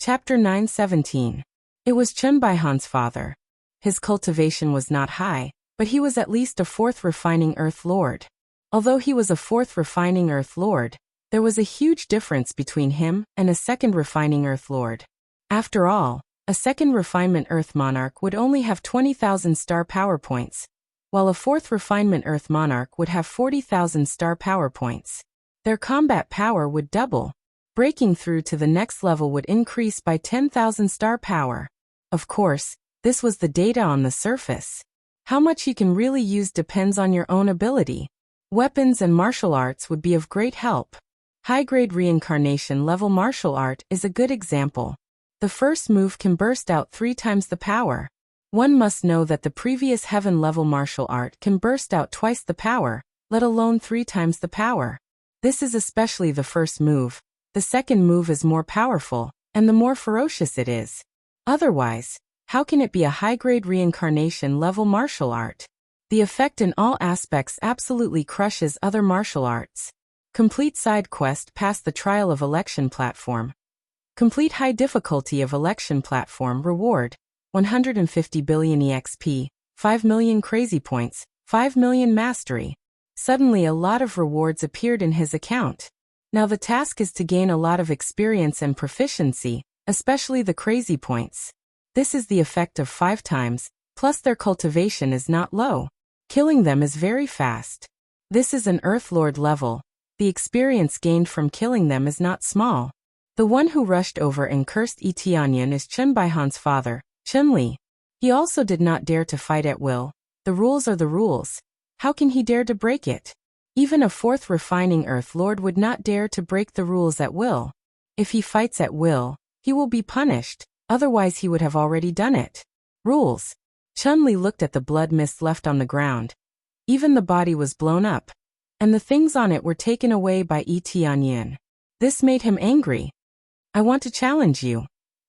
Chapter 917. It was Chen Baihan's father. His cultivation was not high, but he was at least a fourth refining Earth Lord. Although he was a fourth refining Earth Lord, there was a huge difference between him and a second refining Earth Lord. After all, a second refinement Earth Monarch would only have 20,000 star power points, while a fourth refinement Earth Monarch would have 40,000 star power points. Their combat power would double. Breaking through to the next level would increase by 10,000 star power. Of course, this was the data on the surface. How much you can really use depends on your own ability. Weapons and martial arts would be of great help. High-grade reincarnation level martial art is a good example. The first move can burst out 3 times the power. One must know that the previous heaven level martial art can burst out twice the power, let alone 3 times the power. This is especially the first move. The second move is more powerful, and the more ferocious it is. Otherwise, how can it be a high-grade reincarnation level martial art? The effect in all aspects absolutely crushes other martial arts. Complete side quest past the trial of election platform. Complete high difficulty of election platform reward, 150 billion EXP, 5 million crazy points, 5 million mastery. Suddenly a lot of rewards appeared in his account. Now the task is to gain a lot of experience and proficiency, especially the crazy points. This is the effect of 5 times, plus their cultivation is not low. Killing them is very fast. This is an Earth Lord level. The experience gained from killing them is not small. The one who rushed over and cursed Tianyan is Chen Baihan's father, Chen Li. He also did not dare to fight at will. The rules are the rules. How can he dare to break it? Even a fourth refining Earth Lord would not dare to break the rules at will. If he fights at will, he will be punished, otherwise he would have already done it. Rules. Chun Li looked at the blood mist left on the ground. Even the body was blown up, and the things on it were taken away by Tianyan. This made him angry. I want to challenge you.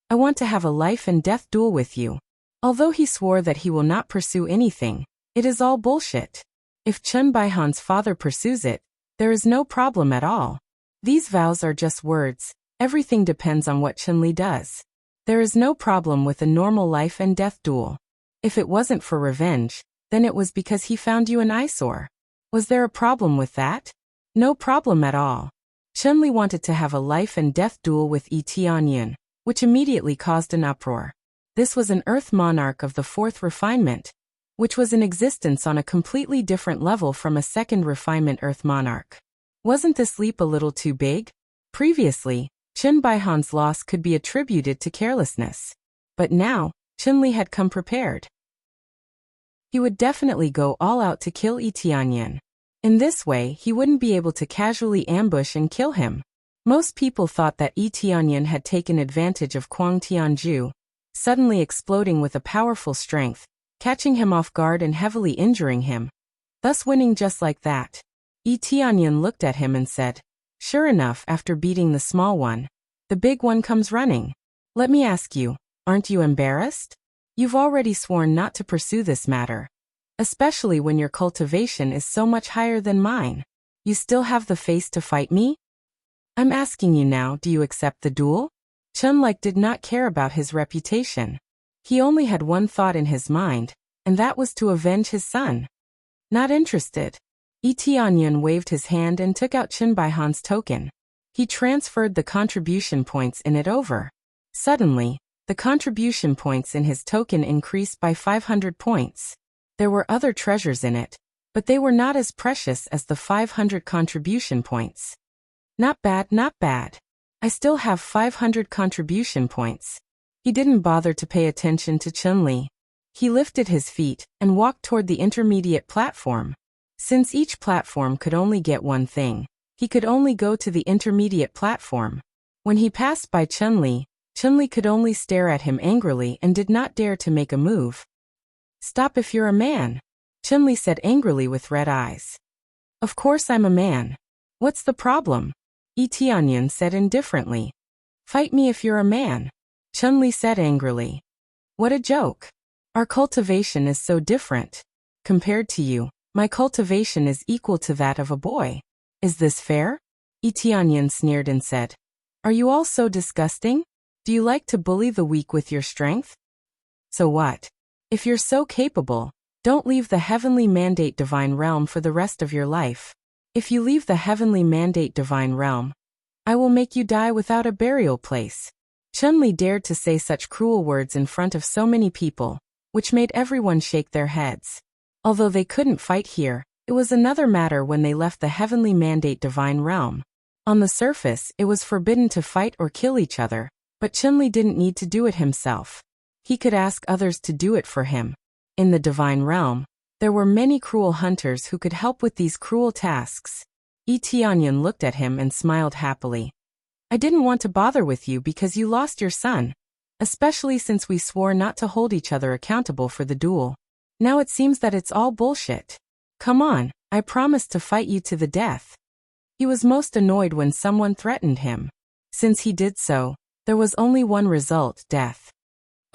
I want to have a life and death duel with you. Although he swore that he will not pursue anything, it is all bullshit. If Chen Baihan's father pursues it, there is no problem at all. These vows are just words. Everything depends on what Chen Li does. There is no problem with a normal life and death duel. If it wasn't for revenge, then it was because he found you an eyesore. Was there a problem with that? No problem at all. Chen Li wanted to have a life and death duel with Tianyan, which immediately caused an uproar. This was an Earth Monarch of the 4th refinement, which was in existence on a completely different level from a 2nd refinement Earth Monarch. Wasn't this leap a little too big? Previously, Chen Baihan's loss could be attributed to carelessness. But now, Chen Li had come prepared. He would definitely go all out to kill Tianyan. In this way, he wouldn't be able to casually ambush and kill him. Most people thought that Tianyan had taken advantage of Kuang Tianju, suddenly exploding with a powerful strength, catching him off guard and heavily injuring him, thus winning just like that. Tianyan looked at him and said, "Sure enough, after beating the small one, the big one comes running. Let me ask you, aren't you embarrassed? You've already sworn not to pursue this matter. Especially when your cultivation is so much higher than mine. You still have the face to fight me? I'm asking you now, do you accept the duel?" Chen Li did not care about his reputation. He only had one thought in his mind, and that was to avenge his son. Not interested. Tianyan waved his hand and took out Chen Baihan's token. He transferred the contribution points in it over. Suddenly, the contribution points in his token increased by 500 points. There were other treasures in it, but they were not as precious as the 500 contribution points. Not bad, not bad. I still have 500 contribution points. He didn't bother to pay attention to Chen Li. He lifted his feet and walked toward the intermediate platform. Since each platform could only get one thing, he could only go to the intermediate platform. When he passed by Chen Li could only stare at him angrily and did not dare to make a move. "Stop if you're a man," Chen Li said angrily with red eyes. "Of course I'm a man. What's the problem?" Tianyan said indifferently. "Fight me if you're a man," Chen Li said angrily. "What a joke. Our cultivation is so different. Compared to you, my cultivation is equal to that of a boy. Is this fair?" Tianyan sneered and said, "Are you all so disgusting?" Do you like to bully the weak with your strength? So what? If you're so capable, don't leave the heavenly mandate divine realm for the rest of your life. If you leave the heavenly mandate divine realm, I will make you die without a burial place. Chun-Li dared to say such cruel words in front of so many people, which made everyone shake their heads. Although they couldn't fight here, it was another matter when they left the heavenly mandate divine realm. On the surface, it was forbidden to fight or kill each other, but Chun-Li didn't need to do it himself. He could ask others to do it for him. In the divine realm, there were many cruel hunters who could help with these cruel tasks. Yi Tianyan looked at him and smiled happily. I didn't want to bother with you because you lost your son, especially since we swore not to hold each other accountable for the duel. Now it seems that it's all bullshit. Come on, I promised to fight you to the death. He was most annoyed when someone threatened him. Since he did so, there was only one result, death.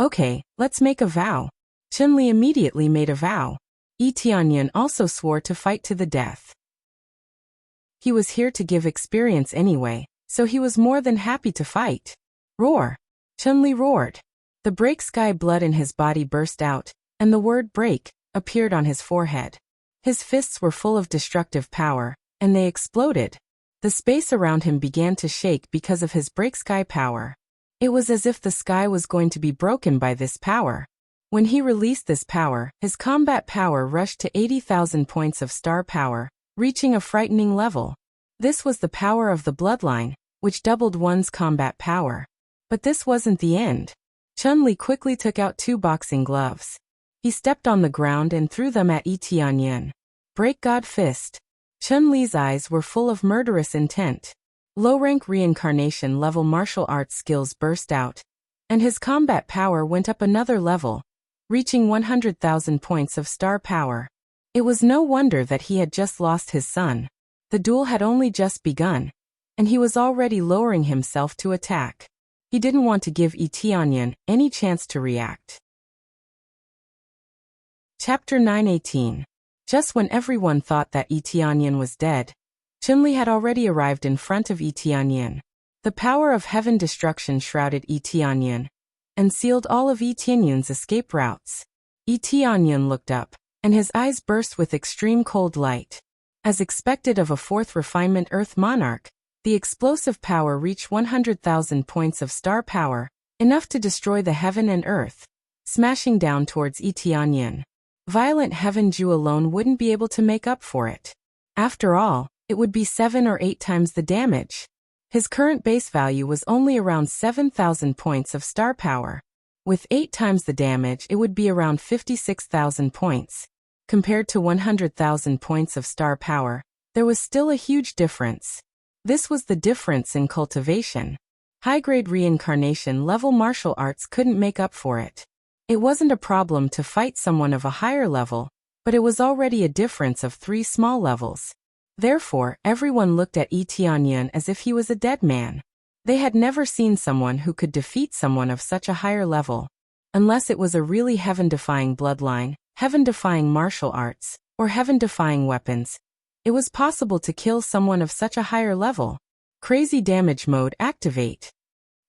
Okay, let's make a vow. Chun-Li immediately made a vow. Yi Tianyan also swore to fight to the death. He was here to give experience anyway, so he was more than happy to fight. Roar! Chun-Li roared. The break sky blood in his body burst out, and the word break appeared on his forehead. His fists were full of destructive power, and they exploded. The space around him began to shake because of his break sky power. It was as if the sky was going to be broken by this power. When he released this power, his combat power rushed to 80,000 points of star power, reaching a frightening level. This was the power of the bloodline, which doubled one's combat power. But this wasn't the end. Chun-Li quickly took out 2 boxing gloves. He stepped on the ground and threw them at Yi Tianyan. Break God Fist. Chun-Li's eyes were full of murderous intent. Low-rank reincarnation level martial arts skills burst out, and his combat power went up another level, reaching 100,000 points of star power. It was no wonder that he had just lost his son. The duel had only just begun, and he was already lowering himself to attack. He didn't want to give Yi Tianyan any chance to react. Chapter 9:18. Just when everyone thought that Yi Tianyan was dead, Chun-Li had already arrived in front of Yi Tianyan. The power of heaven destruction shrouded Yi Tianyan and sealed all of Yi Tianyan's escape routes. Yi Tianyan looked up, and his eyes burst with extreme cold light. As expected of a 4th refinement Earth monarch, the explosive power reached 100,000 points of star power, enough to destroy the heaven and earth, smashing down towards Yi Tianyan. Violent heaven Ju alone wouldn't be able to make up for it. After all, it would be 7 or 8 times the damage. His current base value was only around 7,000 points of star power. With 8 times the damage, it would be around 56,000 points. Compared to 100,000 points of star power, there was still a huge difference. This was the difference in cultivation. High-grade reincarnation level martial arts couldn't make up for it. It wasn't a problem to fight someone of a higher level, but it was already a difference of 3 small levels. Therefore, everyone looked at Yi Tianyan as if he was a dead man. They had never seen someone who could defeat someone of such a higher level. Unless it was a really heaven-defying bloodline, heaven-defying martial arts, or heaven-defying weapons, it was possible to kill someone of such a higher level. Crazy damage mode activate.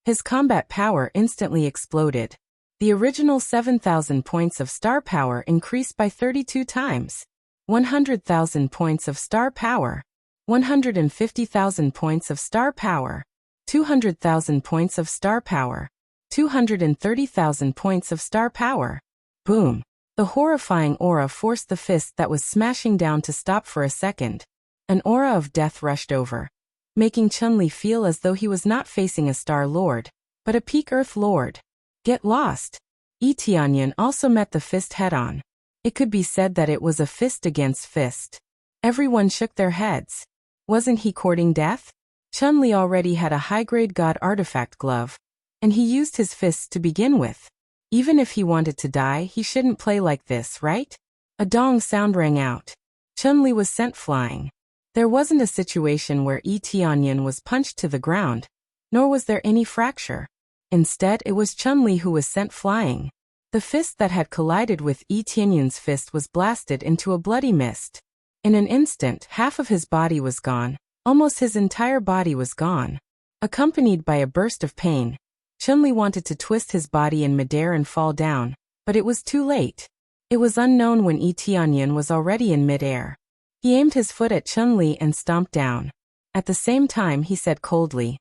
His combat power instantly exploded. The original 7,000 points of star power increased by 32 times. 100,000 points of star power, 150,000 points of star power, 200,000 points of star power, 230,000 points of star power. Boom! The horrifying aura forced the fist that was smashing down to stop for a second. An aura of death rushed over, making Chun-Li feel as though he was not facing a Star Lord, but a Peak Earth Lord. Get lost! Yi Tianyan also met the fist head-on. It could be said that it was a fist against fist. Everyone shook their heads. Wasn't he courting death? Chun-Li already had a high-grade god artifact glove, and he used his fists to begin with. Even if he wanted to die, he shouldn't play like this, right? A dong sound rang out. Chun-Li was sent flying. There wasn't a situation where Yi Tianyan was punched to the ground, nor was there any fracture. Instead, it was Chun-Li who was sent flying. The fist that had collided with Yi Tianyan's fist was blasted into a bloody mist. In an instant, half of his body was gone. Almost his entire body was gone. Accompanied by a burst of pain, Chun-Li wanted to twist his body in midair and fall down, but it was too late. It was unknown when Yi Tianyan was already in midair. He aimed his foot at Chun-Li and stomped down. At the same time he said coldly,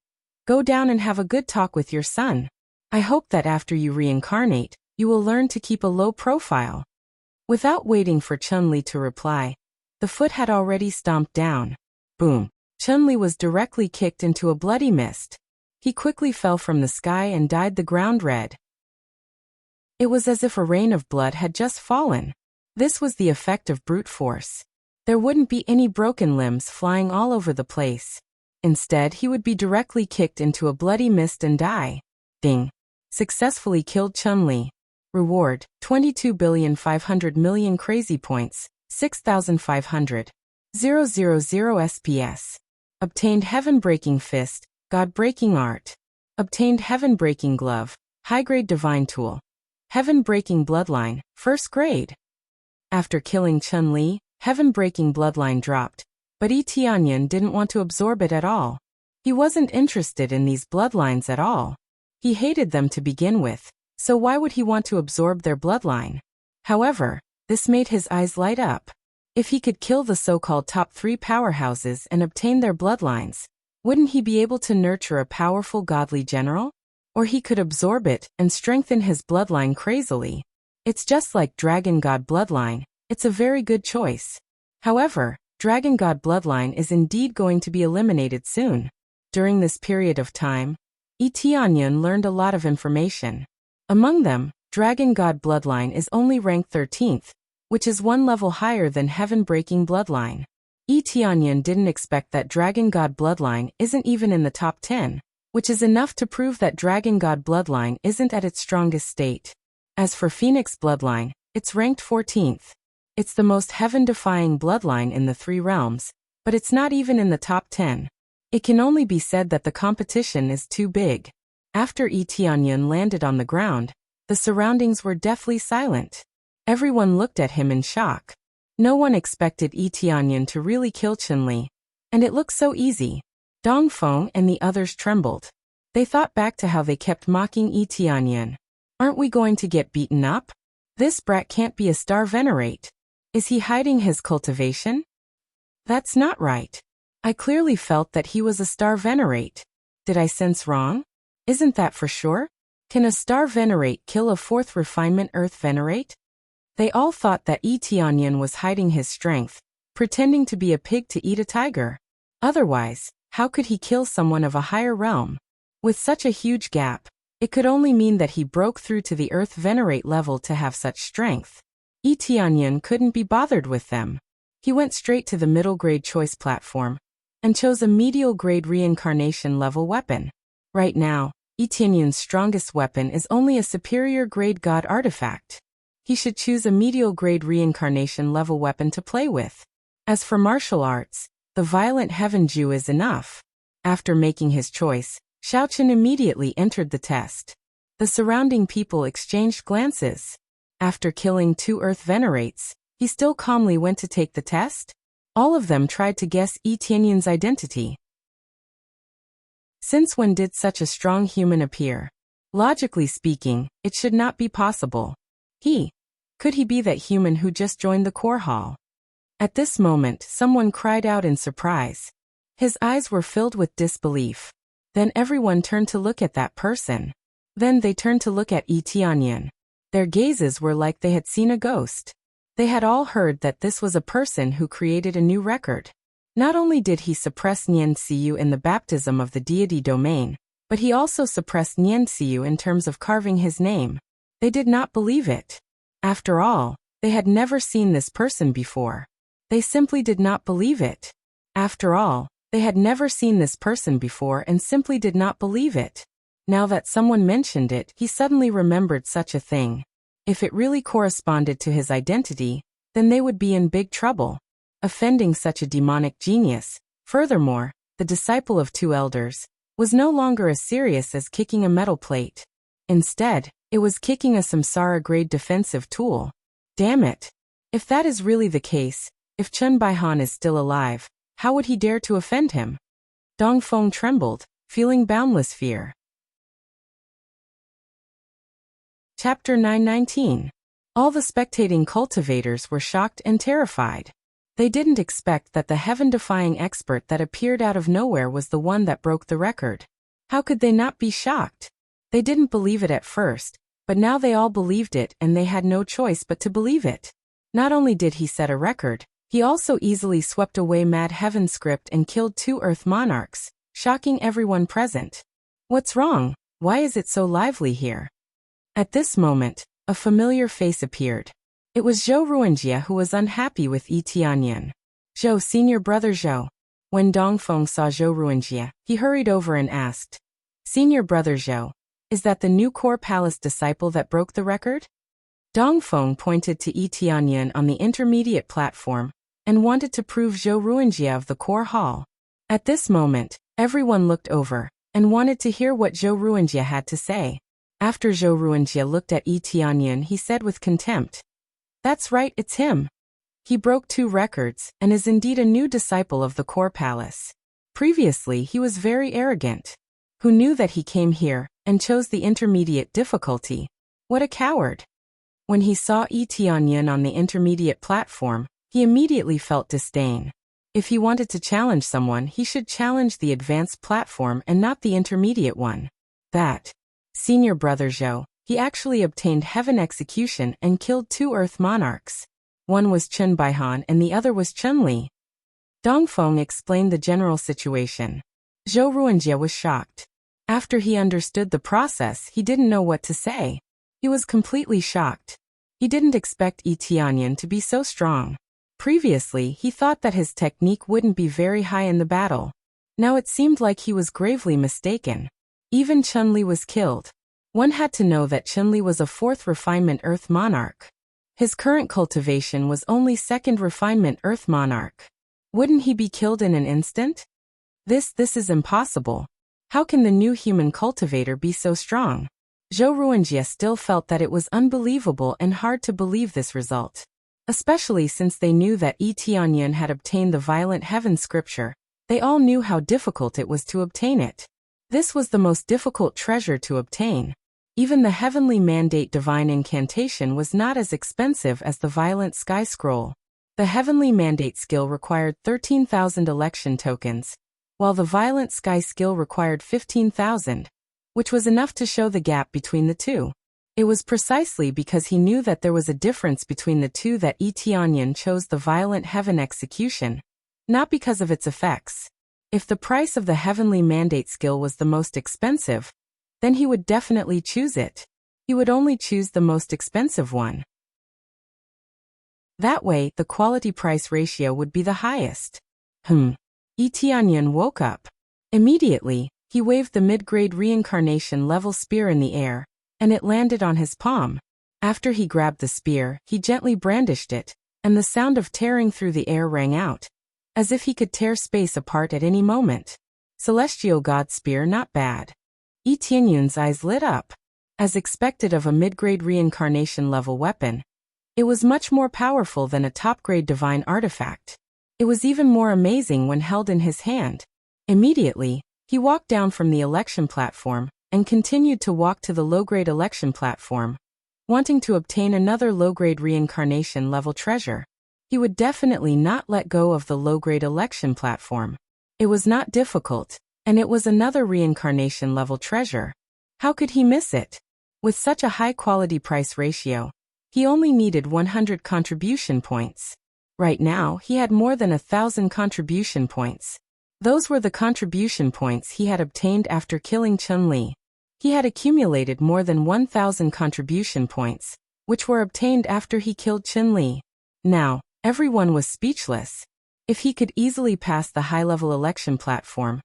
"Go down and have a good talk with your son. I hope that after you reincarnate, you will learn to keep a low profile." Without waiting for Chun-Li to reply, the foot had already stomped down. Boom! Chun-Li was directly kicked into a bloody mist. He quickly fell from the sky and dyed the ground red. It was as if a rain of blood had just fallen. This was the effect of brute force. There wouldn't be any broken limbs flying all over the place. Instead, he would be directly kicked into a bloody mist and die. Ding! Successfully killed Chun-Li. Reward, 22,500,000,000 crazy points, 6,500. 000 SPS. Obtained Heaven-Breaking Fist, God-Breaking Art. Obtained Heaven-Breaking Glove, High-Grade Divine Tool. Heaven-Breaking Bloodline, First Grade. After killing Chun-Li, Heaven-Breaking Bloodline dropped, but Yi Tianyan didn't want to absorb it at all. He wasn't interested in these bloodlines at all. He hated them to begin with, so why would he want to absorb their bloodline? However, this made his eyes light up. If he could kill the so-called top 3 powerhouses and obtain their bloodlines, wouldn't he be able to nurture a powerful godly general? Or he could absorb it and strengthen his bloodline crazily. It's just like Dragon God bloodline, it's a very good choice. However, Dragon God bloodline is indeed going to be eliminated soon. During this period of time, Yi Tianyan learned a lot of information. Among them, Dragon God bloodline is only ranked 13th, which is 1 level higher than Heaven-Breaking bloodline. Yi Tianyan didn't expect that Dragon God bloodline isn't even in the top 10, which is enough to prove that Dragon God bloodline isn't at its strongest state. As for Phoenix bloodline, it's ranked 14th. It's the most heaven-defying bloodline in the 3 realms, but it's not even in the top 10. It can only be said that the competition is too big. After Yi Tianyan landed on the ground, the surroundings were deathly silent. Everyone looked at him in shock. No one expected Yi Tianyan to really kill Chun-Li, and it looked so easy. Dongfeng and the others trembled. They thought back to how they kept mocking Yi Tianyan. Aren't we going to get beaten up? This brat can't be a star venerate. Is he hiding his cultivation? That's not right. I clearly felt that he was a star venerate. Did I sense wrong? Isn't that for sure? Can a star venerate kill a 4th refinement earth venerate? They all thought that Yi Tianyan was hiding his strength, pretending to be a pig to eat a tiger. Otherwise, how could he kill someone of a higher realm? With such a huge gap, it could only mean that he broke through to the earth venerate level to have such strength. Yi Tianyan couldn't be bothered with them. He went straight to the middle grade choice platform and chose a medial grade reincarnation level weapon. Right now, Yi Tianyan's strongest weapon is only a superior grade god artifact. He should choose a medial grade reincarnation level weapon to play with. As for martial arts, the violent heaven Jew is enough. After making his choice, Xiaochen immediately entered the test. The surrounding people exchanged glances. After killing 2 earth venerates, he still calmly went to take the test? All of them tried to guess Yi Tianyan's identity. Since when did such a strong human appear? Logically speaking, it should not be possible. Could he be that human who just joined the core hall? At this moment, someone cried out in surprise. His eyes were filled with disbelief. Then everyone turned to look at that person. Then they turned to look at Yi Tianyan. Their gazes were like they had seen a ghost. They had all heard that this was a person who created a new record. Not only did he suppress Nian Xiyu in the baptism of the deity domain, but he also suppressed Nian Xiyu in terms of carving his name. They did not believe it. After all, they had never seen this person before. They simply did not believe it. After all, they had never seen this person before and simply did not believe it. Now that someone mentioned it, he suddenly remembered such a thing. If it really corresponded to his identity, then they would be in big trouble. Offending such a demonic genius, furthermore, the disciple of 2 elders, was no longer as serious as kicking a metal plate. Instead, it was kicking a samsara-grade defensive tool. Damn it! If that is really the case, if Chun Baihan is still alive, how would he dare to offend him? Dongfeng trembled, feeling boundless fear. Chapter 919. All the spectating cultivators were shocked and terrified. They didn't expect that the heaven-defying expert that appeared out of nowhere was the one that broke the record. How could they not be shocked? They didn't believe it at first, but now they all believed it and they had no choice but to believe it. Not only did he set a record, he also easily swept away Mad Heaven's script and killed 2 Earth monarchs, shocking everyone present. What's wrong? Why is it so lively here? At this moment, a familiar face appeared. It was Zhou Ruanjie, who was unhappy with Yi Tianyan. "Zhou, senior brother Zhou." When Dongfeng saw Zhou Ruanjie, he hurried over and asked, "Senior brother Zhou, is that the new core palace disciple that broke the record?" Dongfeng pointed to Yi Tianyan on the intermediate platform and wanted to prove Zhou Ruanjie of the core hall. At this moment, everyone looked over and wanted to hear what Zhou Ruanjie had to say. After Zhou Ruanjie looked at Yi Tianyan, he said with contempt, "That's right, it's him. He broke 2 records and is indeed a new disciple of the core palace. Previously, he was very arrogant. Who knew that he came here and chose the intermediate difficulty? What a coward." When he saw Yi Tianyan on the intermediate platform, he immediately felt disdain. If he wanted to challenge someone, he should challenge the advanced platform and not the intermediate one. That senior brother Zhou, he actually obtained heaven execution and killed 2 Earth monarchs. One was Chen Baihan and the other was Chen Li. Dongfeng explained the general situation. Zhou Ruanjie was shocked. After he understood the process, he didn't know what to say. He was completely shocked. He didn't expect Yi Tianyan to be so strong. Previously, he thought that his technique wouldn't be very high in the battle. Now it seemed like he was gravely mistaken. Even Chen Li was killed. One had to know that Chen Li was a 4th refinement Earth monarch. His current cultivation was only 2nd refinement Earth monarch. Wouldn't he be killed in an instant? This is impossible. How can the new human cultivator be so strong? Zhou Ruanjie still felt that it was unbelievable and hard to believe this result. Especially since they knew that Yi Tianyan had obtained the Violent Heaven scripture. They all knew how difficult it was to obtain it. This was the most difficult treasure to obtain. Even the Heavenly Mandate Divine Incantation was not as expensive as the Violent Sky Scroll. The Heavenly Mandate skill required 13,000 election tokens, while the Violent Sky skill required 15,000, which was enough to show the gap between the two. It was precisely because he knew that there was a difference between the two that Yi Tianyan chose the Violent Heaven execution, not because of its effects. If the price of the Heavenly Mandate skill was the most expensive, then he would definitely choose it. He would only choose the most expensive one. That way, the quality-price ratio would be the highest. Yi Tianyan woke up. Immediately, he waved the mid-grade reincarnation level spear in the air, and it landed on his palm. After he grabbed the spear, he gently brandished it, and the sound of tearing through the air rang out, as if he could tear space apart at any moment. Celestial God Spear, not bad. Yi Tianyan's eyes lit up. As expected of a mid-grade reincarnation level weapon, it was much more powerful than a top-grade divine artifact. It was even more amazing when held in his hand. Immediately, he walked down from the election platform and continued to walk to the low-grade election platform, wanting to obtain another low-grade reincarnation level treasure. He would definitely not let go of the low-grade election platform. It was not difficult, and it was another reincarnation level treasure. How could he miss it? With such a high-quality price ratio, he only needed 100 contribution points. Right now, he had more than 1,000 contribution points. Those were the contribution points he had obtained after killing Chen Li. He had accumulated more than 1,000 contribution points, which were obtained after he killed Chen Li. Now, everyone was speechless. If he could easily pass the high-level election platform,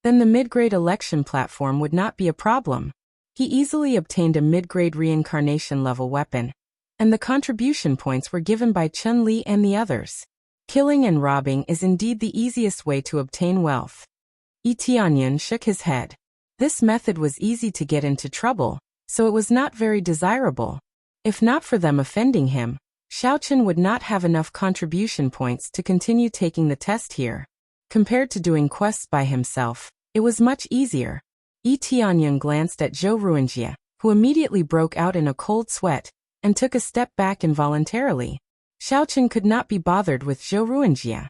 then the mid-grade election platform would not be a problem. He easily obtained a mid-grade reincarnation level weapon, and the contribution points were given by Chen Li and the others. Killing and robbing is indeed the easiest way to obtain wealth. Yi Tianyan shook his head. This method was easy to get into trouble, so it was not very desirable. If not for them offending him, Xiaochen would not have enough contribution points to continue taking the test here. Compared to doing quests by himself, it was much easier. Yi Tianyan glanced at Zhou Ruanjie, who immediately broke out in a cold sweat and took a step back involuntarily. Xiaochen could not be bothered with Zhou Ruanjia.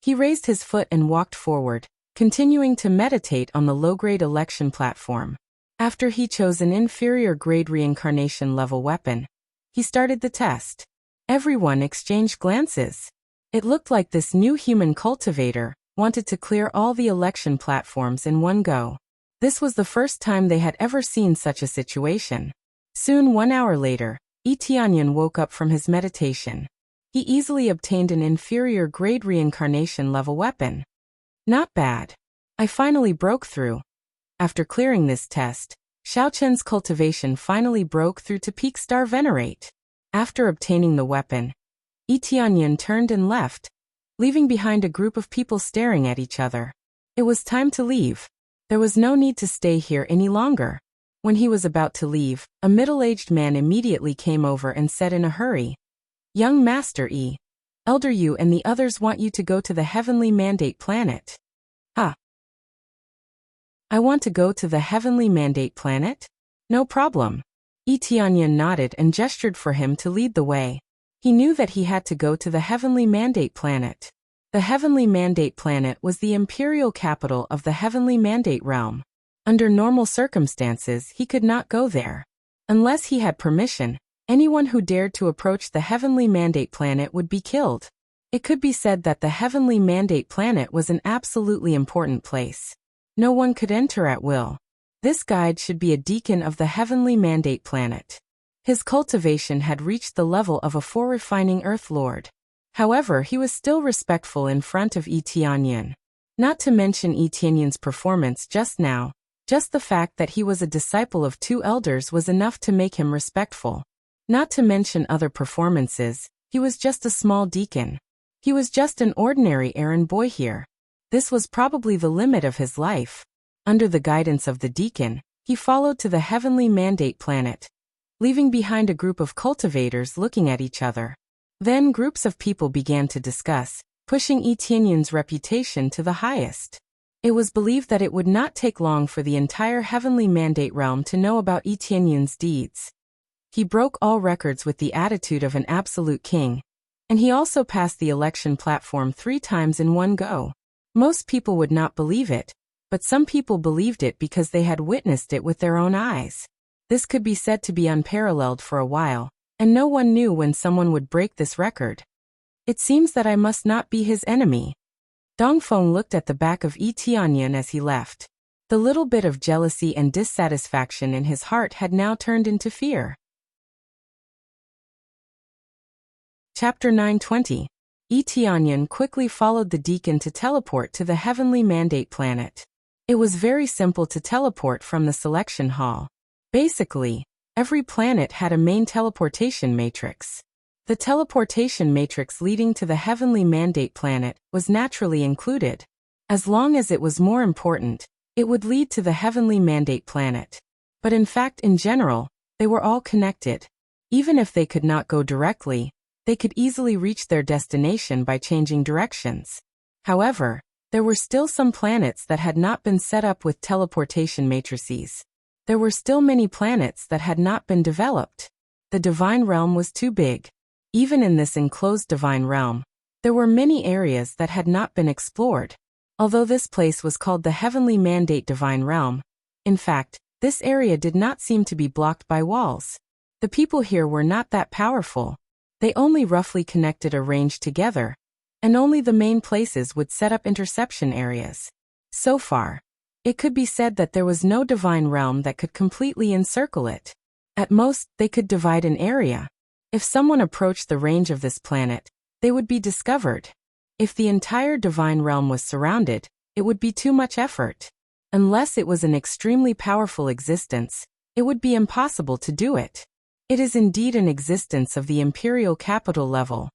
He raised his foot and walked forward, continuing to meditate on the low-grade election platform. After he chose an inferior-grade reincarnation-level weapon, he started the test. Everyone exchanged glances. It looked like this new human cultivator wanted to clear all the election platforms in one go. This was the first time they had ever seen such a situation. Soon 1 hour later, Yi Tianyan woke up from his meditation. He easily obtained an inferior-grade reincarnation-level weapon. Not bad. I finally broke through. After clearing this test, Xiaochen's cultivation finally broke through to peak star venerate. After obtaining the weapon, Yi Tianyan turned and left, leaving behind a group of people staring at each other. It was time to leave. There was no need to stay here any longer. When he was about to leave, a middle-aged man immediately came over and said in a hurry, "Young Master Yi, Elder Yu and the others want you to go to the Heavenly Mandate planet." "Ah. I want to go to the Heavenly Mandate planet? No problem." Yi Tianyan nodded and gestured for him to lead the way. He knew that he had to go to the Heavenly Mandate planet. The Heavenly Mandate planet was the imperial capital of the Heavenly Mandate realm. Under normal circumstances, he could not go there. Unless he had permission, anyone who dared to approach the Heavenly Mandate planet would be killed. It could be said that the Heavenly Mandate planet was an absolutely important place. No one could enter at will. This guide should be a deacon of the Heavenly Mandate planet. His cultivation had reached the level of a 4 refining Earth Lord. However, he was still respectful in front of Yi Tianyan. Not to mention Yi Tianyan's performance just now, just the fact that he was a disciple of 2 elders was enough to make him respectful. Not to mention other performances, he was just a small deacon. He was just an ordinary errand boy here. This was probably the limit of his life. Under the guidance of the deacon, he followed to the Heavenly Mandate planet, leaving behind a group of cultivators looking at each other. Then groups of people began to discuss, pushing Yi Tianyan's reputation to the highest. It was believed that it would not take long for the entire Heavenly Mandate realm to know about Yi Tianyan's deeds. He broke all records with the attitude of an absolute king, and he also passed the election platform 3 times in one go. Most people would not believe it, but some people believed it because they had witnessed it with their own eyes. This could be said to be unparalleled for a while, and no one knew when someone would break this record. It seems that I must not be his enemy. Dongfeng looked at the back of Yi Tianyan as he left. The little bit of jealousy and dissatisfaction in his heart had now turned into fear. Chapter 920. Yi Tianyan quickly followed the deacon to teleport to the Heavenly Mandate planet. It was very simple to teleport from the selection hall. Basically, every planet had a main teleportation matrix. The teleportation matrix leading to the Heavenly Mandate planet was naturally included. As long as it was more important, it would lead to the Heavenly Mandate planet. But in fact, in general, they were all connected. Even if they could not go directly, they could easily reach their destination by changing directions. However, there were still some planets that had not been set up with teleportation matrices. There were still many planets that had not been developed. The Divine Realm was too big. Even in this enclosed Divine Realm, there were many areas that had not been explored. Although this place was called the Heavenly Mandate Divine Realm, in fact, this area did not seem to be blocked by walls. The people here were not that powerful. They only roughly connected a range together, and only the main places would set up interception areas. So far, it could be said that there was no Divine Realm that could completely encircle it. At most, they could divide an area. If someone approached the range of this planet, they would be discovered. If the entire Divine Realm was surrounded, it would be too much effort. Unless it was an extremely powerful existence, it would be impossible to do it. It is indeed an existence of the imperial capital level.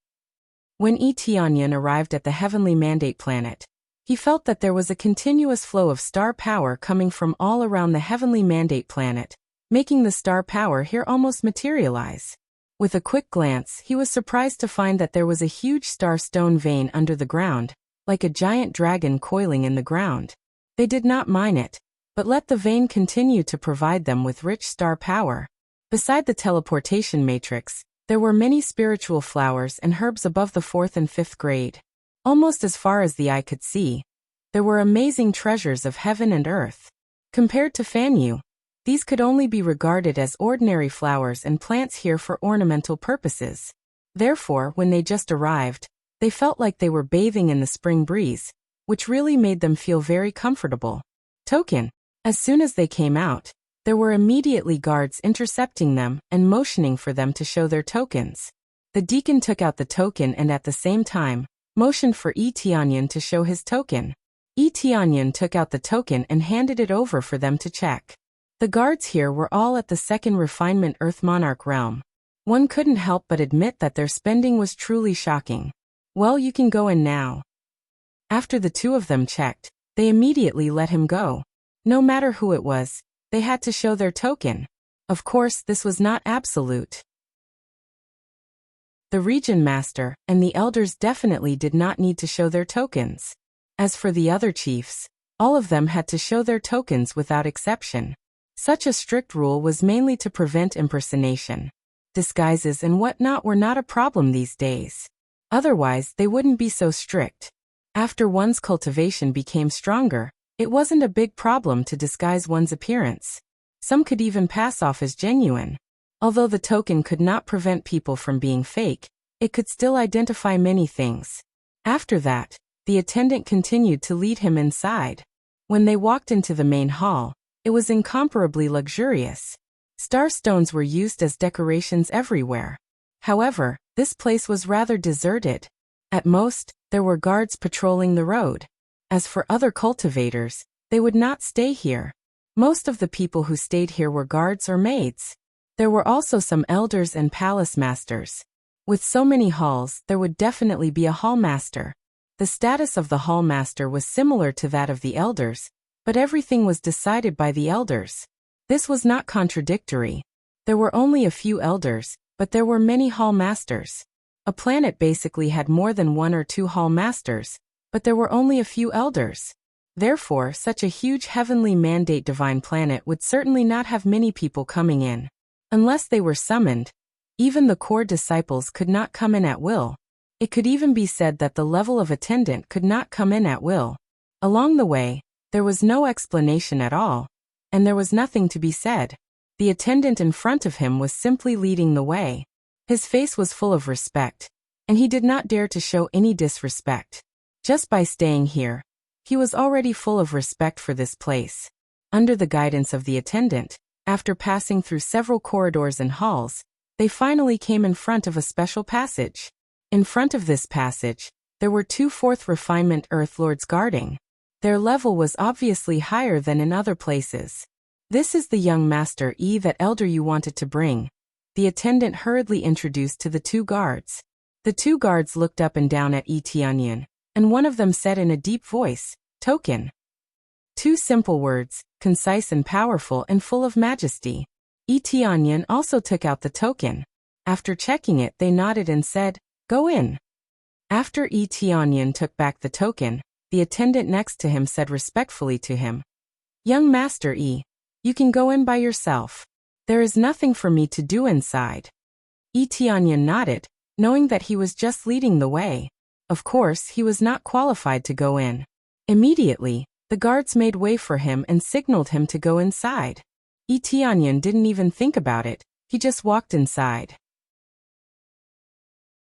When Yi Tianyan arrived at the Heavenly Mandate planet, he felt that there was a continuous flow of star power coming from all around the Heavenly Mandate planet, making the star power here almost materialize. With a quick glance, he was surprised to find that there was a huge starstone vein under the ground, like a giant dragon coiling in the ground. They did not mine it, but let the vein continue to provide them with rich star power. Beside the teleportation matrix, there were many spiritual flowers and herbs above the 4th and 5th grade. Almost as far as the eye could see, there were amazing treasures of heaven and earth. Compared to Fanyu, these could only be regarded as ordinary flowers and plants here for ornamental purposes. Therefore, when they just arrived, they felt like they were bathing in the spring breeze, which really made them feel very comfortable. Token. As soon as they came out, there were immediately guards intercepting them and motioning for them to show their tokens. The deacon took out the token and at the same time, motioned for Tianyan to show his token. Tianyan took out the token and handed it over for them to check. The guards here were all at the 2nd refinement Earth Monarch realm. One couldn't help but admit that their spending was truly shocking. Well, you can go in now. After the two of them checked, they immediately let him go. No matter who it was, they had to show their token. Of course, this was not absolute. The region master and the elders definitely did not need to show their tokens. As for the other chiefs, all of them had to show their tokens without exception. Such a strict rule was mainly to prevent impersonation. Disguises and whatnot were not a problem these days. Otherwise, they wouldn't be so strict. After one's cultivation became stronger, it wasn't a big problem to disguise one's appearance. Some could even pass off as genuine. Although the token could not prevent people from being fake, it could still identify many things. After that, the attendant continued to lead him inside. When they walked into the main hall, it was incomparably luxurious. Star stones were used as decorations everywhere. However, this place was rather deserted. At most, there were guards patrolling the road. As for other cultivators, they would not stay here. Most of the people who stayed here were guards or maids. There were also some elders and palace masters. With so many halls, there would definitely be a hall master. The status of the hall master was similar to that of the elders, but everything was decided by the elders. This was not contradictory. There were only a few elders, but there were many hall masters. A planet basically had more than 1 or 2 hall masters, but there were only a few elders. Therefore, such a huge heavenly mandate divine planet would certainly not have many people coming in. Unless they were summoned, even the core disciples could not come in at will. It could even be said that the level of attendant could not come in at will. Along the way, there was no explanation at all, and there was nothing to be said. The attendant in front of him was simply leading the way. His face was full of respect, and he did not dare to show any disrespect. Just by staying here, he was already full of respect for this place. Under the guidance of the attendant, after passing through several corridors and halls, they finally came in front of a special passage. In front of this passage, there were 2 4th refinement Earth Lords guarding. Their level was obviously higher than in other places. This is the young master that elder you wanted to bring. The attendant hurriedly introduced to the 2 guards. The 2 guards looked up and down at Tianyan, and one of them said in a deep voice, "Token." 2 simple words, concise and powerful and full of majesty. Tianyan also took out the token. After checking it, they nodded and said, "Go in." After Tianyan took back the token, the attendant next to him said respectfully to him, "Young Master you can go in by yourself. There is nothing for me to do inside." Tianyan nodded, knowing that he was just leading the way. Of course, he was not qualified to go in. Immediately, the guards made way for him and signaled him to go inside. Tianyan didn't even think about it, he just walked inside.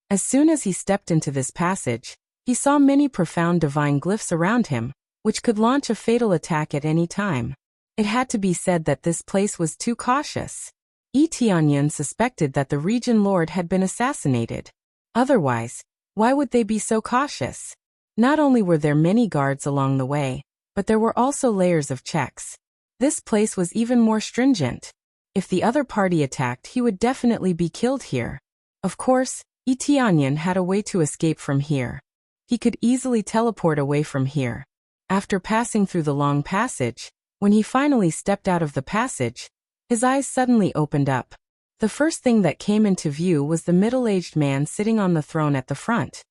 As soon as he stepped into this passage, he saw many profound divine glyphs around him, which could launch a fatal attack at any time. It had to be said that this place was too cautious. Tianyan suspected that the region lord had been assassinated. Otherwise, why would they be so cautious? Not only were there many guards along the way, but there were also layers of checks. This place was even more stringent. If the other party attacked, he would definitely be killed here. Of course, Tianyan had a way to escape from here. He could easily teleport away from here. After passing through the long passage, when he finally stepped out of the passage, his eyes suddenly opened up. The first thing that came into view was the middle-aged man sitting on the throne at the front.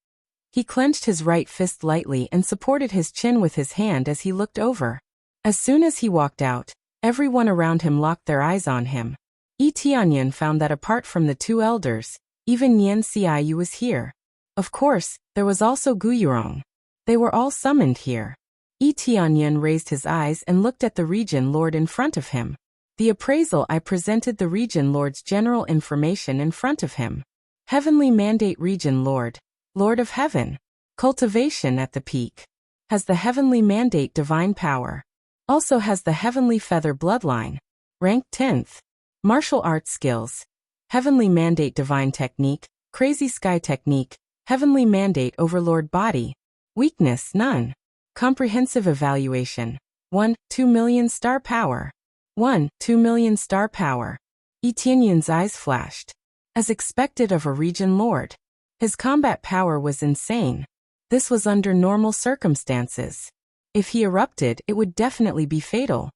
He clenched his right fist lightly and supported his chin with his hand as he looked over. As soon as he walked out, everyone around him locked their eyes on him. Yi Tianyan found that apart from the two elders, even Nian Xiaoyu was here. Of course, there was also Gu Yurong. They were all summoned here. Yi Tianyan raised his eyes and looked at the region lord in front of him. The appraisal I presented the region lord's general information in front of him. Heavenly Mandate Region Lord. Lord of Heaven. Cultivation at the peak. Has the Heavenly Mandate Divine Power. Also has the Heavenly Feather Bloodline. Rank 10th. Martial Arts Skills. Heavenly Mandate Divine Technique. Crazy Sky Technique. Heavenly Mandate Overlord Body. Weakness none. Comprehensive Evaluation. 1, 2 million star power. 1, 2 million star power. Yi Tianyan's eyes flashed. As expected of a region lord. His combat power was insane. This was under normal circumstances. If he erupted, it would definitely be fatal.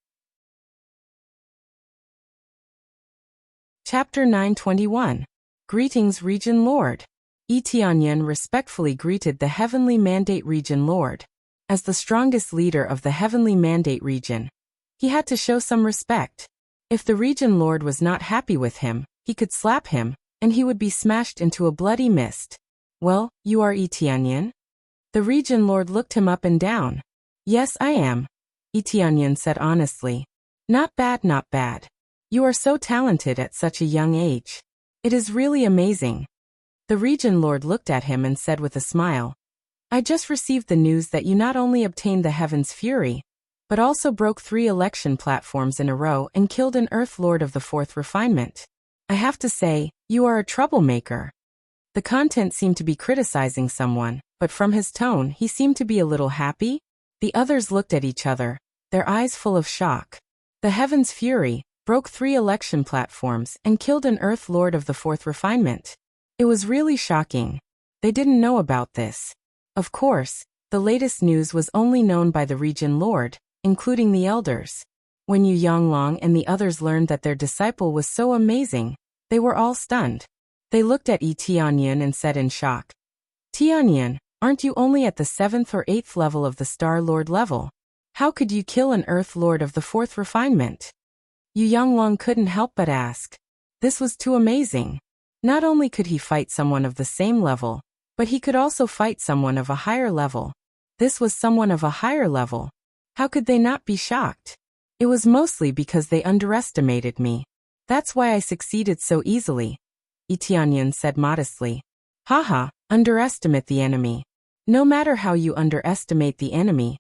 Chapter 921. Greetings Region Lord. Yi Tianyan respectfully greeted the Heavenly Mandate Region Lord. As the strongest leader of the Heavenly Mandate region, he had to show some respect. If the region lord was not happy with him, he could slap him, and he would be smashed into a bloody mist. Well, you are Yi Tianyan? The region lord looked him up and down. Yes, I am. Yi Tianyan said honestly. Not bad, not bad. You are so talented at such a young age. It is really amazing. The region lord looked at him and said with a smile. I just received the news that you not only obtained the Heaven's Fury, but also broke 3 election platforms in a row and killed an Earth Lord of the 4th refinement. I have to say, you are a troublemaker. The content seemed to be criticizing someone, but from his tone he seemed to be a little happy. The others looked at each other, their eyes full of shock. The Heaven's Fury broke 3 election platforms and killed an Earth Lord of the 4th refinement. It was really shocking. They didn't know about this. Of course, the latest news was only known by the region lord, including the elders. When Yu Yonglong and the others learned that their disciple was so amazing, they were all stunned. They looked at Yi Tianyan and said in shock, Tianyan, aren't you only at the 7th or 8th level of the Star Lord level? How could you kill an Earth Lord of the 4th refinement? Yu Yonglong couldn't help but ask. This was too amazing. Not only could he fight someone of the same level, but he could also fight someone of a higher level. This was someone of a higher level. How could they not be shocked? It was mostly because they underestimated me. That's why I succeeded so easily. Yi Tianyan said modestly. Haha, underestimate the enemy. No matter how you underestimate the enemy,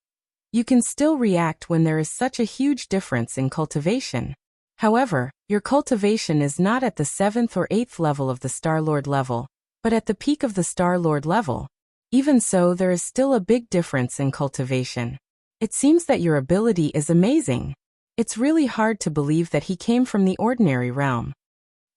you can still react when there is such a huge difference in cultivation. However, your cultivation is not at the 7th or 8th level of the Star Lord level, but at the peak of the Star Lord level. Even so, there is still a big difference in cultivation. It seems that your ability is amazing. It's really hard to believe that he came from the ordinary realm.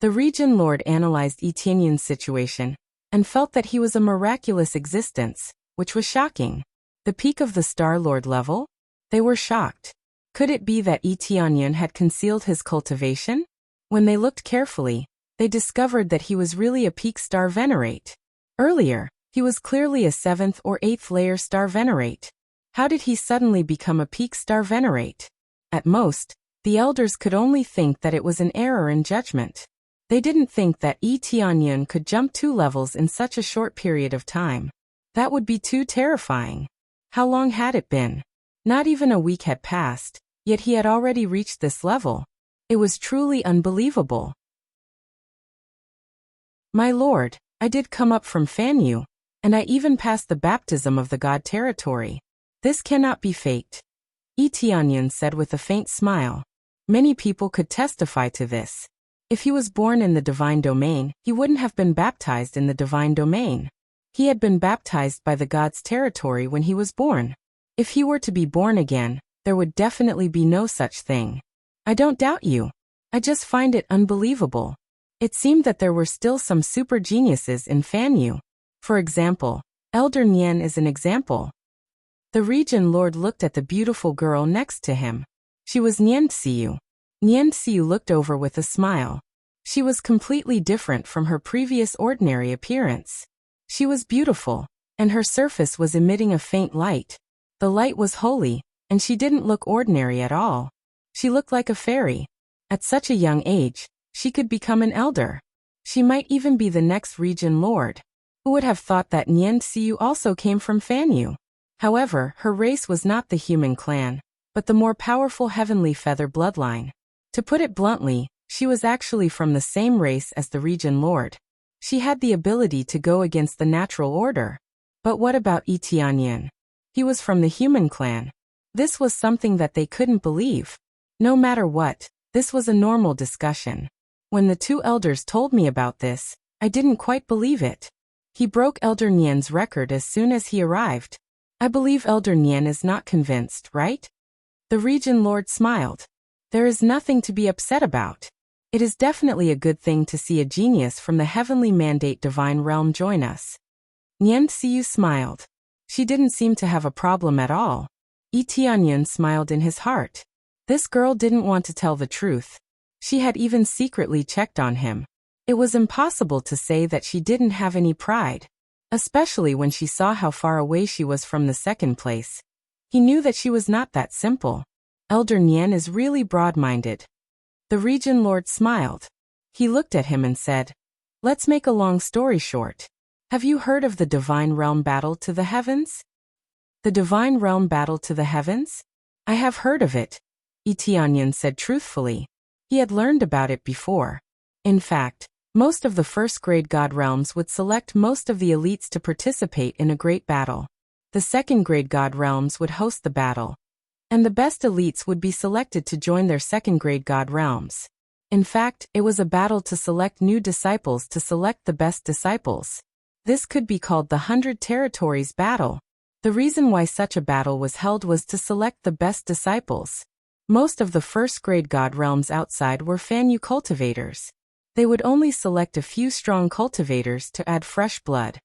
The region lord analyzed Yi Tianyan's situation and felt that he was a miraculous existence, which was shocking. The peak of the Star Lord level? They were shocked. Could it be that Yi Tianyan had concealed his cultivation? When they looked carefully, they discovered that he was really a peak star venerate. Earlier, he was clearly a 7th or 8th layer star venerate. How did he suddenly become a peak star venerate? At most, the elders could only think that it was an error in judgment. They didn't think that Yi Tianyan could jump 2 levels in such a short period of time. That would be too terrifying. How long had it been? Not even a week had passed, yet he had already reached this level. It was truly unbelievable. My lord, I did come up from Fanyu, and I even passed the baptism of the god territory. This cannot be faked. Yi Tianyan said with a faint smile. Many people could testify to this. If he was born in the divine domain, he wouldn't have been baptized in the divine domain. He had been baptized by the god's territory when he was born. If he were to be born again, there would definitely be no such thing. I don't doubt you. I just find it unbelievable. It seemed that there were still some super geniuses in Fanyu. For example, Elder Nian is an example. The region lord looked at the beautiful girl next to him. She was Nian Xiu. Nian Xiu looked over with a smile. She was completely different from her previous ordinary appearance. She was beautiful, and her surface was emitting a faint light. The light was holy, And she didn't look ordinary at all. She looked like a fairy. At such a young age, she could become an elder. She might even be the next region lord. Who would have thought that Nian Xiu also came from Fanyu? However, her race was not the human clan, but the more powerful heavenly feather bloodline. To put it bluntly, she was actually from the same race as the region lord. She had the ability to go against the natural order. But what about Yi Tianyan? He was from the human clan. This was something that they couldn't believe. No matter what, this was a normal discussion. When the two elders told me about this, I didn't quite believe it. He broke Elder Nian's record as soon as he arrived. I believe Elder Nian is not convinced, right? The region lord smiled. There is nothing to be upset about. It is definitely a good thing to see a genius from the heavenly mandate divine realm join us. Nian Xiu smiled. She didn't seem to have a problem at all. Yi Tianyan smiled in his heart. This girl didn't want to tell the truth. She had even secretly checked on him. It was impossible to say that she didn't have any pride, especially when she saw how far away she was from the second place. He knew that she was not that simple. Elder Nian is really broad-minded. The region lord smiled. He looked at him and said, "Let's make a long story short. Have you heard of the Divine Realm Battle to the Heavens?" The Divine Realm Battle to the Heavens? I have heard of it, Yi Tianyan said truthfully. He had learned about it before. In fact, most of the first-grade god realms would select most of the elites to participate in a great battle. The second-grade god realms would host the battle, and the best elites would be selected to join their second-grade god realms. In fact, it was a battle to select new disciples to select the best disciples. This could be called the 100 Territories Battle. The reason why such a battle was held was to select the best disciples. Most of the first-grade god realms outside were Fanyu cultivators. They would only select a few strong cultivators to add fresh blood.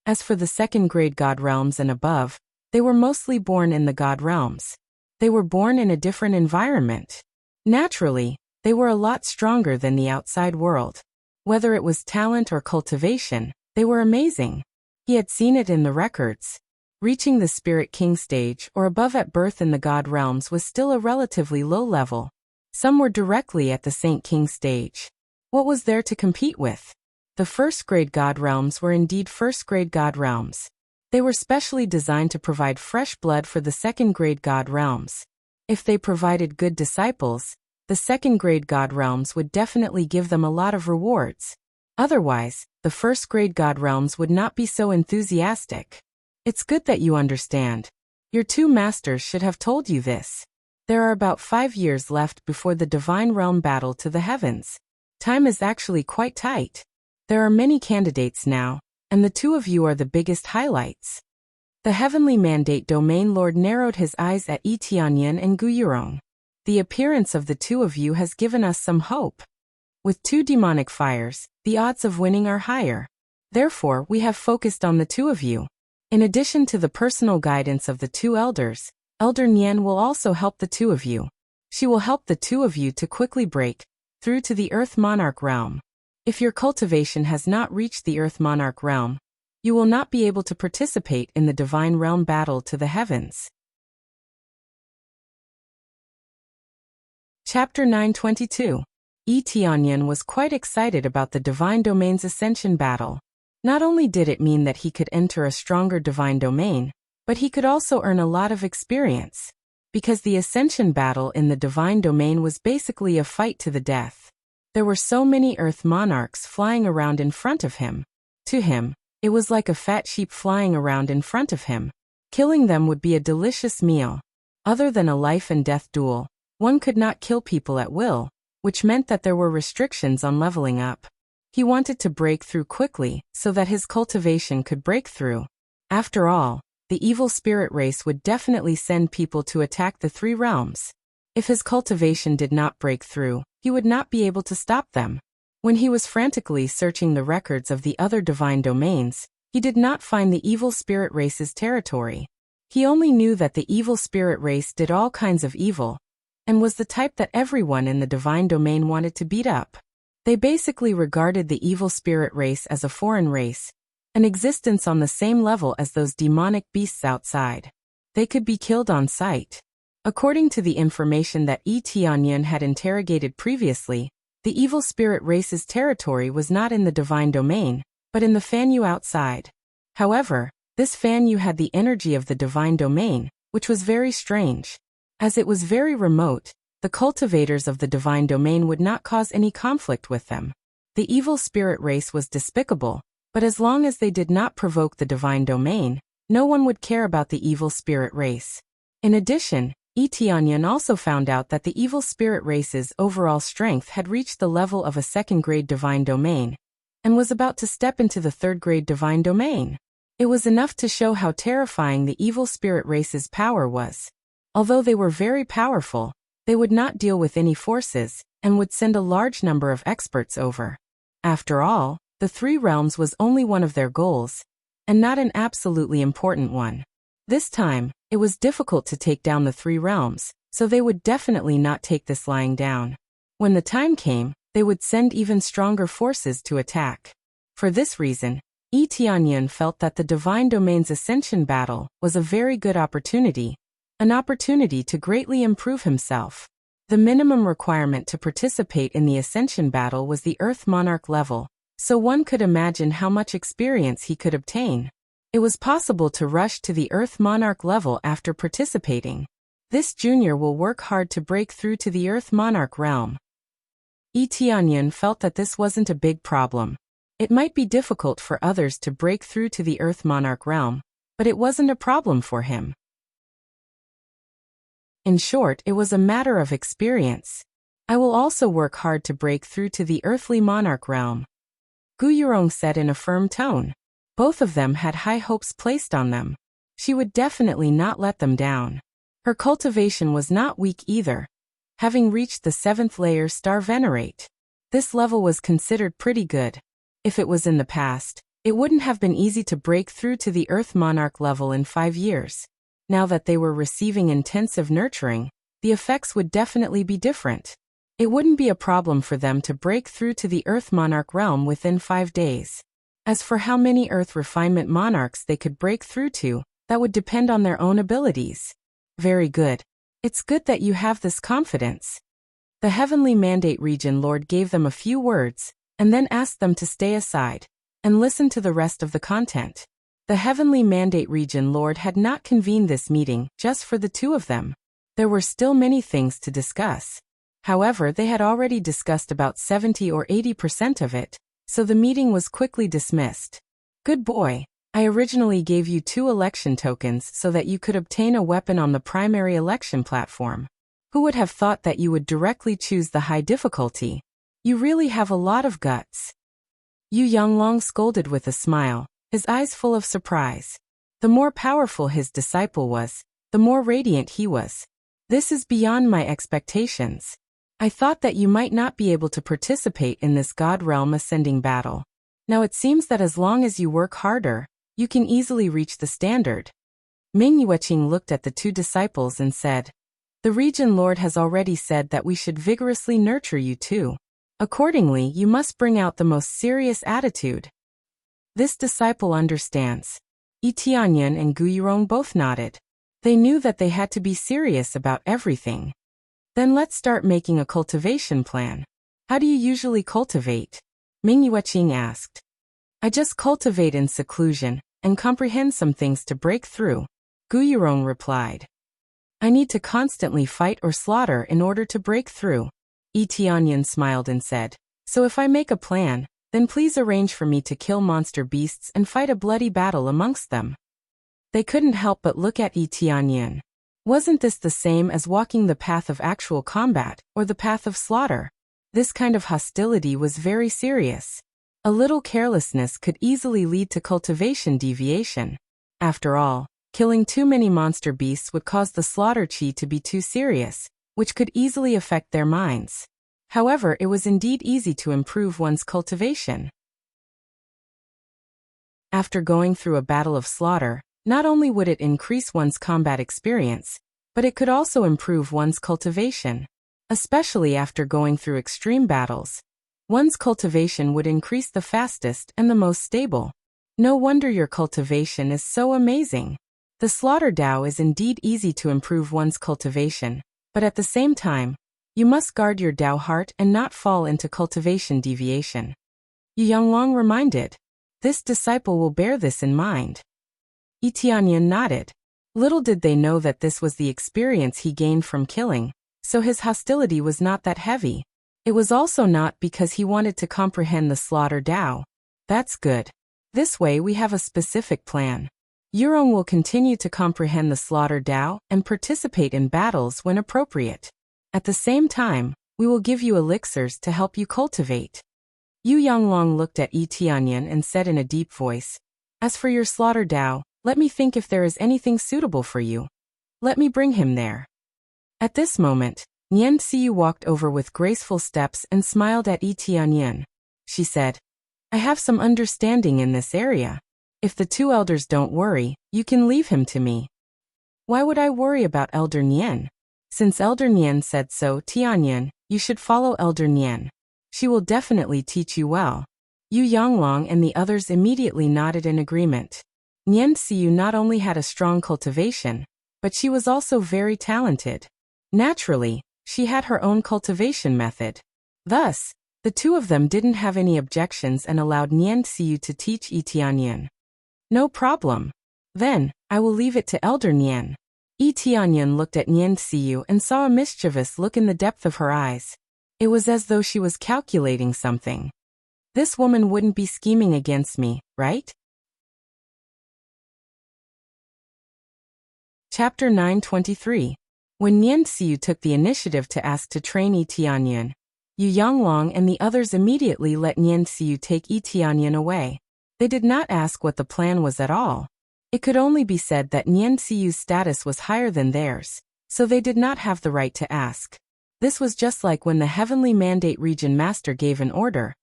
As for the second-grade god realms and above, they were mostly born in the god realms. They were born in a different environment. Naturally, they were a lot stronger than the outside world. Whether it was talent or cultivation, they were amazing. He had seen it in the records. Reaching the Spirit King stage or above at birth in the god realms was still a relatively low level. Some were directly at the Saint King stage. What was there to compete with? The first-grade god realms were indeed first-grade god realms. They were specially designed to provide fresh blood for the second-grade god realms. If they provided good disciples, the second-grade god realms would definitely give them a lot of rewards. Otherwise, the first-grade god realms would not be so enthusiastic. It's good that you understand. Your two masters should have told you this. There are about 5 years left before the Divine Realm Battle to the Heavens. Time is actually quite tight. There are many candidates now, and the two of you are the biggest highlights. The Heavenly Mandate Domain Lord narrowed his eyes at Yi Tianyan and Gu Yurong. The appearance of the two of you has given us some hope. With two demonic fires, the odds of winning are higher. Therefore, we have focused on the two of you. In addition to the personal guidance of the two elders, Elder Nian will also help the two of you. She will help the two of you to quickly break through to the Earth Monarch realm. If your cultivation has not reached the Earth Monarch realm, you will not be able to participate in the Divine Realm Battle to the Heavens. Chapter 922. Yi Tianyan was quite excited about the Divine Domain's Ascension Battle. Not only did it mean that he could enter a stronger Divine Domain, but he could also earn a lot of experience. Because the Ascension Battle in the Divine Domain was basically a fight to the death. There were so many Earth Monarchs flying around in front of him. To him, it was like a fat sheep flying around in front of him. Killing them would be a delicious meal. Other than a life and death duel, one could not kill people at will, which meant that there were restrictions on leveling up. He wanted to break through quickly so that his cultivation could break through. After all, the evil spirit race would definitely send people to attack the three realms. If his cultivation did not break through, he would not be able to stop them. When he was frantically searching the records of the other divine domains, he did not find the evil spirit race's territory. He only knew that the evil spirit race did all kinds of evil, and was the type that everyone in the divine domain wanted to beat up. They basically regarded the evil spirit race as a foreign race, an existence on the same level as those demonic beasts outside. They could be killed on sight. According to the information that Yi Tianyan had interrogated previously, the evil spirit race's territory was not in the divine domain, but in the Fanyu outside. However, this Fanyu had the energy of the divine domain, which was very strange. As it was very remote, the cultivators of the divine domain would not cause any conflict with them. The evil spirit race was despicable, but as long as they did not provoke the divine domain, no one would care about the evil spirit race. In addition, Yi Tianyan also found out that the evil spirit race's overall strength had reached the level of a second-grade divine domain, and was about to step into the third-grade divine domain. It was enough to show how terrifying the evil spirit race's power was. Although they were very powerful, they would not deal with any forces, and would send a large number of experts over. After all, the Three Realms was only one of their goals, and not an absolutely important one. This time, it was difficult to take down the Three Realms, so they would definitely not take this lying down. When the time came, they would send even stronger forces to attack. For this reason, Yi Tianyan felt that the Divine Domain's Ascension battle was a very good opportunity, an opportunity to greatly improve himself. The minimum requirement to participate in the Ascension battle was the Earth Monarch level, so one could imagine how much experience he could obtain. It was possible to rush to the Earth Monarch level after participating. This junior will work hard to break through to the Earth Monarch realm. Yi Tianyan felt that this wasn't a big problem. It might be difficult for others to break through to the Earth Monarch realm, but it wasn't a problem for him. In short, it was a matter of experience. I will also work hard to break through to the Earthly Monarch realm, Gu Yurong said in a firm tone. Both of them had high hopes placed on them. She would definitely not let them down. Her cultivation was not weak either, having reached the 7th layer Star Venerate. This level was considered pretty good. If it was in the past, it wouldn't have been easy to break through to the Earth Monarch level in 5 years. Now that they were receiving intensive nurturing, the effects would definitely be different. It wouldn't be a problem for them to break through to the Earth Monarch realm within 5 days. As for how many Earth Refinement Monarchs they could break through to, that would depend on their own abilities. Very good. It's good that you have this confidence. The Heavenly Mandate Region Lord gave them a few words, and then asked them to stay aside, and listen to the rest of the content. The Heavenly Mandate Region Lord had not convened this meeting just for the two of them. There were still many things to discuss. However, they had already discussed about 70 or 80% of it, so the meeting was quickly dismissed. Good boy. I originally gave you 2 election tokens so that you could obtain a weapon on the primary election platform. Who would have thought that you would directly choose the high difficulty? You really have a lot of guts. Yu Yanglong scolded with a smile, his eyes full of surprise. The more powerful his disciple was, the more radiant he was. This is beyond my expectations. I thought that you might not be able to participate in this God Realm ascending battle. Now it seems that as long as you work harder, you can easily reach the standard. Ming Yueqing looked at the 2 disciples and said, The Region Lord has already said that we should vigorously nurture you too. Accordingly, you must bring out the most serious attitude. This disciple understands. Yi Tianyan and Gu Yurong both nodded. They knew that they had to be serious about everything. Then let's start making a cultivation plan. How do you usually cultivate? Ming Yueqing asked. I just cultivate in seclusion, and comprehend some things to break through, Gu Yurong replied. I need to constantly fight or slaughter in order to break through. Yi Tianyan smiled and said, So if I make a plan, then please arrange for me to kill monster beasts and fight a bloody battle amongst them. They couldn't help but look at Yi Tianyan. Wasn't this the same as walking the path of actual combat, or the path of slaughter? This kind of hostility was very serious. A little carelessness could easily lead to cultivation deviation. After all, killing too many monster beasts would cause the slaughter chi to be too serious, which could easily affect their minds. However, it was indeed easy to improve one's cultivation. After going through a battle of slaughter, not only would it increase one's combat experience, but it could also improve one's cultivation. Especially after going through extreme battles, one's cultivation would increase the fastest and the most stable. No wonder your cultivation is so amazing. The slaughter Dao is indeed easy to improve one's cultivation, but at the same time, you must guard your Dao heart and not fall into cultivation deviation. Yu Yonglong reminded. This disciple will bear this in mind. Yi Tianyan nodded. Little did they know that this was the experience he gained from killing, so his hostility was not that heavy. It was also not because he wanted to comprehend the slaughter Dao. That's good. This way we have a specific plan. Yurong will continue to comprehend the slaughter Dao and participate in battles when appropriate. At the same time, we will give you elixirs to help you cultivate. Yu Yonglong looked at Yi Tianyan and said in a deep voice, As for your slaughter Dao, let me think if there is anything suitable for you. Let me bring him there. At this moment, Nian Xiyu walked over with graceful steps and smiled at Yi Tianyan. She said, I have some understanding in this area. If the two elders don't worry, you can leave him to me. Why would I worry about Elder Nian? Since Elder Nian said so, Tianyan, you should follow Elder Nian. She will definitely teach you well. Yu Yonglong and the others immediately nodded in agreement. Nian Xiyu not only had a strong cultivation, but she was also very talented. Naturally, she had her own cultivation method. Thus, the two of them didn't have any objections and allowed Nian Xiyu to teach Yi Tianyan. No problem. Then, I will leave it to Elder Nian. Yi Tianyan looked at Nian Xiyu and saw a mischievous look in the depth of her eyes. It was as though she was calculating something. This woman wouldn't be scheming against me, right? Chapter 923. When Nian Xiyu took the initiative to ask to train Yi Tianyan, Yu Yonglong and the others immediately let Nian Xiyu take Yi Tianyan away. They did not ask what the plan was at all. It could only be said that Nian Xiyu's status was higher than theirs, so they did not have the right to ask. This was just like when the Heavenly Mandate Region Master gave an order.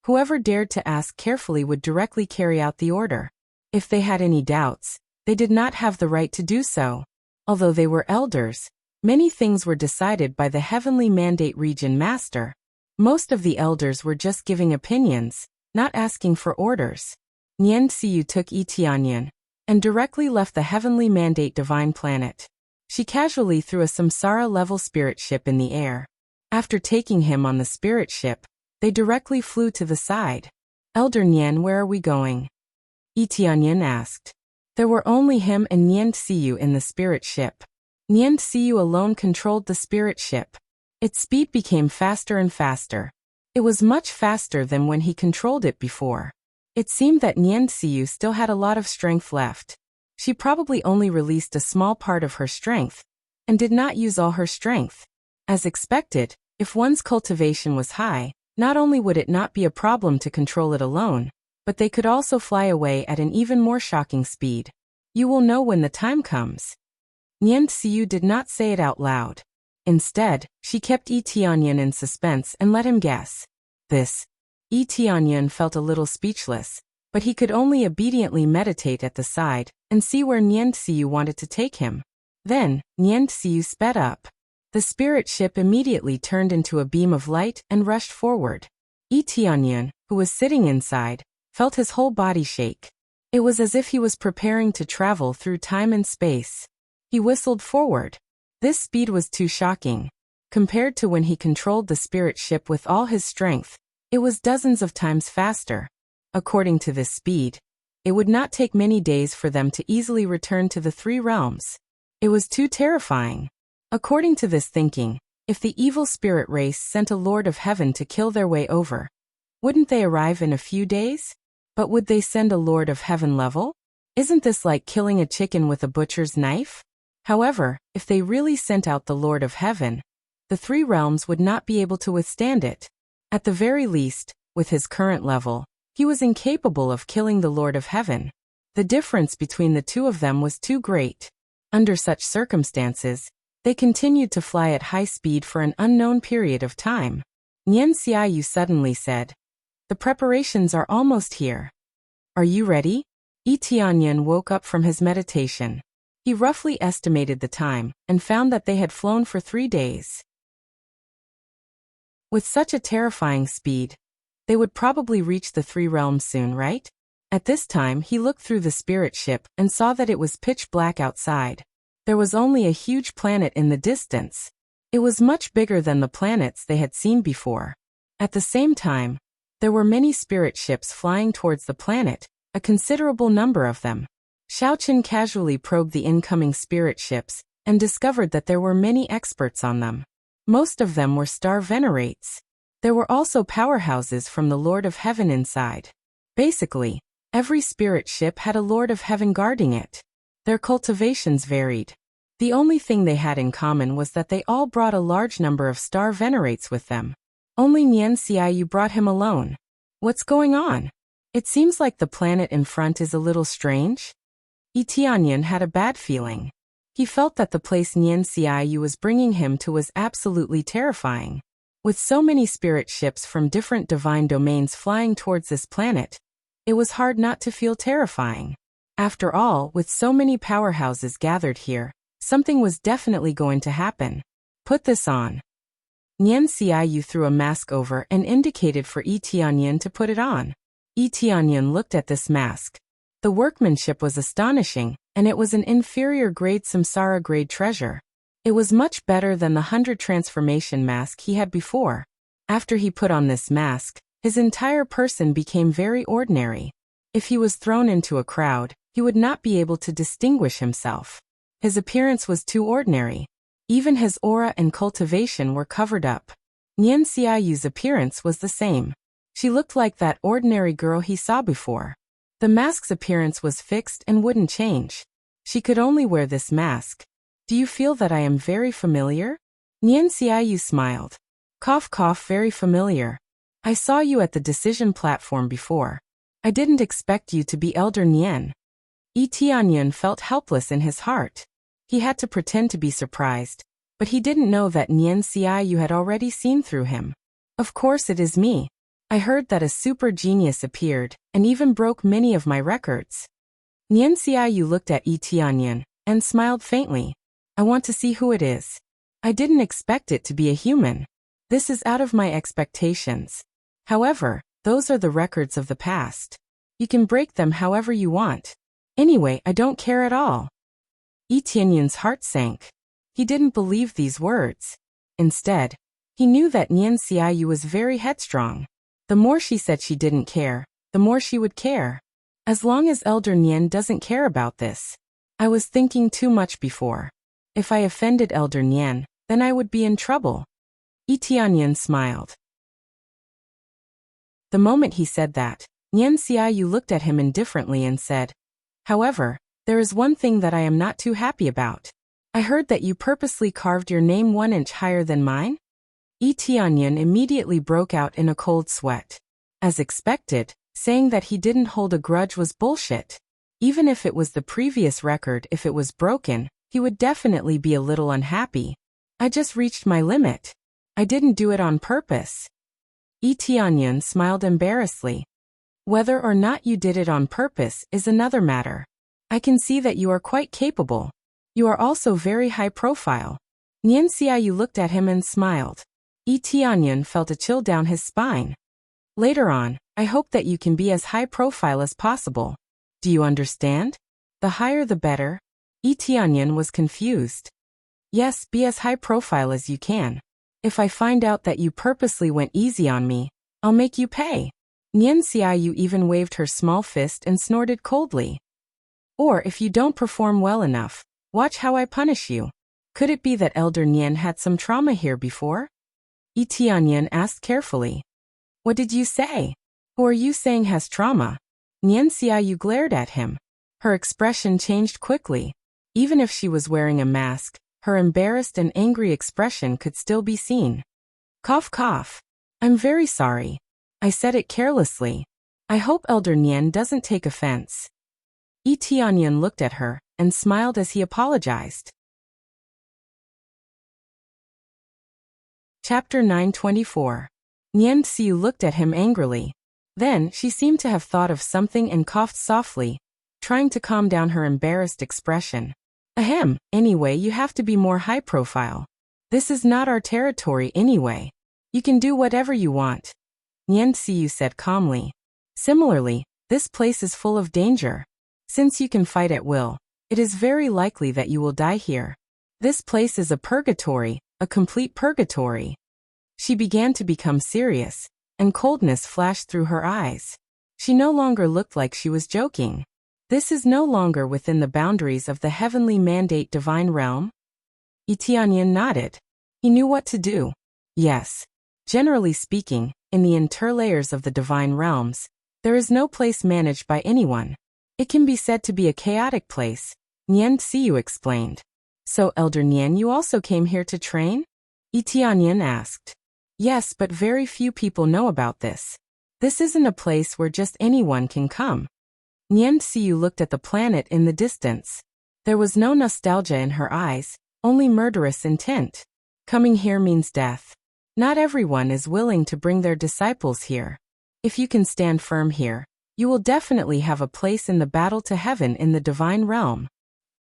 Whoever dared to ask carefully would directly carry out the order. If they had any doubts, they did not have the right to do so. Although they were elders, many things were decided by the Heavenly Mandate Region Master. Most of the elders were just giving opinions, not asking for orders. Nian Xiyu took Yi Tianyan and directly left the Heavenly Mandate Divine Planet. She casually threw a samsara-level spirit ship in the air. After taking him on the spirit ship, they directly flew to the side. Elder Nian, where are we going? Yi Tianyan asked. There were only him and Nian Xiyu in the spirit ship. Nian Xiyu alone controlled the spirit ship. Its speed became faster and faster. It was much faster than when he controlled it before. It seemed that Nian Xiyu still had a lot of strength left. She probably only released a small part of her strength, and did not use all her strength. As expected, if one's cultivation was high, not only would it not be a problem to control it alone, but they could also fly away at an even more shocking speed. You will know when the time comes. Nian Xiyu did not say it out loud. Instead, she kept Yi Tianyan in suspense and let him guess. Yi Tianyan felt a little speechless, but he could only obediently meditate at the side and see where Nian Xiyu wanted to take him. Then, Nian Xiyu sped up. The spirit ship immediately turned into a beam of light and rushed forward. Yi Tianyan, who was sitting inside, felt his whole body shake. It was as if he was preparing to travel through time and space. He whistled forward. This speed was too shocking. Compared to when he controlled the spirit ship with all his strength, it was dozens of times faster. According to this speed, it would not take many days for them to easily return to the three realms. It was too terrifying. According to this thinking, if the evil spirit race sent a Lord of Heaven to kill their way over, wouldn't they arrive in a few days? But would they send a Lord of Heaven level? Isn't this like killing a chicken with a butcher's knife? However, if they really sent out the Lord of Heaven, the three realms would not be able to withstand it. At the very least, with his current level, he was incapable of killing the Lord of Heaven. The difference between the two of them was too great. Under such circumstances, they continued to fly at high speed for an unknown period of time. Nian Xiyu suddenly said, "The preparations are almost here. Are you ready?" Yi Tianyan woke up from his meditation. He roughly estimated the time, and found that they had flown for 3 days. With such a terrifying speed, they would probably reach the three realms soon, right? At this time he looked through the spirit ship and saw that it was pitch black outside. There was only a huge planet in the distance. It was much bigger than the planets they had seen before. At the same time, there were many spirit ships flying towards the planet, a considerable number of them. Xiaoqin casually probed the incoming spirit ships and discovered that there were many experts on them. Most of them were star venerates. There were also powerhouses from the Lord of Heaven inside. Basically, every spirit ship had a Lord of Heaven guarding it. Their cultivations varied. The only thing they had in common was that they all brought a large number of star venerates with them. Only Nian Xiaoyu brought him alone. What's going on? It seems like the planet in front is a little strange. Yi Tianyan had a bad feeling. He felt that the place Nian Xiaoyu was bringing him to was absolutely terrifying. With so many spirit ships from different divine domains flying towards this planet, it was hard not to feel terrifying. After all, with so many powerhouses gathered here, something was definitely going to happen. Put this on. Nian Xiaoyu threw a mask over and indicated for Yi Tianyan to put it on. Yi Tianyan looked at this mask. The workmanship was astonishing, and it was an inferior grade Samsara grade treasure. It was much better than the 100 transformation mask he had before. After he put on this mask, his entire person became very ordinary. If he was thrown into a crowd, he would not be able to distinguish himself. His appearance was too ordinary. Even his aura and cultivation were covered up. Nian Xiaoyu's appearance was the same. She looked like that ordinary girl he saw before. The mask's appearance was fixed and wouldn't change. She could only wear this mask. Do you feel that I am very familiar? Nian Xiaoyu smiled. Cough cough, very familiar. I saw you at the decision platform before. I didn't expect you to be Elder Nian. Yi Tianyan felt helpless in his heart. He had to pretend to be surprised, but he didn't know that Nian Xiaoyu had already seen through him. Of course it is me. I heard that a super genius appeared, and even broke many of my records. Nian Xiaoyu looked at Yi Tianyan, and smiled faintly. I want to see who it is. I didn't expect it to be a human. This is out of my expectations. However, those are the records of the past. You can break them however you want. Anyway, I don't care at all. Yi Tianyan's heart sank. He didn't believe these words. Instead, he knew that Nian Xiaoyu was very headstrong. The more she said she didn't care, the more she would care. As long as Elder Nian doesn't care about this. I was thinking too much before. If I offended Elder Nian, then I would be in trouble. Yi Tianyan smiled. The moment he said that, Nian Xiaoyu looked at him indifferently and said, However, there is one thing that I am not too happy about. I heard that you purposely carved your name 1 inch higher than mine? Yi Tianyan immediately broke out in a cold sweat. As expected, saying that he didn't hold a grudge was bullshit. Even if it was the previous record, if it was broken, he would definitely be a little unhappy. I just reached my limit. I didn't do it on purpose. Yi Tianyan smiled embarrassedly. Whether or not you did it on purpose is another matter. I can see that you are quite capable. You are also very high profile. Nian Xiaoyu looked at him and smiled. Yi Tianyan felt a chill down his spine. Later on, I hope that you can be as high profile as possible. Do you understand? The higher the better. Yi Tianyan was confused. Yes, be as high profile as you can. If I find out that you purposely went easy on me, I'll make you pay. Nian Xiaoyu even waved her small fist and snorted coldly. Or if you don't perform well enough, watch how I punish you. Could it be that Elder Nian had some trauma here before? Yi Tianyan asked carefully. What did you say? Who are you saying has trauma? Nian Xiaoyu glared at him. Her expression changed quickly. Even if she was wearing a mask, her embarrassed and angry expression could still be seen. Cough cough. I'm very sorry. I said it carelessly. I hope Elder Nian doesn't take offense. Yi Tianyan looked at her and smiled as he apologized. Chapter 924. Nian Xiu looked at him angrily. Then she seemed to have thought of something and coughed softly, trying to calm down her embarrassed expression. Ahem, anyway, you have to be more high profile. This is not our territory anyway. You can do whatever you want. Nian Xiu said calmly. Similarly, This place is full of danger. Since you can fight at will, it is very likely that you will die here. This place is a purgatory, a complete purgatory. She began to become serious, and coldness flashed through her eyes. She no longer looked like she was joking. This is no longer within the boundaries of the heavenly mandate divine realm? Tianyan nodded. He knew what to do. Yes. Generally speaking, in the interlayers of the divine realms, there is no place managed by anyone. It can be said to be a chaotic place, Nian Xiyu explained. So Elder Nian, you also came here to train? Tianyan asked. Yes, but very few people know about this. This isn't a place where just anyone can come. Nian Xiyu looked at the planet in the distance. There was no nostalgia in her eyes, only murderous intent. Coming here means death. Not everyone is willing to bring their disciples here. If you can stand firm here, you will definitely have a place in the battle to heaven in the divine realm.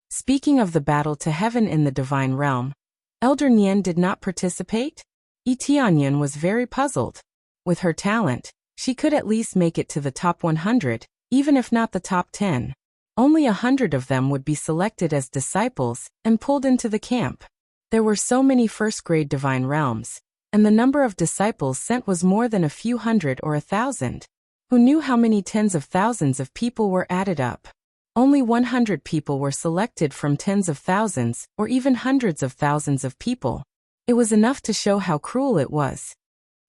Speaking of the battle to heaven in the divine realm, Elder Nian did not participate? Tianyan was very puzzled. With her talent, she could at least make it to the top 100, even if not the top 10. Only 100 of them would be selected as disciples and pulled into the camp. There were so many first-grade divine realms, and the number of disciples sent was more than a few hundred or 1,000. Who knew how many tens of thousands of people were added up? Only 100 people were selected from tens of thousands or even hundreds of thousands of people. It was enough to show how cruel it was.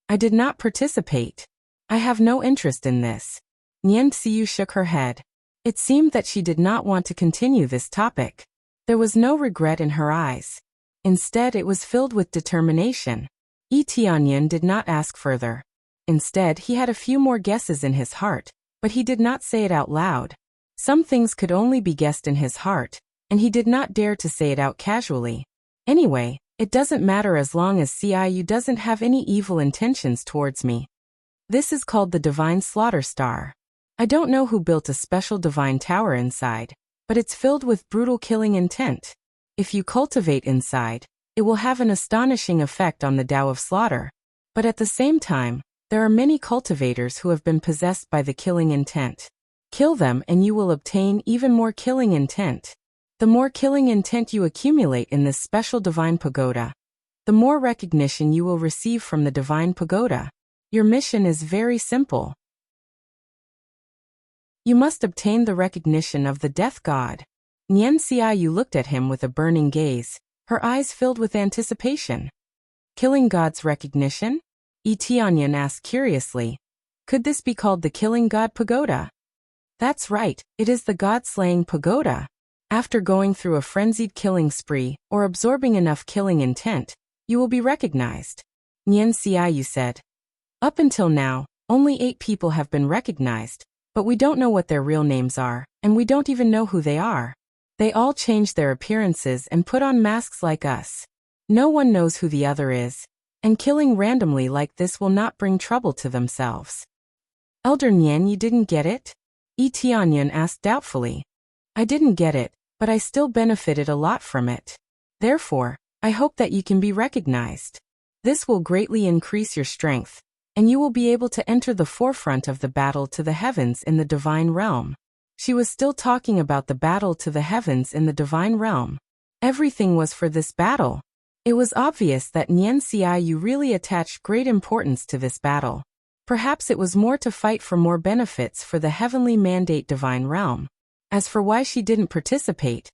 I did not participate. I have no interest in this. Nian Xiyu shook her head. It seemed that she did not want to continue this topic. There was no regret in her eyes. Instead, it was filled with determination. Tianyan did not ask further. Instead, he had a few more guesses in his heart, but he did not say it out loud. Some things could only be guessed in his heart, and he did not dare to say it out casually. Anyway, it doesn't matter as long as Ciu doesn't have any evil intentions towards me. This is called the Divine Slaughter Star. I don't know who built a special divine tower inside, but it's filled with brutal killing intent. If you cultivate inside, it will have an astonishing effect on the Tao of Slaughter. But at the same time, there are many cultivators who have been possessed by the killing intent. Kill them and you will obtain even more killing intent. The more killing intent you accumulate in this special divine pagoda, the more recognition you will receive from the divine pagoda. Your mission is very simple. You must obtain the recognition of the death god. Nian Xiyu looked at him with a burning gaze, her eyes filled with anticipation. Killing god's recognition? Tianyan asked curiously. Could this be called the Killing God Pagoda? That's right, it is the god-slaying pagoda. After going through a frenzied killing spree, or absorbing enough killing intent, you will be recognized. Nian Xiyu said. Up until now, only 8 people have been recognized, but we don't know what their real names are, and we don't even know who they are. They all change their appearances and put on masks like us. No one knows who the other is, and killing randomly like this will not bring trouble to themselves. Elder Nian, you didn't get it? Tianyan asked doubtfully. I didn't get it, but I still benefited a lot from it. Therefore, I hope that you can be recognized. This will greatly increase your strength, and you will be able to enter the forefront of the battle to the heavens in the divine realm. She was still talking about the battle to the heavens in the divine realm. Everything was for this battle. It was obvious that Nian Xiyu really attached great importance to this battle. Perhaps it was more to fight for more benefits for the heavenly mandate divine realm. As for why she didn't participate,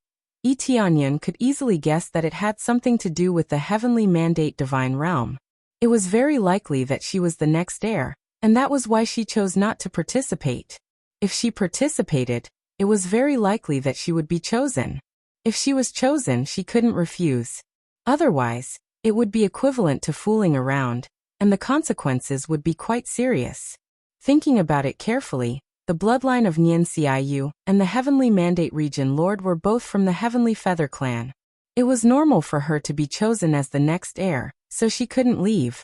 Tianyan could easily guess that it had something to do with the heavenly mandate divine realm. It was very likely that she was the next heir, and that was why she chose not to participate. If she participated, it was very likely that she would be chosen. If she was chosen, she couldn't refuse. Otherwise, it would be equivalent to fooling around, and the consequences would be quite serious. Thinking about it carefully, the bloodline of Nian Xiyu and the Heavenly Mandate Region Lord were both from the Heavenly Feather clan. It was normal for her to be chosen as the next heir, so she couldn't leave.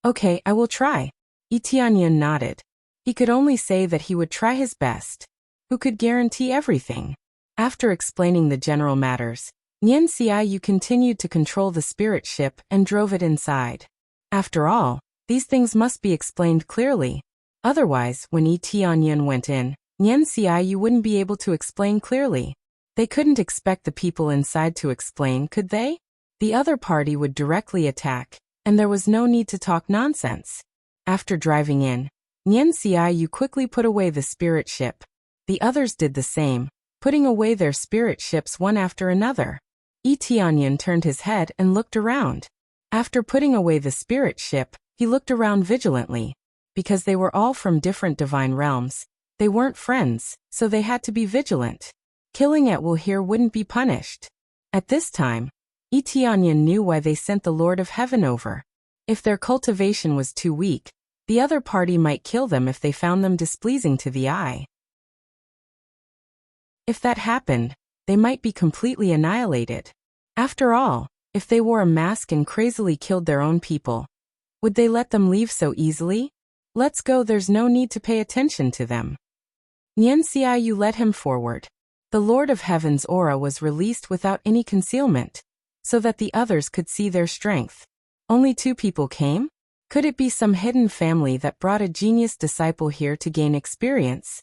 Okay, I will try. Tianyan nodded. He could only say that he would try his best. Who could guarantee everything? After explaining the general matters, Nian Xiyu continued to control the spirit ship and drove it inside. After all, these things must be explained clearly. Otherwise, when Tianyun went in, Nian Xiaoyu wouldn't be able to explain clearly. They couldn't expect the people inside to explain, could they? The other party would directly attack, and there was no need to talk nonsense. After driving in, Nian Xiaoyu quickly put away the spirit ship. The others did the same, putting away their spirit ships one after another. Tianyun turned his head and looked around. After putting away the spirit ship, he looked around vigilantly. Because they were all from different divine realms, they weren't friends, so they had to be vigilant. Killing at will here wouldn't be punished. At this time, Tianyun knew why they sent the Lord of Heaven over. If their cultivation was too weak, the other party might kill them if they found them displeasing to the eye. If that happened, they might be completely annihilated. After all, if they wore a mask and crazily killed their own people, would they let them leave so easily? Let's go, there's no need to pay attention to them. Nian Xiaoyu led him forward. The Lord of Heaven's aura was released without any concealment, so that the others could see their strength. Only 2 people came? Could it be some hidden family that brought a genius disciple here to gain experience?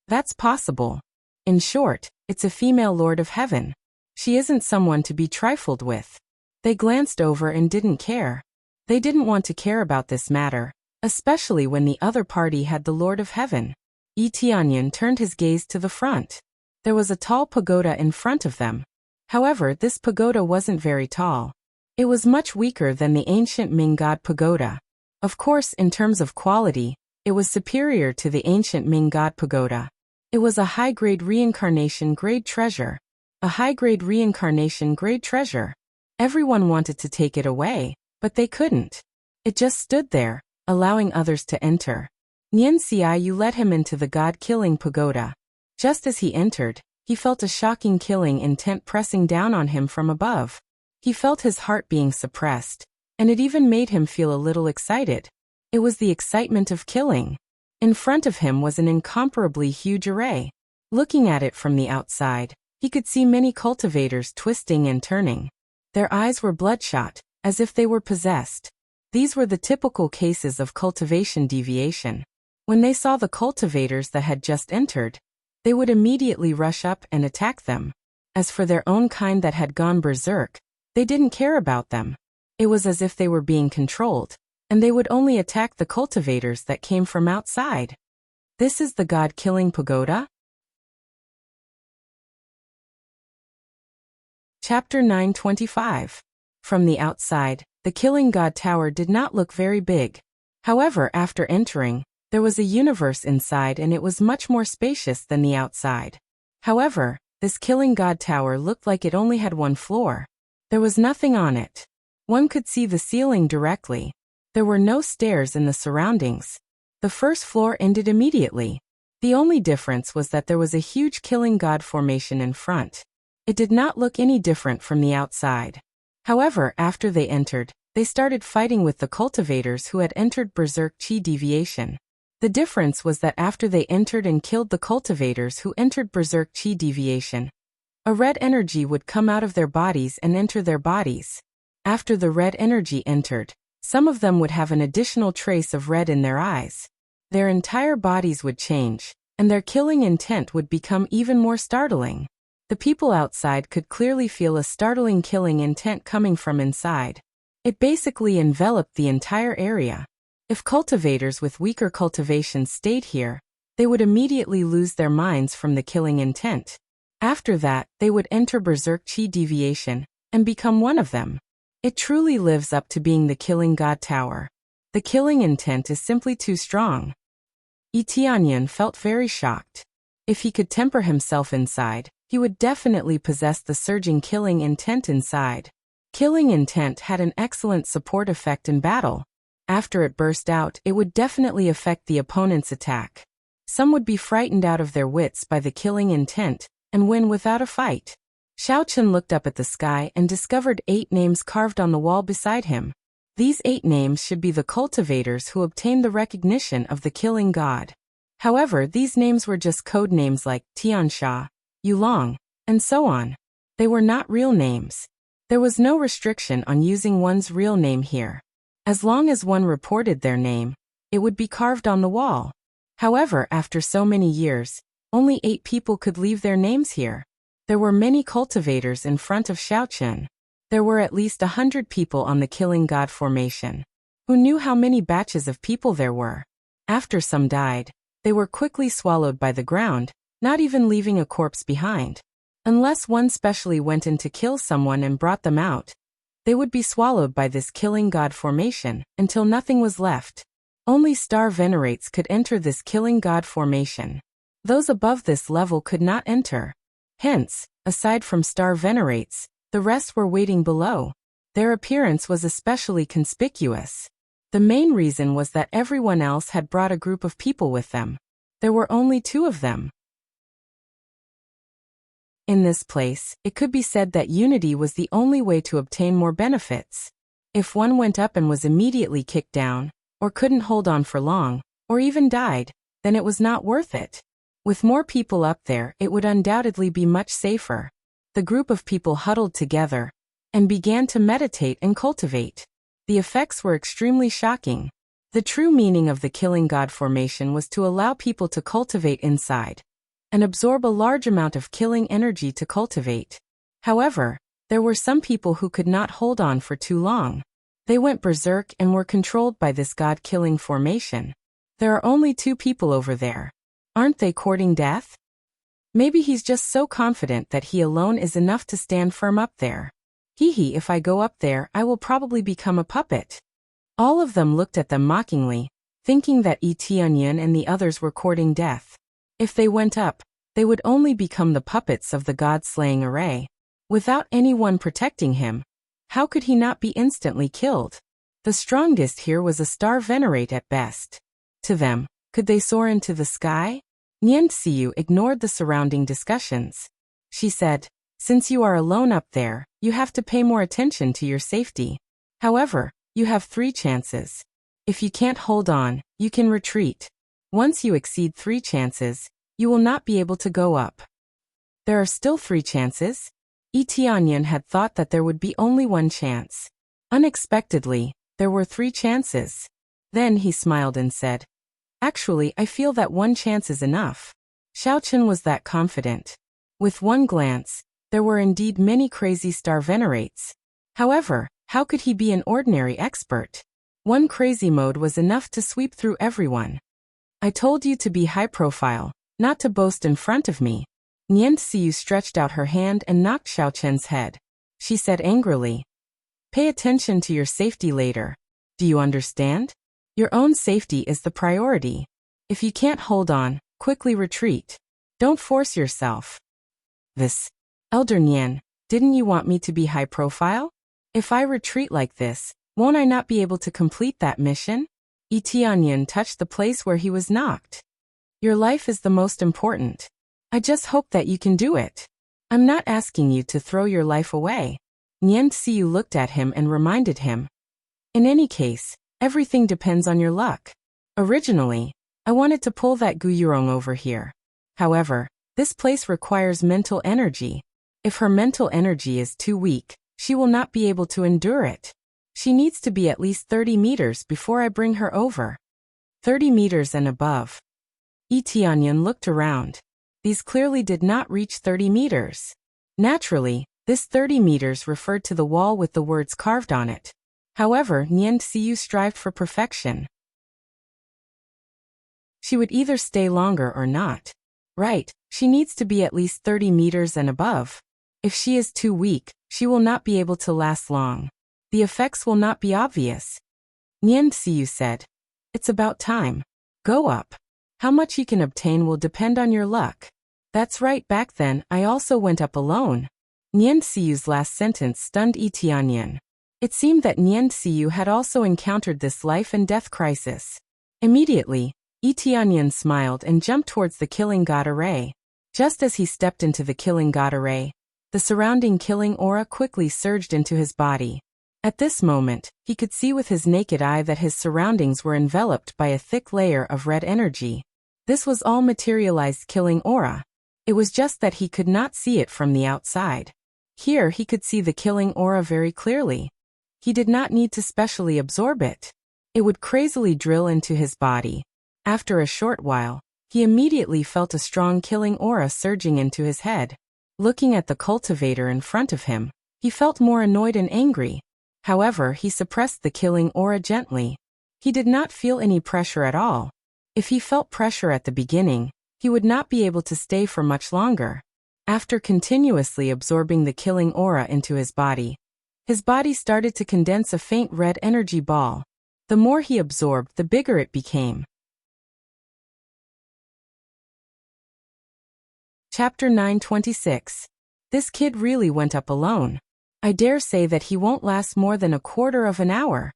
That's possible. In short, it's a female Lord of Heaven. She isn't someone to be trifled with. They glanced over and didn't care. They didn't want to care about this matter, especially when the other party had the Lord of Heaven. Tianyun turned his gaze to the front. There was a tall pagoda in front of them. However, this pagoda wasn't very tall. It was much weaker than the ancient Ming God pagoda. Of course, in terms of quality, it was superior to the ancient Ming God pagoda. It was a high-grade reincarnation grade treasure. A high-grade reincarnation grade treasure. Everyone wanted to take it away, but they couldn't. It just stood there, allowing others to enter. Nian Xiaoyu led him into the god-killing pagoda. Just as he entered, he felt a shocking killing intent pressing down on him from above. He felt his heart being suppressed, and it even made him feel a little excited. It was the excitement of killing. In front of him was an incomparably huge array. Looking at it from the outside, he could see many cultivators twisting and turning. Their eyes were bloodshot, as if they were possessed. These were the typical cases of cultivation deviation. When they saw the cultivators that had just entered, they would immediately rush up and attack them. As for their own kind that had gone berserk, they didn't care about them. It was as if they were being controlled, and they would only attack the cultivators that came from outside. This is the god-killing pagoda? Chapter 925. From the outside, the killing god tower did not look very big. However, after entering, there was a universe inside and it was much more spacious than the outside. However, this killing god tower looked like it only had 1 floor. There was nothing on it. One could see the ceiling directly. There were no stairs in the surroundings. The first floor ended immediately. The only difference was that there was a huge killing god formation in front. It did not look any different from the outside. However, after they entered, they started fighting with the cultivators who had entered berserk chi deviation. The difference was that after they entered and killed the cultivators who entered berserk chi deviation, a red energy would come out of their bodies and enter their bodies. After the red energy entered, some of them would have an additional trace of red in their eyes. Their entire bodies would change, and their killing intent would become even more startling. The people outside could clearly feel a startling killing intent coming from inside. It basically enveloped the entire area. If cultivators with weaker cultivations stayed here, they would immediately lose their minds from the killing intent. After that, they would enter berserk chi deviation, and become one of them. It truly lives up to being the killing god tower. The killing intent is simply too strong. Tianyun felt very shocked. If he could temper himself inside, he would definitely possess the surging killing intent inside. Killing intent had an excellent support effect in battle. After it burst out, it would definitely affect the opponent's attack. Some would be frightened out of their wits by the killing intent, and win without a fight. Xiaochen looked up at the sky and discovered 8 names carved on the wall beside him. These 8 names should be the cultivators who obtained the recognition of the killing god. However, these names were just code names like Tiansha, Yulong, and so on. They were not real names. There was no restriction on using one's real name here. As long as one reported their name, it would be carved on the wall. However, after so many years, only 8 people could leave their names here. There were many cultivators in front of Xiaochen. There were at least 100 people on the Killing God formation. Who knew how many batches of people there were? After some died, they were quickly swallowed by the ground, not even leaving a corpse behind. Unless one specially went in to kill someone and brought them out, they would be swallowed by this Killing God formation until nothing was left. Only star venerates could enter this Killing God formation. Those above this level could not enter. Hence, aside from star venerates, the rest were waiting below. Their appearance was especially conspicuous. The main reason was that everyone else had brought a group of people with them. There were only 2 of them. In this place, it could be said that unity was the only way to obtain more benefits. If one went up and was immediately kicked down, or couldn't hold on for long, or even died, then it was not worth it. With more people up there, it would undoubtedly be much safer. The group of people huddled together and began to meditate and cultivate. The effects were extremely shocking. The true meaning of the Killing God formation was to allow people to cultivate inside and absorb a large amount of killing energy to cultivate. However, there were some people who could not hold on for too long. They went berserk and were controlled by this God-killing formation. There are only 2 people over there. Aren't they courting death? Maybe he's just so confident that he alone is enough to stand firm up there. Hee, if I go up there, I will probably become a puppet. All of them looked at them mockingly, thinking that Tianyan and the others were courting death. If they went up, they would only become the puppets of the god-slaying array. Without anyone protecting him, how could he not be instantly killed? The strongest here was a star venerate at best. To them, could they soar into the sky? Nian Xiu ignored the surrounding discussions. She said, since you are alone up there, you have to pay more attention to your safety. However, you have 3 chances. If you can't hold on, you can retreat. Once you exceed 3 chances, you will not be able to go up. There are still 3 chances? Tianyan had thought that there would be only 1 chance. Unexpectedly, there were 3 chances. Then he smiled and said, actually, I feel that 1 chance is enough. Xiaochen was that confident. With one glance, there were indeed many crazy star venerates. However, how could he be an ordinary expert? 1 crazy mode was enough to sweep through everyone. I told you to be high profile, not to boast in front of me. Nian Xiu stretched out her hand and knocked Xiaochen's head. She said angrily, pay attention to your safety later. Do you understand? Your own safety is the priority. If you can't hold on, quickly retreat. Don't force yourself. This. Elder Nian, didn't you want me to be high profile? If I retreat like this, won't I not be able to complete that mission? Tianyan touched the place where he was knocked. Your life is the most important. I just hope that you can do it. I'm not asking you to throw your life away. Nian Xiu looked at him and reminded him. In any case, everything depends on your luck. Originally, I wanted to pull that Guyurong over here. However, this place requires mental energy. If her mental energy is too weak, she will not be able to endure it. She needs to be at least 30 meters before I bring her over. 30 meters and above. Tianyan looked around. These clearly did not reach 30 meters. Naturally, this 30 meters referred to the wall with the words carved on it. However, Nian Xiu strived for perfection. She would either stay longer or not. Right, she needs to be at least 30 meters and above. If she is too weak, she will not be able to last long. The effects will not be obvious. Nian Xiu said, it's about time. Go up. How much you can obtain will depend on your luck. That's right, back then, I also went up alone. Nian Xiu's last sentence stunned Tianyan. It seemed that Nian Xiu had also encountered this life and death crisis. Immediately, Tianyan smiled and jumped towards the Killing God array. Just as he stepped into the Killing God array, the surrounding killing aura quickly surged into his body. At this moment, he could see with his naked eye that his surroundings were enveloped by a thick layer of red energy. This was all materialized killing aura. It was just that he could not see it from the outside. Here he could see the killing aura very clearly. He did not need to specially absorb it. It would crazily drill into his body. After a short while, he immediately felt a strong killing aura surging into his head. Looking at the cultivator in front of him, he felt more annoyed and angry. However, he suppressed the killing aura gently. He did not feel any pressure at all. If he felt pressure at the beginning, he would not be able to stay for much longer. After continuously absorbing the killing aura into his body started to condense a faint red energy ball. The more he absorbed, the bigger it became. Chapter 926. This kid really went up alone. I dare say that he won't last more than a quarter of an hour.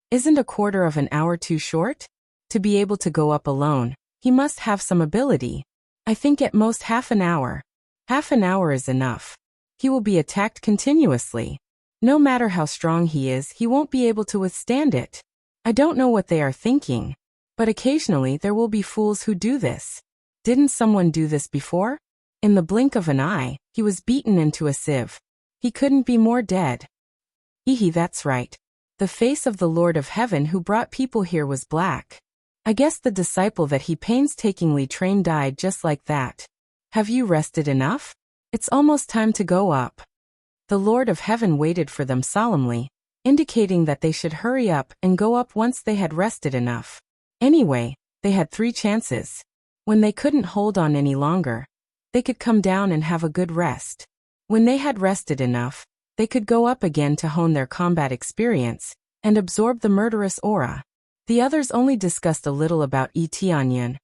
Isn't a quarter of an hour too short? To be able to go up alone, he must have some ability. I think at most half an hour. Half an hour is enough. He will be attacked continuously. No matter how strong he is, he won't be able to withstand it. I don't know what they are thinking, but occasionally there will be fools who do this. Didn't someone do this before? In the blink of an eye, he was beaten into a sieve. He couldn't be more dead. That's right. The face of the Lord of Heaven who brought people here was black. I guess the disciple that he painstakingly trained died just like that. Have you rested enough? It's almost time to go up. The Lord of Heaven waited for them solemnly, indicating that they should hurry up and go up once they had rested enough. Anyway, they had 3 chances. When they couldn't hold on any longer, they could come down and have a good rest. When they had rested enough, they could go up again to hone their combat experience and absorb the murderous aura. The others only discussed a little about Tianyan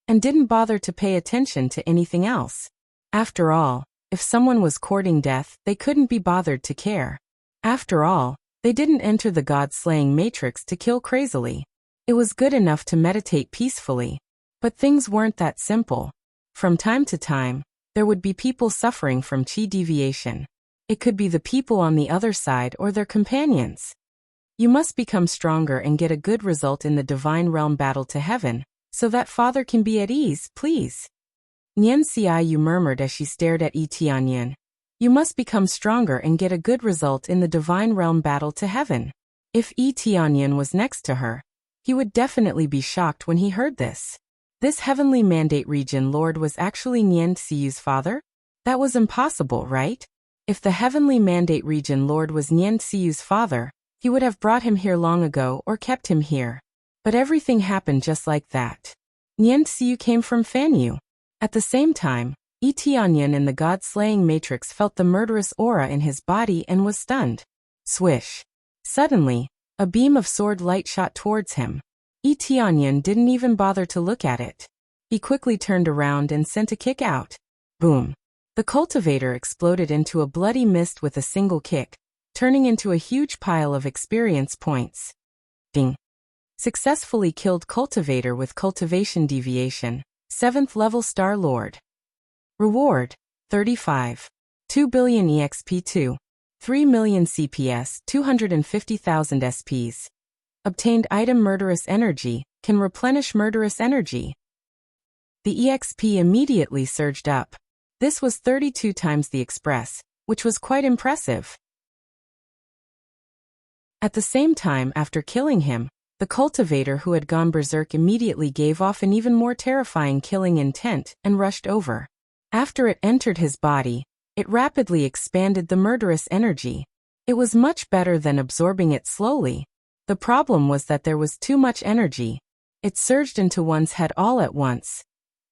and didn't bother to pay attention to anything else. After all, if someone was courting death, they couldn't be bothered to care. After all, they didn't enter the god-slaying matrix to kill crazily. It was good enough to meditate peacefully. But things weren't that simple. From time to time, there would be people suffering from chi deviation. It could be the people on the other side or their companions. You must become stronger and get a good result in the divine realm battle to heaven, so that Father can be at ease, please. Nian Xiaoyu murmured as she stared at Tianyan. You must become stronger and get a good result in the divine realm battle to heaven. If Tianyan was next to her, he would definitely be shocked when he heard this. This heavenly mandate region lord was actually Nian Xiyu's father? That was impossible, right? If the heavenly mandate region lord was Nian Xiyu's father, he would have brought him here long ago or kept him here. But everything happened just like that. Nian Xiyu came from Fanyu. At the same time, Tianyan in the god-slaying matrix felt the murderous aura in his body and was stunned. Swish. Suddenly, a beam of sword light shot towards him. Tianyan didn't even bother to look at it. He quickly turned around and sent a kick out. Boom. The cultivator exploded into a bloody mist with a single kick, turning into a huge pile of experience points. Ding. Successfully killed cultivator with cultivation deviation, 7th level Star Lord. Reward, 35. 2 billion EXP2. 3 million CPS, 250,000 SPs. Obtained item murderous energy, can replenish murderous energy. The EXP immediately surged up. This was 32 times the express, which was quite impressive. At the same time, after killing him, the cultivator who had gone berserk immediately gave off an even more terrifying killing intent and rushed over. After it entered his body, it rapidly expanded the murderous energy. It was much better than absorbing it slowly. The problem was that there was too much energy. It surged into one's head all at once,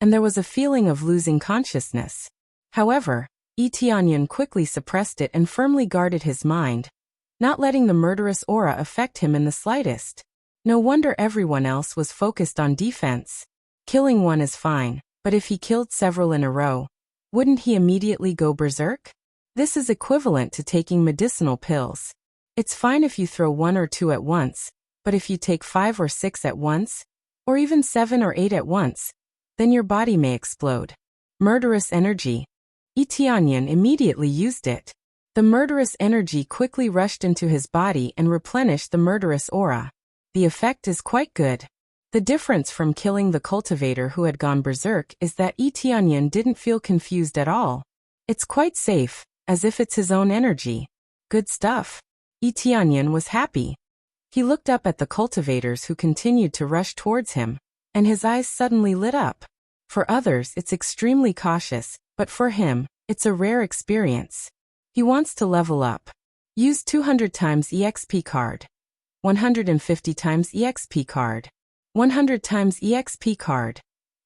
and there was a feeling of losing consciousness. However, Tianyan quickly suppressed it and firmly guarded his mind, not letting the murderous aura affect him in the slightest. No wonder everyone else was focused on defense. Killing one is fine, but if he killed several in a row, wouldn't he immediately go berserk? This is equivalent to taking medicinal pills. It's fine if you throw 1 or 2 at once, but if you take 5 or 6 at once, or even 7 or 8 at once, then your body may explode. Murderous energy. Tianyan immediately used it. The murderous energy quickly rushed into his body and replenished the murderous aura. The effect is quite good. The difference from killing the cultivator who had gone berserk is that Tianyan didn't feel confused at all. It's quite safe, as if it's his own energy. Good stuff. Tianyan was happy. He looked up at the cultivators who continued to rush towards him, and his eyes suddenly lit up. For others it's extremely cautious, but for him, it's a rare experience. He wants to level up. Use 200 times EXP card. 150 times EXP card. 100 times EXP card.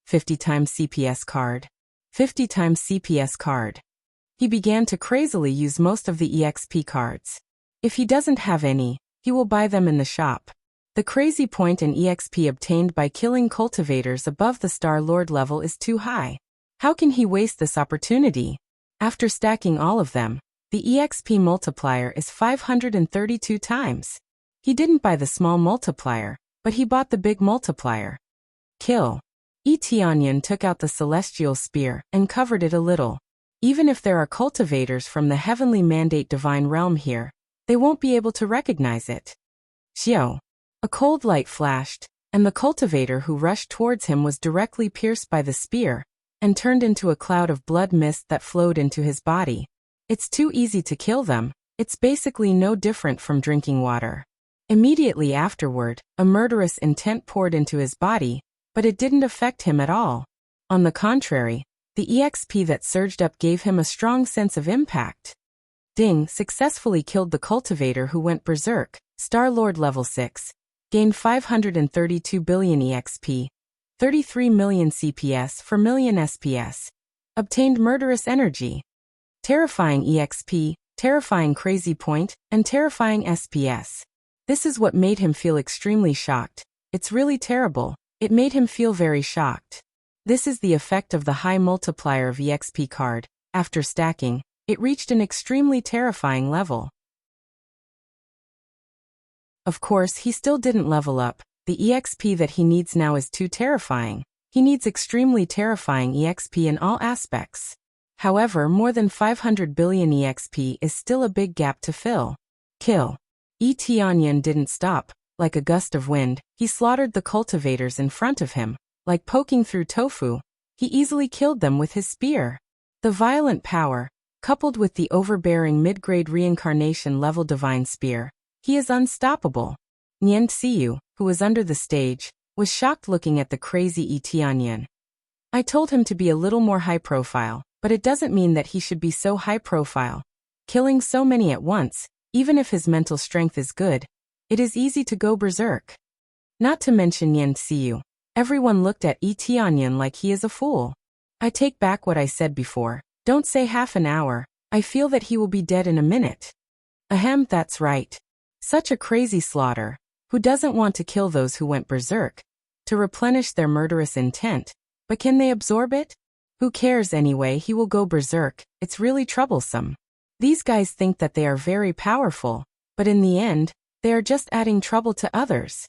50 times CPS card. 50 times CPS card. He began to crazily use most of the EXP cards. If he doesn't have any, he will buy them in the shop. The crazy point in EXP obtained by killing cultivators above the Star Lord level is too high. How can he waste this opportunity? After stacking all of them, the EXP multiplier is 532 times. He didn't buy the small multiplier, but he bought the big multiplier. Kill. Tianyan took out the celestial spear and covered it a little. Even if there are cultivators from the heavenly mandate divine realm here, they won't be able to recognize it. Xiao. A cold light flashed, and the cultivator who rushed towards him was directly pierced by the spear, and turned into a cloud of blood mist that flowed into his body. It's too easy to kill them, it's basically no different from drinking water. Immediately afterward, a murderous intent poured into his body, but it didn't affect him at all. On the contrary, the EXP that surged up gave him a strong sense of impact. Ding successfully killed the cultivator who went berserk, Star Lord level 6. Gained 532 billion EXP, 33 million CPS for million SPS. Obtained murderous energy. Terrifying EXP, terrifying crazy point, and terrifying SPS. This is what made him feel extremely shocked. It's really terrible. It made him feel very shocked. This is the effect of the high multiplier of EXP card. After stacking, it reached an extremely terrifying level. Of course, he still didn't level up. The EXP that he needs now is too terrifying. He needs extremely terrifying EXP in all aspects. However, more than 500 billion EXP is still a big gap to fill. Kill. Tianyan didn't stop. Like a gust of wind, he slaughtered the cultivators in front of him. Like poking through tofu, he easily killed them with his spear. The violent power, coupled with the overbearing mid-grade reincarnation level divine spear, he is unstoppable. Nian Xiyu, who was under the stage, was shocked looking at the crazy Tianyan. I told him to be a little more high profile, but it doesn't mean that he should be so high profile. Killing so many at once, even if his mental strength is good, it is easy to go berserk. Not to mention Nian Xiyu. Everyone looked at Tianyan like he is a fool. I take back what I said before. Don't say half an hour. I feel that he will be dead in a minute. Ahem, that's right. Such a crazy slaughter. Who doesn't want to kill those who went berserk? To replenish their murderous intent. But can they absorb it? Who cares anyway, he will go berserk. It's really troublesome. These guys think that they are very powerful, but in the end, they are just adding trouble to others.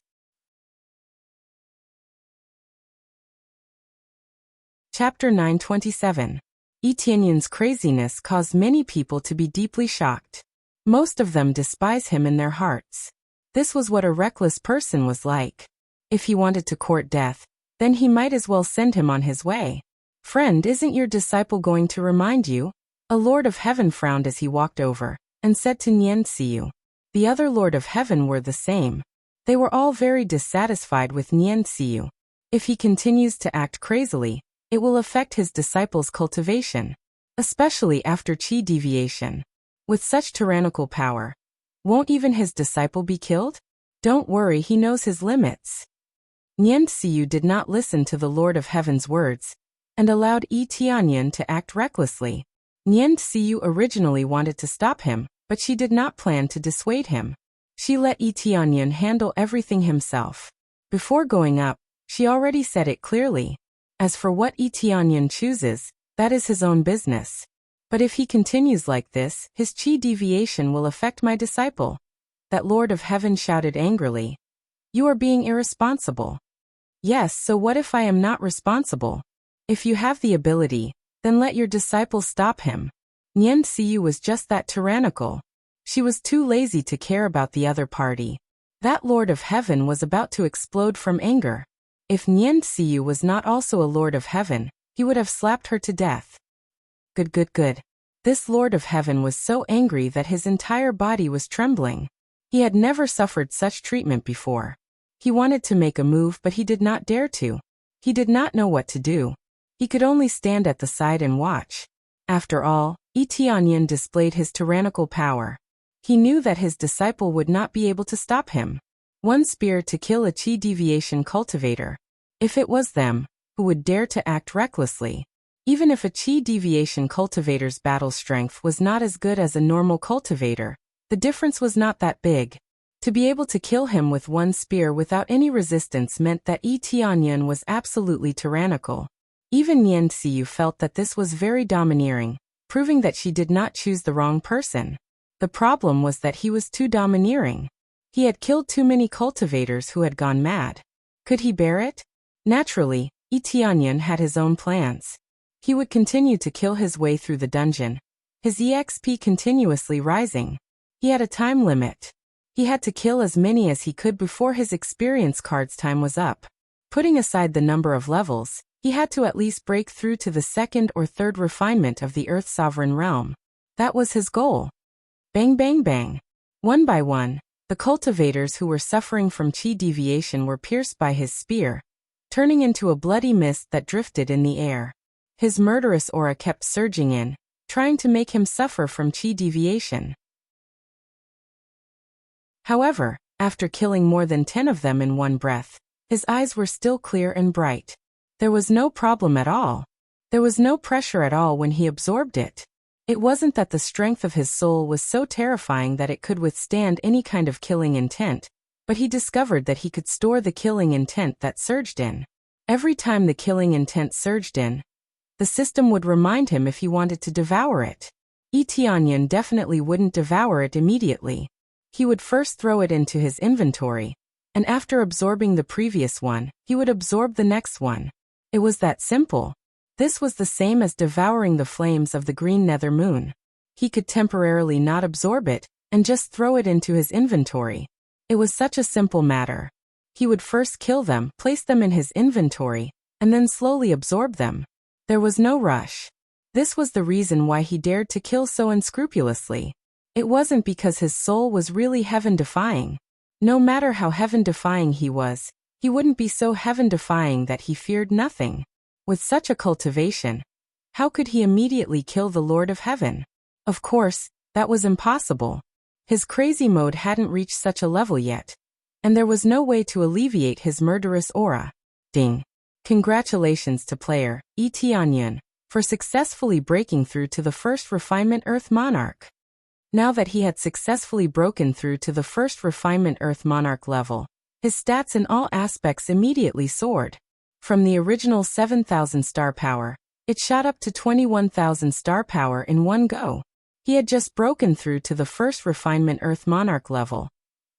Chapter 927. Tianyan's craziness caused many people to be deeply shocked. Most of them despise him in their hearts. This was what a reckless person was like. If he wanted to court death, then he might as well send him on his way. Friend, isn't your disciple going to remind you? A Lord of Heaven frowned as he walked over, and said to Nian Xiyu. The other Lord of Heaven were the same. They were all very dissatisfied with Nian Xiyu. If he continues to act crazily, it will affect his disciple's cultivation, especially after chi deviation. With such tyrannical power, won't even his disciple be killed? Don't worry, he knows his limits. Nian Xiyu did not listen to the Lord of Heaven's words, and allowed Tianyan to act recklessly. Nian Xiyu originally wanted to stop him, but she did not plan to dissuade him. She let Tianyan handle everything himself. Before going up, she already said it clearly. As for what Tianyan chooses, that is his own business. But if he continues like this, his chi deviation will affect my disciple. That Lord of Heaven shouted angrily. You are being irresponsible. Yes, so what if I am not responsible? If you have the ability, then let your disciple stop him. Nian Xiyu was just that tyrannical. She was too lazy to care about the other party. That Lord of Heaven was about to explode from anger. If Nian Xiyu was not also a Lord of Heaven, he would have slapped her to death. Good. This Lord of Heaven was so angry that his entire body was trembling. He He had never suffered such treatment before. He wanted to make a move, but he did not dare to. He did not know what to do. He could only stand at the side and watch. After all, Tianyan displayed his tyrannical power. He knew that his disciple would not be able to stop him. One spear to kill a chi deviation cultivator. If it was them, who would dare to act recklessly? Even if a chi deviation cultivator's battle strength was not as good as a normal cultivator, the difference was not that big. To be able to kill him with one spear without any resistance meant that Tianyan was absolutely tyrannical. Even Nian Xiyu felt that this was very domineering, proving that she did not choose the wrong person. The problem was that he was too domineering. He had killed too many cultivators who had gone mad. Could he bear it? Naturally, Tianyan had his own plans. He would continue to kill his way through the dungeon, his EXP continuously rising. He had a time limit. He had to kill as many as he could before his experience card's time was up. Putting aside the number of levels, he had to at least break through to the second or third refinement of the Earth Sovereign Realm. That was his goal. Bang bang bang. One by one, the cultivators who were suffering from chi deviation were pierced by his spear, turning into a bloody mist that drifted in the air. His murderous aura kept surging in, trying to make him suffer from chi deviation. However, after killing more than 10 of them in one breath, his eyes were still clear and bright. There was no problem at all. There was no pressure at all when he absorbed it. It wasn't that the strength of his soul was so terrifying that it could withstand any kind of killing intent, but he discovered that he could store the killing intent that surged in. Every time the killing intent surged in, the system would remind him if he wanted to devour it. Tianyan definitely wouldn't devour it immediately. He would first throw it into his inventory, and after absorbing the previous one, he would absorb the next one. It was that simple. This was the same as devouring the flames of the green nether moon. He could temporarily not absorb it, and just throw it into his inventory. It was such a simple matter. He would first kill them, place them in his inventory, and then slowly absorb them. There was no rush. This was the reason why he dared to kill so unscrupulously. It wasn't because his soul was really heaven-defying. No matter how heaven-defying he was, he wouldn't be so heaven-defying that he feared nothing. With such a cultivation, how could he immediately kill the Lord of Heaven? Of course, that was impossible. His crazy mode hadn't reached such a level yet, and there was no way to alleviate his murderous aura. Ding! Congratulations to player Tianyan for successfully breaking through to the first refinement Earth Monarch. Now that he had successfully broken through to the first refinement Earth Monarch level, his stats in all aspects immediately soared. From the original 7,000 star power, it shot up to 21,000 star power in one go. He had just broken through to the first refinement Earth Monarch level,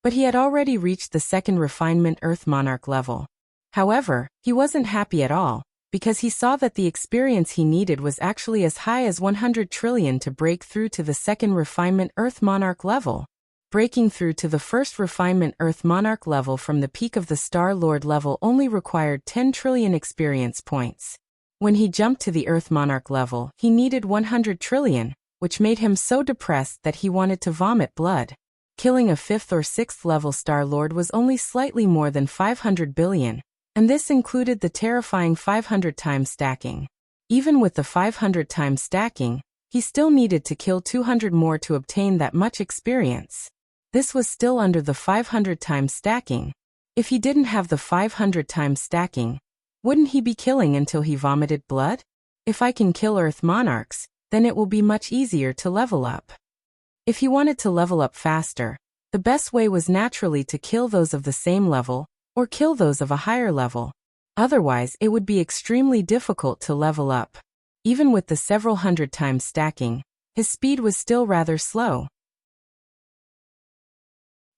but he had already reached the second refinement Earth Monarch level. However, he wasn't happy at all, because he saw that the experience he needed was actually as high as 100 trillion to break through to the second refinement Earth Monarch level. Breaking through to the first refinement Earth Monarch level from the peak of the Star Lord level only required 10 trillion experience points. When he jumped to the Earth Monarch level, he needed 100 trillion, which made him so depressed that he wanted to vomit blood. Killing a 5th or 6th level Star Lord was only slightly more than 500 billion, and this included the terrifying 500 times stacking. Even with the 500 times stacking, he still needed to kill 200 more to obtain that much experience. This was still under the 500 times stacking. If he didn't have the 500 times stacking, wouldn't he be killing until he vomited blood? If I can kill Earth Monarchs, then it will be much easier to level up. If he wanted to level up faster, the best way was naturally to kill those of the same level, or kill those of a higher level. Otherwise, it would be extremely difficult to level up. Even with the several hundred times stacking, his speed was still rather slow.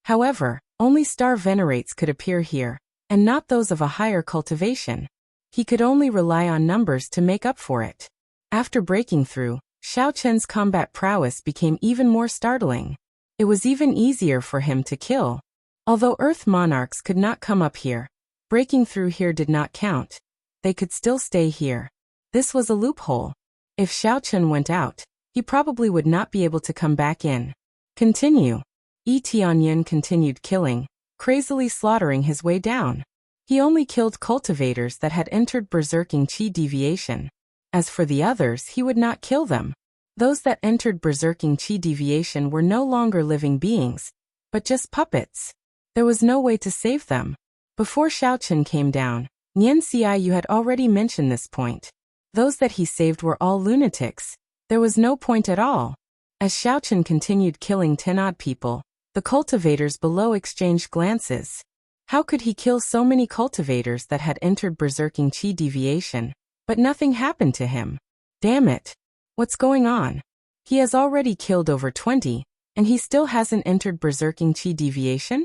However, only star venerates could appear here, and not those of a higher cultivation. He could only rely on numbers to make up for it. After breaking through, Xiao Chen's combat prowess became even more startling. It was even easier for him to kill. Although Earth Monarchs could not come up here, breaking through here did not count. They could still stay here. This was a loophole. If Xiao Chen went out, he probably would not be able to come back in. Continue. Yi Tianyun continued killing, crazily slaughtering his way down. He only killed cultivators that had entered berserking qi deviation. As for the others, he would not kill them. Those that entered berserking qi deviation were no longer living beings, but just puppets. There was no way to save them. Before Xiaochen came down, Nian Xiaoyu had already mentioned this point. Those that he saved were all lunatics. There was no point at all. As Xiaochen continued killing 10-odd people, the cultivators below exchanged glances. How could he kill so many cultivators that had entered berserking qi deviation, but nothing happened to him? Damn it. What's going on? He has already killed over 20, and he still hasn't entered berserking qi deviation?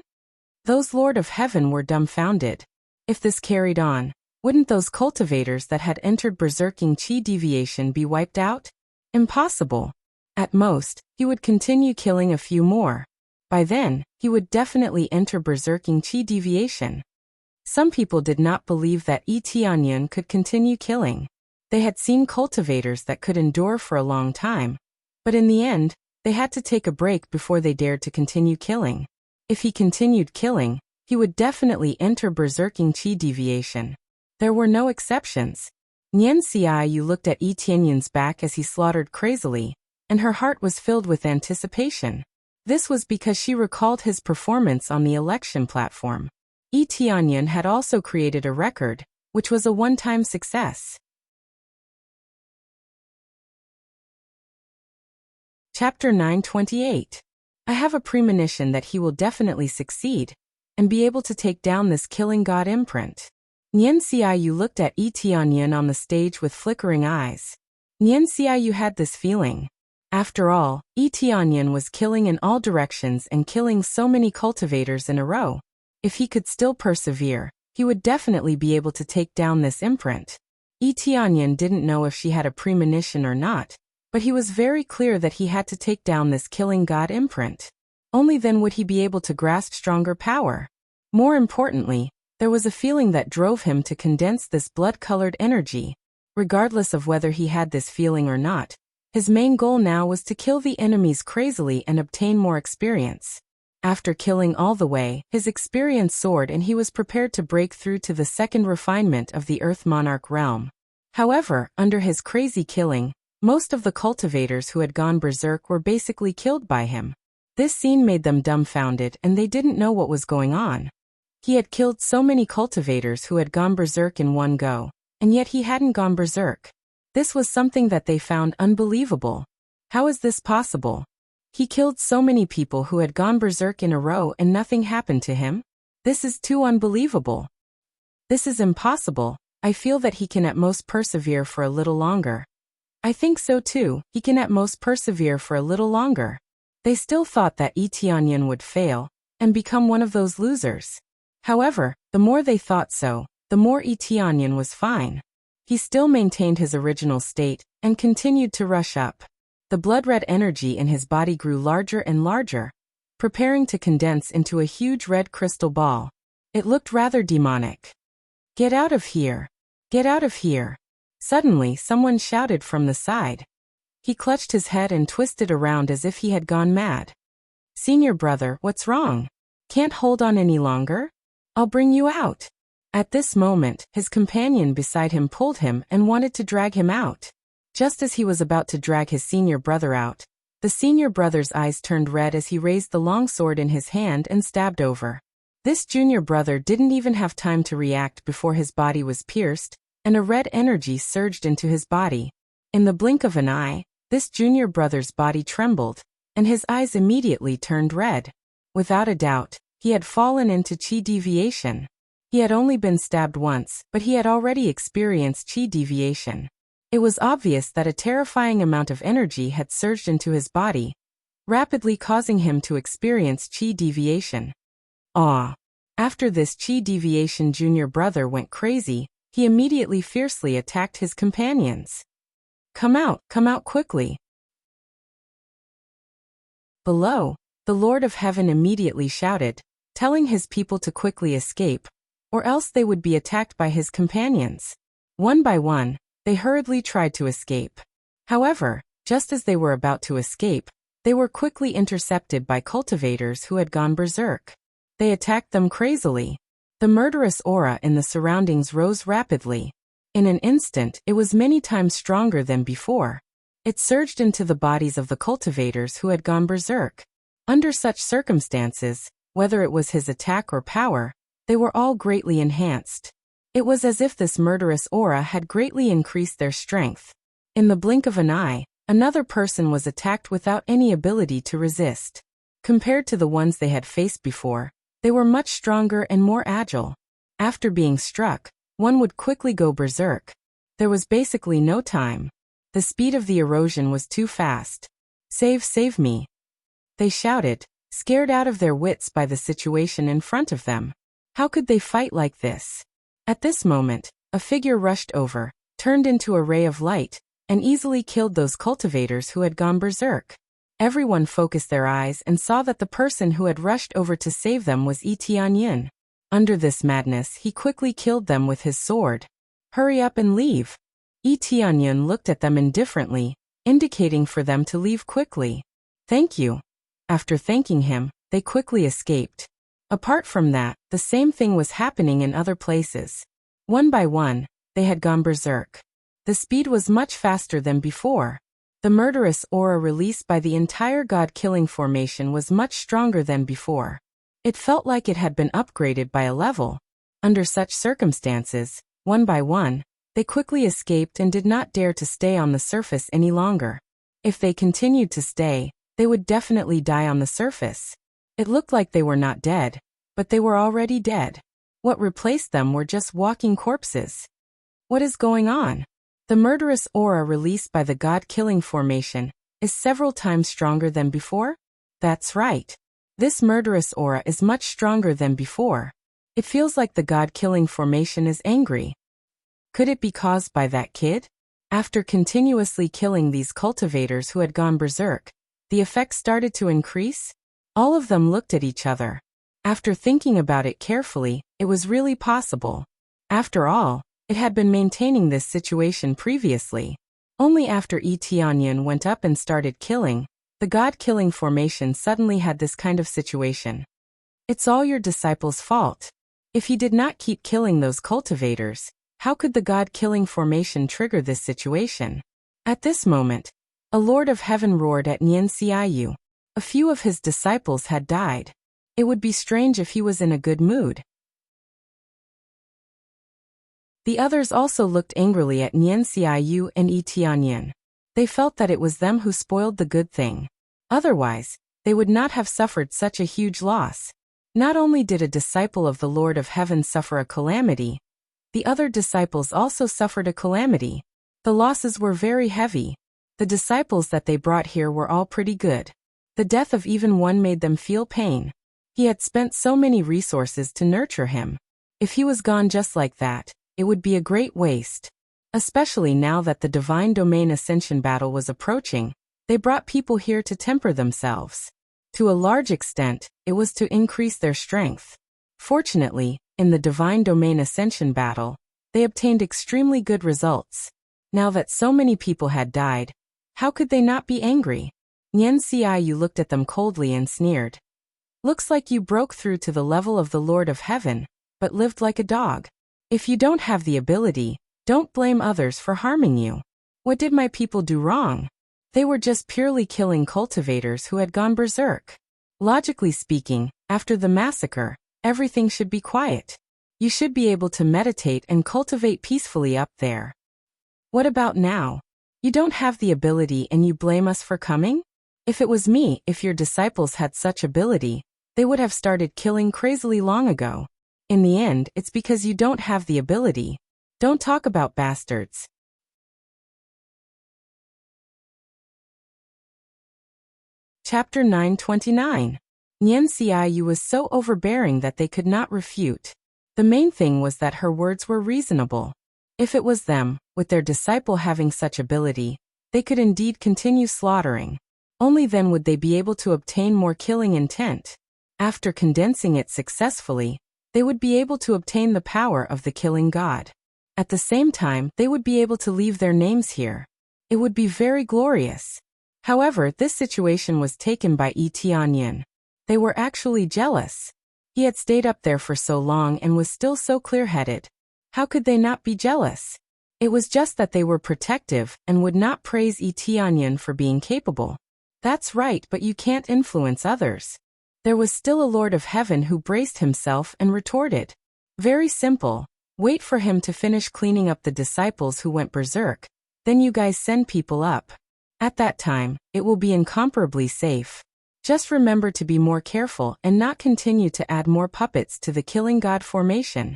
Those Lord of Heaven were dumbfounded. If this carried on, wouldn't those cultivators that had entered berserking qi deviation be wiped out? Impossible. At most, he would continue killing a few more. By then, he would definitely enter berserking qi deviation. Some people did not believe that Yi Tianyun could continue killing. They had seen cultivators that could endure for a long time, but in the end, they had to take a break before they dared to continue killing. If he continued killing, he would definitely enter berserking qi deviation. There were no exceptions. Nian Xiaoyu looked at Yi Tianyun's back as he slaughtered crazily, and her heart was filled with anticipation. This was because she recalled his performance on the election platform. Yi Tianyun had also created a record, which was a one-time success. Chapter 928. I have a premonition that he will definitely succeed, and be able to take down this killing god imprint. Nian Xiaoyu looked at Yi Tianyun on the stage with flickering eyes. Nian Xiaoyu had this feeling. After all, Yi Tianyun was killing in all directions and killing so many cultivators in a row. If he could still persevere, he would definitely be able to take down this imprint. Yi Tianyun didn't know if she had a premonition or not, but he was very clear that he had to take down this killing god imprint. Only then would he be able to grasp stronger power. More importantly, there was a feeling that drove him to condense this blood-colored energy. Regardless of whether he had this feeling or not, his main goal now was to kill the enemies crazily and obtain more experience. After killing all the way, his experience soared and he was prepared to break through to the second refinement of the Earth Monarch realm. However, under his crazy killing, most of the cultivators who had gone berserk were basically killed by him. This scene made them dumbfounded and they didn't know what was going on. He had killed so many cultivators who had gone berserk in one go, and yet he hadn't gone berserk. This was something that they found unbelievable. How is this possible? He killed so many people who had gone berserk in a row and nothing happened to him? This is too unbelievable. This is impossible. I feel that he can at most persevere for a little longer. I think so too, he can at most persevere for a little longer. They still thought that Yi Tianyun would fail, and become one of those losers. However, the more they thought so, the more Yi Tianyun was fine. He still maintained his original state, and continued to rush up. The blood-red energy in his body grew larger and larger, preparing to condense into a huge red crystal ball. It looked rather demonic. "Get out of here! Get out of here!" Suddenly, someone shouted from the side. He clutched his head and twisted around as if he had gone mad. "Senior brother, what's wrong? Can't hold on any longer? I'll bring you out." At this moment, his companion beside him pulled him and wanted to drag him out. Just as he was about to drag his senior brother out, the senior brother's eyes turned red as he raised the long sword in his hand and stabbed over. This junior brother didn't even have time to react before his body was pierced, and a red energy surged into his body. In the blink of an eye, this junior brother's body trembled, and his eyes immediately turned red. Without a doubt, he had fallen into qi deviation. He had only been stabbed once, but he had already experienced qi deviation. It was obvious that a terrifying amount of energy had surged into his body, rapidly causing him to experience qi deviation. After this qi deviation, junior brother went crazy. He immediately fiercely attacked his companions. Come out quickly." Below, the Lord of Heaven immediately shouted, telling his people to quickly escape, or else they would be attacked by his companions. One by one, they hurriedly tried to escape. However, just as they were about to escape, They were quickly intercepted by cultivators who had gone berserk. They attacked them crazily. The murderous aura in the surroundings rose rapidly. In an instant, it was many times stronger than before. It surged into the bodies of the cultivators who had gone berserk. Under such circumstances, whether it was his attack or power, they were all greatly enhanced. It was as if this murderous aura had greatly increased their strength. In the blink of an eye, another person was attacked without any ability to resist. Compared to the ones they had faced before, they were much stronger and more agile. After being struck, one would quickly go berserk. There was basically no time. The speed of the erosion was too fast. Save me. They shouted, scared out of their wits by the situation in front of them. How could they fight like this? At this moment, a figure rushed over, turned into a ray of light, and easily killed those cultivators who had gone berserk. Everyone focused their eyes and saw that the person who had rushed over to save them was Yi Tianyin. Under this madness, he quickly killed them with his sword. Hurry up and leave. Yi Tianyin looked at them indifferently, indicating for them to leave quickly. Thank you. After thanking him, they quickly escaped. Apart from that, the same thing was happening in other places. One by one, they had gone berserk. The speed was much faster than before. The murderous aura released by the entire god-killing formation was much stronger than before. It felt like it had been upgraded by a level. Under such circumstances, one by one, they quickly escaped and did not dare to stay on the surface any longer. If they continued to stay, they would definitely die on the surface. It looked like they were not dead, but they were already dead. What replaced them were just walking corpses. What is going on? The murderous aura released by the god-killing formation is several times stronger than before? That's right. This murderous aura is much stronger than before. It feels like the god-killing formation is angry. Could it be caused by that kid? After continuously killing these cultivators who had gone berserk, the effect started to increase? All of them looked at each other. After thinking about it carefully, it was really possible. After all, it had been maintaining this situation previously. Only after Yi Tianyin went up and started killing, the god-killing formation suddenly had this kind of situation. It's all your disciples' fault. If he did not keep killing those cultivators, how could the god-killing formation trigger this situation? At this moment, a Lord of Heaven roared at Nian Xiaoyu. A few of his disciples had died. It would be strange if he was in a good mood. The others also looked angrily at Nian Xiaoyu and Yi Tianyin. They felt that it was them who spoiled the good thing. Otherwise, they would not have suffered such a huge loss. Not only did a disciple of the Lord of Heaven suffer a calamity, the other disciples also suffered a calamity. The losses were very heavy. The disciples that they brought here were all pretty good. The death of even one made them feel pain. He had spent so many resources to nurture him. If he was gone just like that, it would be a great waste. Especially now that the Divine Domain Ascension battle was approaching, they brought people here to temper themselves. To a large extent, it was to increase their strength. Fortunately, in the Divine Domain Ascension battle, they obtained extremely good results. Now that so many people had died, how could they not be angry? Nian Xiaoyu looked at them coldly and sneered. Looks like you broke through to the level of the Lord of Heaven, but lived like a dog. If you don't have the ability, don't blame others for harming you. What did my people do wrong? They were just purely killing cultivators who had gone berserk. Logically speaking, after the massacre, everything should be quiet. You should be able to meditate and cultivate peacefully up there. What about now? You don't have the ability and you blame us for coming? If it was me, if your disciples had such ability, they would have started killing crazily long ago. In the end, it's because you don't have the ability. Don't talk about bastards. Chapter 929. Nian Xiaoyu was so overbearing that they could not refute. The main thing was that her words were reasonable. If it was them, with their disciple having such ability, they could indeed continue slaughtering. Only then would they be able to obtain more killing intent. After condensing it successfully, they would be able to obtain the power of the killing god. At the same time, they would be able to leave their names here. It would be very glorious. However, this situation was taken by Yi Tianyan. They were actually jealous. He had stayed up there for so long and was still so clear-headed. How could they not be jealous? It was just that they were protective and would not praise Yi Tianyan for being capable. That's right, but you can't influence others. There was still a Lord of Heaven who braced himself and retorted. Very simple. Wait for him to finish cleaning up the disciples who went berserk. Then you guys send people up. At that time, it will be incomparably safe. Just remember to be more careful and not continue to add more puppets to the killing god formation.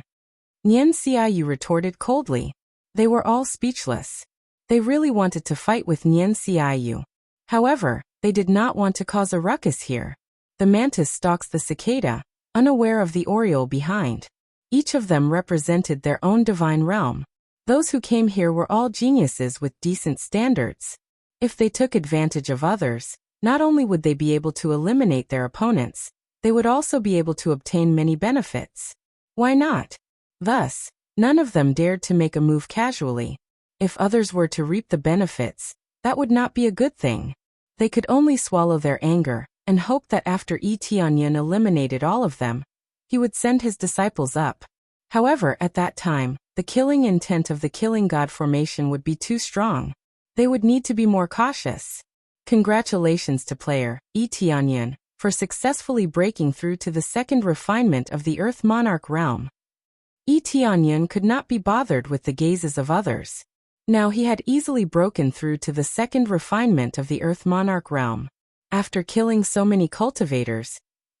Nian Xiaoyu retorted coldly. They were all speechless. They really wanted to fight with Nian Xiaoyu. However, they did not want to cause a ruckus here. The mantis stalks the cicada, unaware of the oriole behind. Each of them represented their own divine realm. Those who came here were all geniuses with decent standards. If they took advantage of others, not only would they be able to eliminate their opponents, they would also be able to obtain many benefits. Why not? Thus, none of them dared to make a move casually. If others were to reap the benefits, that would not be a good thing. They could only swallow their anger and hope that after Yi Tianyan eliminated all of them, he would send his disciples up. However, at that time, the killing intent of the killing god formation would be too strong. They would need to be more cautious. Congratulations to player, Yi Tianyan, for successfully breaking through to the second refinement of the Earth Monarch realm. Yi Tianyan could not be bothered with the gazes of others. Now he had easily broken through to the second refinement of the Earth Monarch realm. After killing so many cultivators,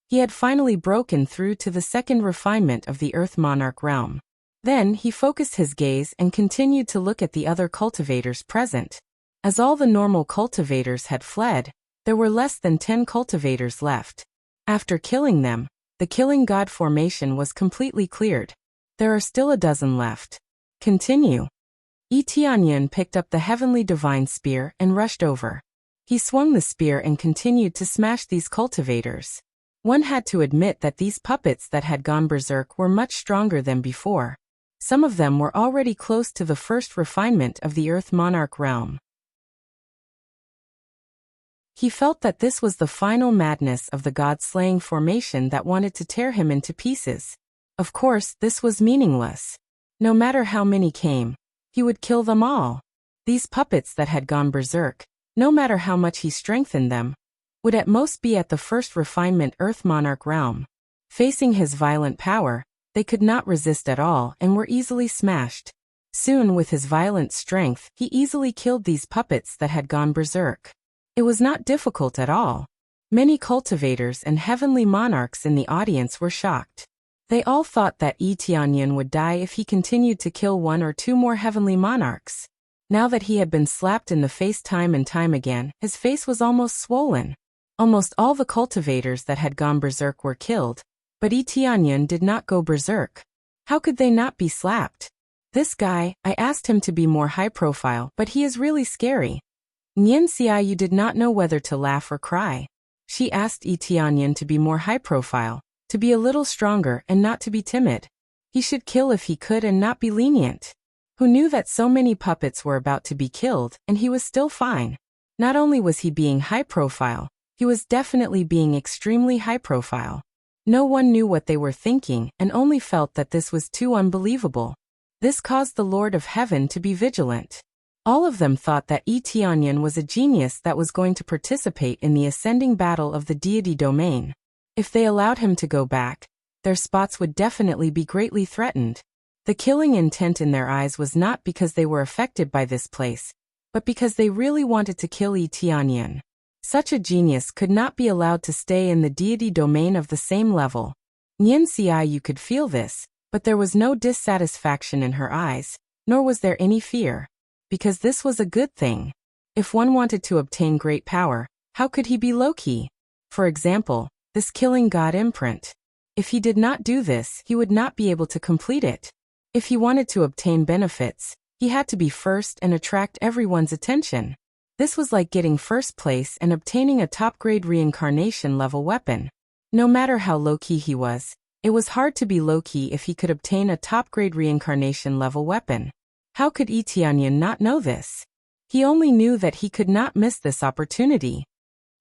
he had finally broken through to the second refinement of the Earth Monarch realm. Then he focused his gaze and continued to look at the other cultivators present. As all the normal cultivators had fled, there were less than 10 cultivators left. After killing them, the killing god formation was completely cleared. There are still a dozen left. Continue. Yi Tianyan picked up the heavenly divine spear and rushed over. He swung the spear and continued to smash these cultivators. One had to admit that these puppets that had gone berserk were much stronger than before. Some of them were already close to the first refinement of the Earth Monarch realm. He felt that this was the final madness of the god-slaying formation that wanted to tear him into pieces. Of course, this was meaningless. No matter how many came, he would kill them all. These puppets that had gone berserk, no matter how much he strengthened them, would at most be at the first refinement Earth Monarch realm. Facing his violent power, they could not resist at all and were easily smashed. Soon, with his violent strength, he easily killed these puppets that had gone berserk. It was not difficult at all. Many cultivators and heavenly monarchs in the audience were shocked. They all thought that Yi Tianyan would die if he continued to kill one or two more heavenly monarchs. Now that he had been slapped in the face time and time again, his face was almost swollen. Almost all the cultivators that had gone berserk were killed, but Yi Tianyan did not go berserk. How could they not be slapped? This guy, I asked him to be more high profile, but he is really scary. Nian Xiaoyu did not know whether to laugh or cry. She asked Yi Tianyan to be more high profile, to be a little stronger and not to be timid. He should kill if he could and not be lenient. Who knew that so many puppets were about to be killed and he was still fine? Not only was he being high profile, he was definitely being extremely high profile. No one knew what they were thinking and only felt that this was too unbelievable. This caused the Lord of Heaven to be vigilant. All of them thought that Yi Tianyan was a genius that was going to participate in the ascending battle of the deity domain. If they allowed him to go back, their spots would definitely be greatly threatened. The killing intent in their eyes was not because they were affected by this place, but because they really wanted to kill Yi Tianyan. Such a genius could not be allowed to stay in the deity domain of the same level. Nian Xiaoyu could feel this, but there was no dissatisfaction in her eyes, nor was there any fear. Because this was a good thing. If one wanted to obtain great power, how could he be low-key? For example, this killing god imprint. If he did not do this, he would not be able to complete it. If he wanted to obtain benefits, he had to be first and attract everyone's attention. This was like getting first place and obtaining a top-grade reincarnation level weapon. No matter how low-key he was, it was hard to be low-key if he could obtain a top-grade reincarnation level weapon. How could Yi Tianyan not know this? He only knew that he could not miss this opportunity.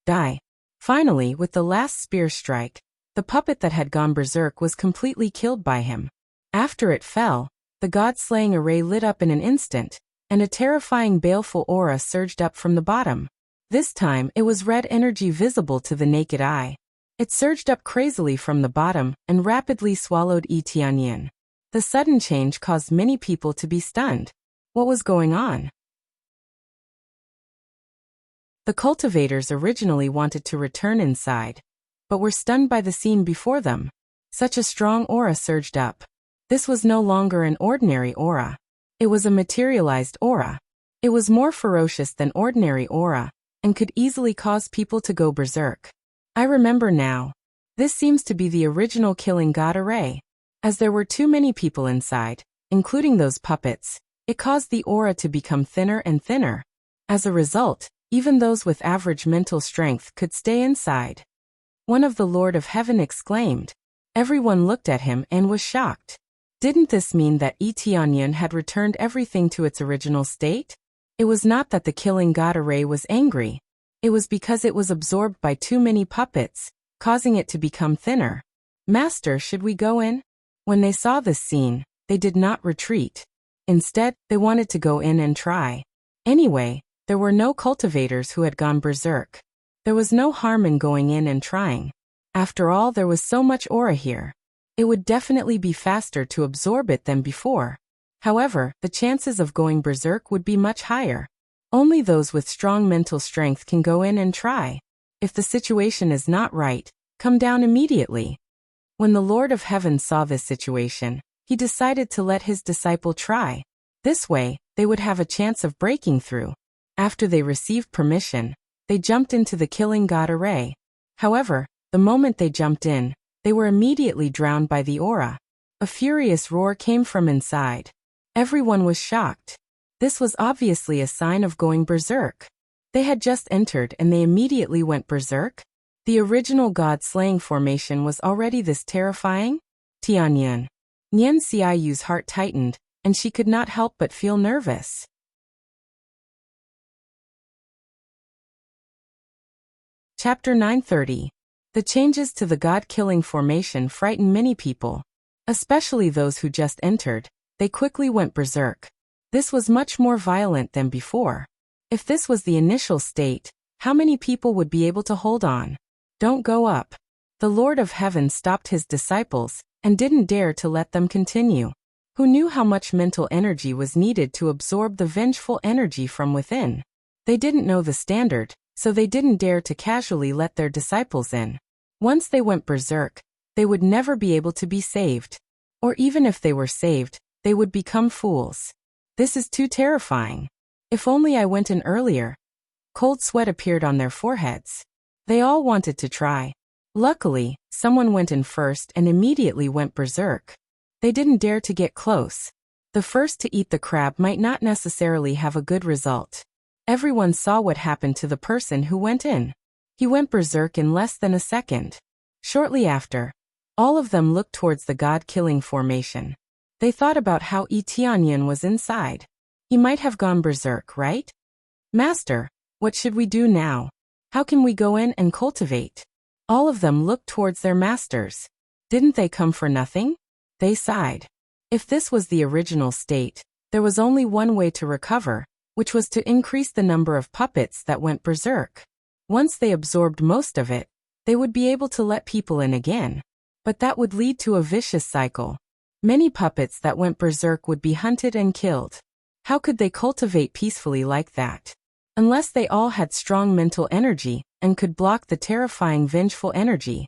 Die. Finally, with the last spear strike, the puppet that had gone berserk was completely killed by him. After it fell, the god-slaying array lit up in an instant, and a terrifying baleful aura surged up from the bottom. This time, it was red energy visible to the naked eye. It surged up crazily from the bottom and rapidly swallowed Tianyan. The sudden change caused many people to be stunned. What was going on? The cultivators originally wanted to return inside, but were stunned by the scene before them. Such a strong aura surged up. This was no longer an ordinary aura. It was a materialized aura. It was more ferocious than ordinary aura, and could easily cause people to go berserk. I remember now. This seems to be the original killing god array. As there were too many people inside, including those puppets, it caused the aura to become thinner and thinner. As a result, even those with average mental strength could stay inside. One of the Lord of Heaven exclaimed. Everyone looked at him and was shocked. Didn't this mean that Tianyan had returned everything to its original state? It was not that the killing god array was angry. It was because it was absorbed by too many puppets, causing it to become thinner. Master, should we go in? When they saw this scene, they did not retreat. Instead, they wanted to go in and try. Anyway, there were no cultivators who had gone berserk. There was no harm in going in and trying. After all, there was so much aura here. It would definitely be faster to absorb it than before. However, the chances of going berserk would be much higher. Only those with strong mental strength can go in and try. If the situation is not right, come down immediately. When the Lord of Heaven saw this situation, he decided to let his disciple try. This way, they would have a chance of breaking through. After they received permission, they jumped into the killing god array. However, the moment they jumped in, they were immediately drowned by the aura. A furious roar came from inside. Everyone was shocked. This was obviously a sign of going berserk. They had just entered and they immediately went berserk? The original god-slaying formation was already this terrifying? Tianyan. Nian Xiaoyu's heart tightened, and she could not help but feel nervous. Chapter 930. The changes to the god-killing formation frightened many people. Especially those who just entered. They quickly went berserk. This was much more violent than before. If this was the initial state, how many people would be able to hold on? Don't go up. The Lord of Heaven stopped his disciples, and didn't dare to let them continue. Who knew how much mental energy was needed to absorb the vengeful energy from within? They didn't know the standard, so they didn't dare to casually let their disciples in. Once they went berserk, they would never be able to be saved. Or even if they were saved, they would become fools. This is too terrifying. If only I went in earlier. Cold sweat appeared on their foreheads. They all wanted to try. Luckily, someone went in first and immediately went berserk. They didn't dare to get close. The first to eat the crab might not necessarily have a good result. Everyone saw what happened to the person who went in. He went berserk in less than a second. Shortly after, all of them looked towards the god-killing formation. They thought about how Tianyan was inside. He might have gone berserk, right? Master, what should we do now? How can we go in and cultivate? All of them looked towards their masters. Didn't they come for nothing? They sighed. If this was the original state, there was only one way to recover, which was to increase the number of puppets that went berserk. Once they absorbed most of it, they would be able to let people in again. But that would lead to a vicious cycle. Many puppets that went berserk would be hunted and killed. How could they cultivate peacefully like that? Unless they all had strong mental energy and could block the terrifying vengeful energy.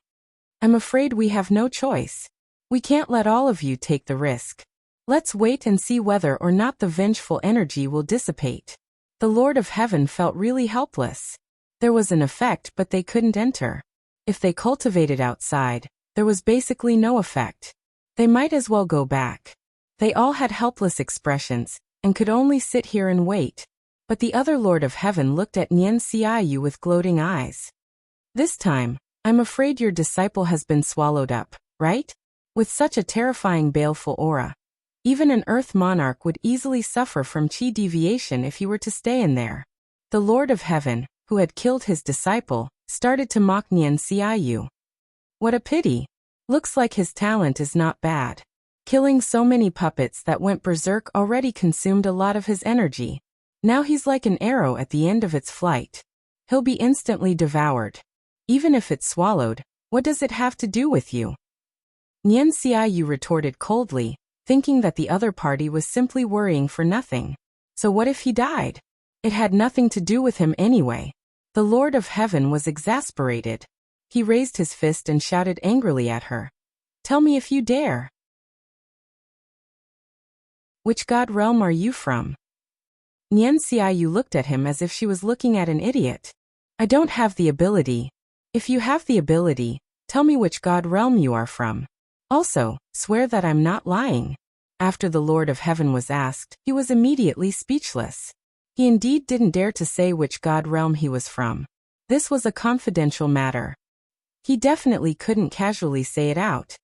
I'm afraid we have no choice. We can't let all of you take the risk. Let's wait and see whether or not the vengeful energy will dissipate. The Lord of Heaven felt really helpless. There was an effect, but they couldn't enter. If they cultivated outside, there was basically no effect. They might as well go back. They all had helpless expressions, and could only sit here and wait. But the other Lord of Heaven looked at Nian Xiaoyu with gloating eyes. This time, I'm afraid your disciple has been swallowed up, right? With such a terrifying baleful aura. Even an Earth monarch would easily suffer from qi deviation if he were to stay in there. The Lord of Heaven, who had killed his disciple, started to mock Nian Xiaoyu. What a pity. Looks like his talent is not bad. Killing so many puppets that went berserk already consumed a lot of his energy. Now he's like an arrow at the end of its flight. He'll be instantly devoured. Even if it's swallowed, what does it have to do with you? Nian Xiaoyu retorted coldly, thinking that the other party was simply worrying for nothing. So what if he died? It had nothing to do with him anyway. The Lord of Heaven was exasperated. He raised his fist and shouted angrily at her. Tell me if you dare. Which god realm are you from? Nian Xiaoyu looked at him as if she was looking at an idiot. I don't have the ability. If you have the ability, tell me which god realm you are from. Also, swear that I'm not lying. After the Lord of Heaven was asked, he was immediately speechless. He indeed didn't dare to say which god realm he was from. This was a confidential matter. He definitely couldn't casually say it out.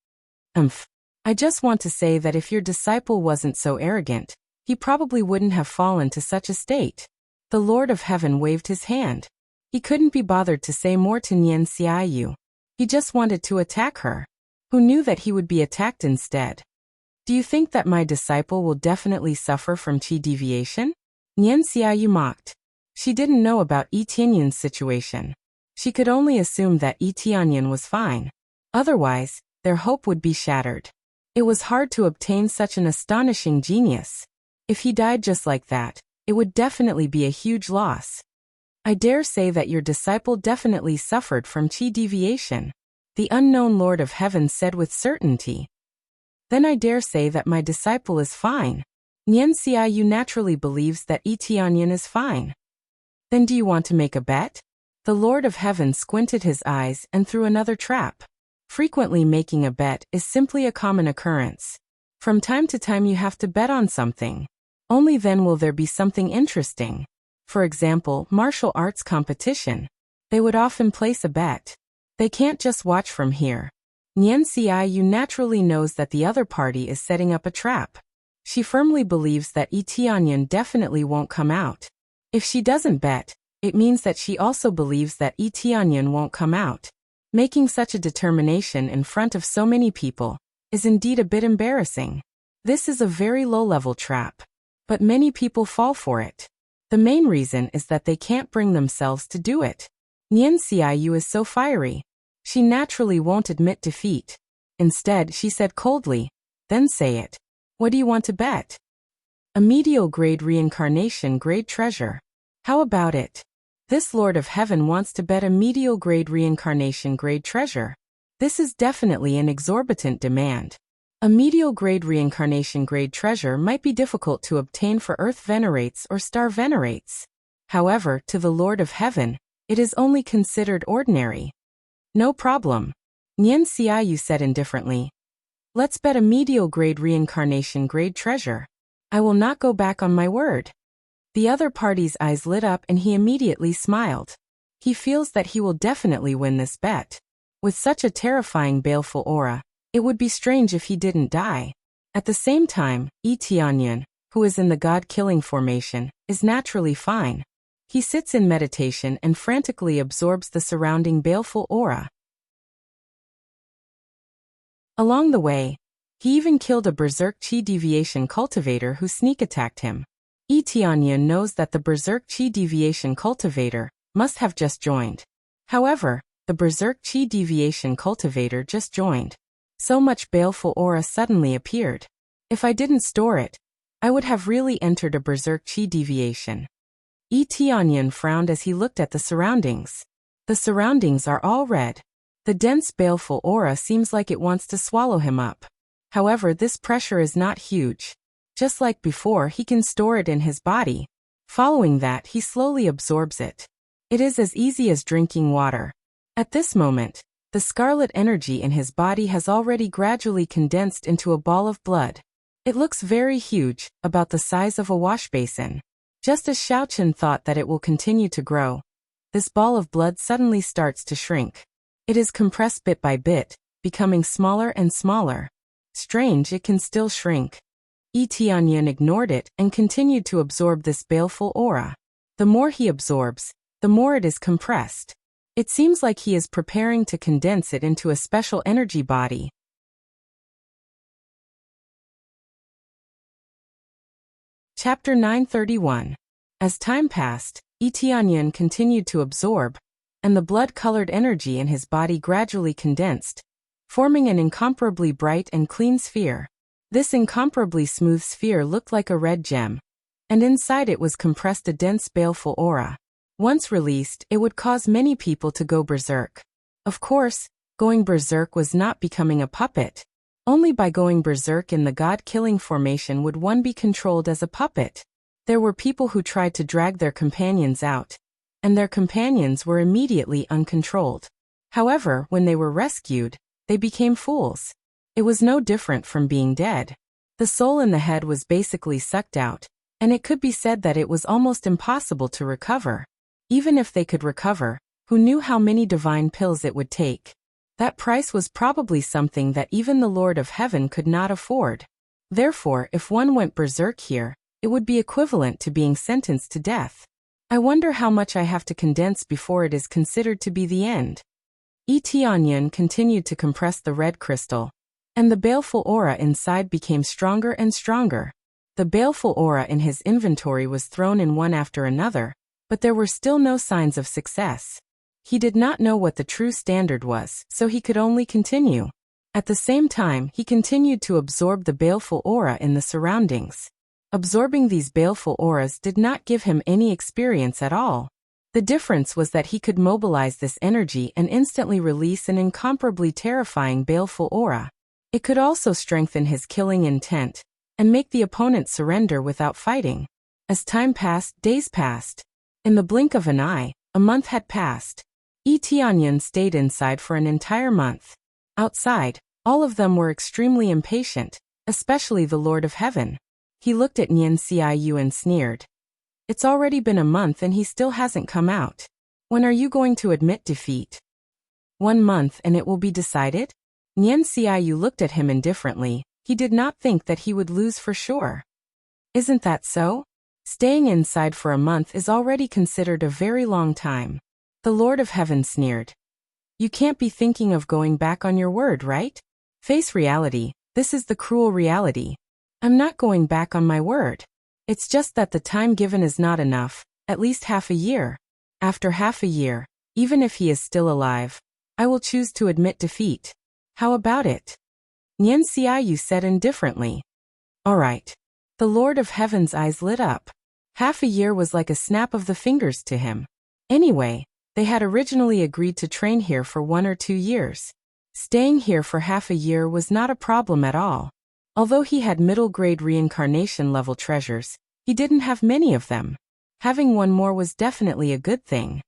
I just want to say that if your disciple wasn't so arrogant, he probably wouldn't have fallen to such a state. The Lord of Heaven waved his hand. He couldn't be bothered to say more to Nian Xiaoyu. He just wanted to attack her. Who knew that he would be attacked instead? Do you think that my disciple will definitely suffer from qi deviation? Nian Xiaoyu mocked. She didn't know about Yi Tianyun's situation. She could only assume that Yi Tianyun was fine. Otherwise, their hope would be shattered. It was hard to obtain such an astonishing genius. If he died just like that, it would definitely be a huge loss. I dare say that your disciple definitely suffered from qi deviation. The unknown Lord of Heaven said with certainty. Then I dare say that my disciple is fine. Nian Xiaoyu naturally believes that Yi Tianyun is fine. Then do you want to make a bet? The Lord of Heaven squinted his eyes and threw another trap. Frequently making a bet is simply a common occurrence. From time to time you have to bet on something. Only then will there be something interesting. For example, martial arts competition. They would often place a bet. They can't just watch from here. Nian Xiaoyu naturally knows that the other party is setting up a trap. She firmly believes that Yi Tianyun definitely won't come out. If she doesn't bet, it means that she also believes that Yi Tianyun won't come out. Making such a determination in front of so many people is indeed a bit embarrassing. This is a very low-level trap. But many people fall for it. The main reason is that they can't bring themselves to do it. Nian Xiaoyu is so fiery. She naturally won't admit defeat. Instead, she said coldly, then say it. What do you want to bet? A medial grade reincarnation grade treasure. How about it? This Lord of Heaven wants to bet a medial grade reincarnation grade treasure. This is definitely an exorbitant demand. A medial grade reincarnation grade treasure might be difficult to obtain for Earth venerates or Star venerates. However, to the Lord of Heaven, it is only considered ordinary. No problem. Nian Xiaoyu said indifferently. Let's bet a medial grade reincarnation grade treasure. I will not go back on my word. The other party's eyes lit up and he immediately smiled. He feels that he will definitely win this bet. With such a terrifying baleful aura, it would be strange if he didn't die. At the same time, Yi Tianyun, who is in the god-killing formation, is naturally fine. He sits in meditation and frantically absorbs the surrounding baleful aura. Along the way, he even killed a berserk qi deviation cultivator who sneak attacked him. Yi Tianyun knows that the berserk qi deviation cultivator must have just joined. However, the berserk qi deviation cultivator just joined. So much baleful aura suddenly appeared. If I didn't store it, I would have really entered a berserk qi deviation. Yi Tianyun frowned as he looked at the surroundings. The surroundings are all red. The dense baleful aura seems like it wants to swallow him up. However, this pressure is not huge. Just like before, he can store it in his body. Following that, he slowly absorbs it. It is as easy as drinking water. At this moment, the scarlet energy in his body has already gradually condensed into a ball of blood. It looks very huge, about the size of a wash basin. Just as Xiaochen thought that it will continue to grow, this ball of blood suddenly starts to shrink. It is compressed bit by bit, becoming smaller and smaller. Strange, it can still shrink. Tianyan ignored it and continued to absorb this baleful aura. The more he absorbs, the more it is compressed. It seems like he is preparing to condense it into a special energy body. Chapter 931. As time passed, Tianyan continued to absorb, and the blood-colored energy in his body gradually condensed, forming an incomparably bright and clean sphere. This incomparably smooth sphere looked like a red gem, and inside it was compressed a dense baleful aura. Once released, it would cause many people to go berserk. Of course, going berserk was not becoming a puppet. Only by going berserk in the god-killing formation would one be controlled as a puppet. There were people who tried to drag their companions out, and their companions were immediately uncontrolled. However, when they were rescued, they became fools. It was no different from being dead. The soul in the head was basically sucked out, and it could be said that it was almost impossible to recover. Even if they could recover, who knew how many divine pills it would take? That price was probably something that even the Lord of Heaven could not afford. Therefore, if one went berserk here, it would be equivalent to being sentenced to death. I wonder how much I have to condense before it is considered to be the end. Tianyan continued to compress the red crystal, and the baleful aura inside became stronger and stronger. The baleful aura in his inventory was thrown in one after another, but there were still no signs of success. He did not know what the true standard was, so he could only continue. At the same time, he continued to absorb the baleful aura in the surroundings. Absorbing these baleful auras did not give him any experience at all. The difference was that he could mobilize this energy and instantly release an incomparably terrifying baleful aura. It could also strengthen his killing intent, and make the opponent surrender without fighting. As time passed, days passed. In the blink of an eye, a month had passed. Tianyan stayed inside for an entire month. Outside, all of them were extremely impatient, especially the Lord of Heaven. He looked at Nian Xiaoyu and sneered. It's already been a month and he still hasn't come out. When are you going to admit defeat? 1 month and it will be decided? Nian Xiaoyu looked at him indifferently. He did not think that he would lose for sure. Isn't that so? Staying inside for a month is already considered a very long time. The Lord of Heaven sneered. You can't be thinking of going back on your word, right? Face reality. This is the cruel reality. I'm not going back on my word. It's just that the time given is not enough, at least half a year. After half a year, even if he is still alive, I will choose to admit defeat. How about it? Nian Xiaoyu said indifferently. All right. The Lord of Heaven's eyes lit up. Half a year was like a snap of the fingers to him. Anyway, they had originally agreed to train here for 1 or 2 years. Staying here for half a year was not a problem at all. Although he had middle-grade reincarnation level treasures, he didn't have many of them. Having one more was definitely a good thing.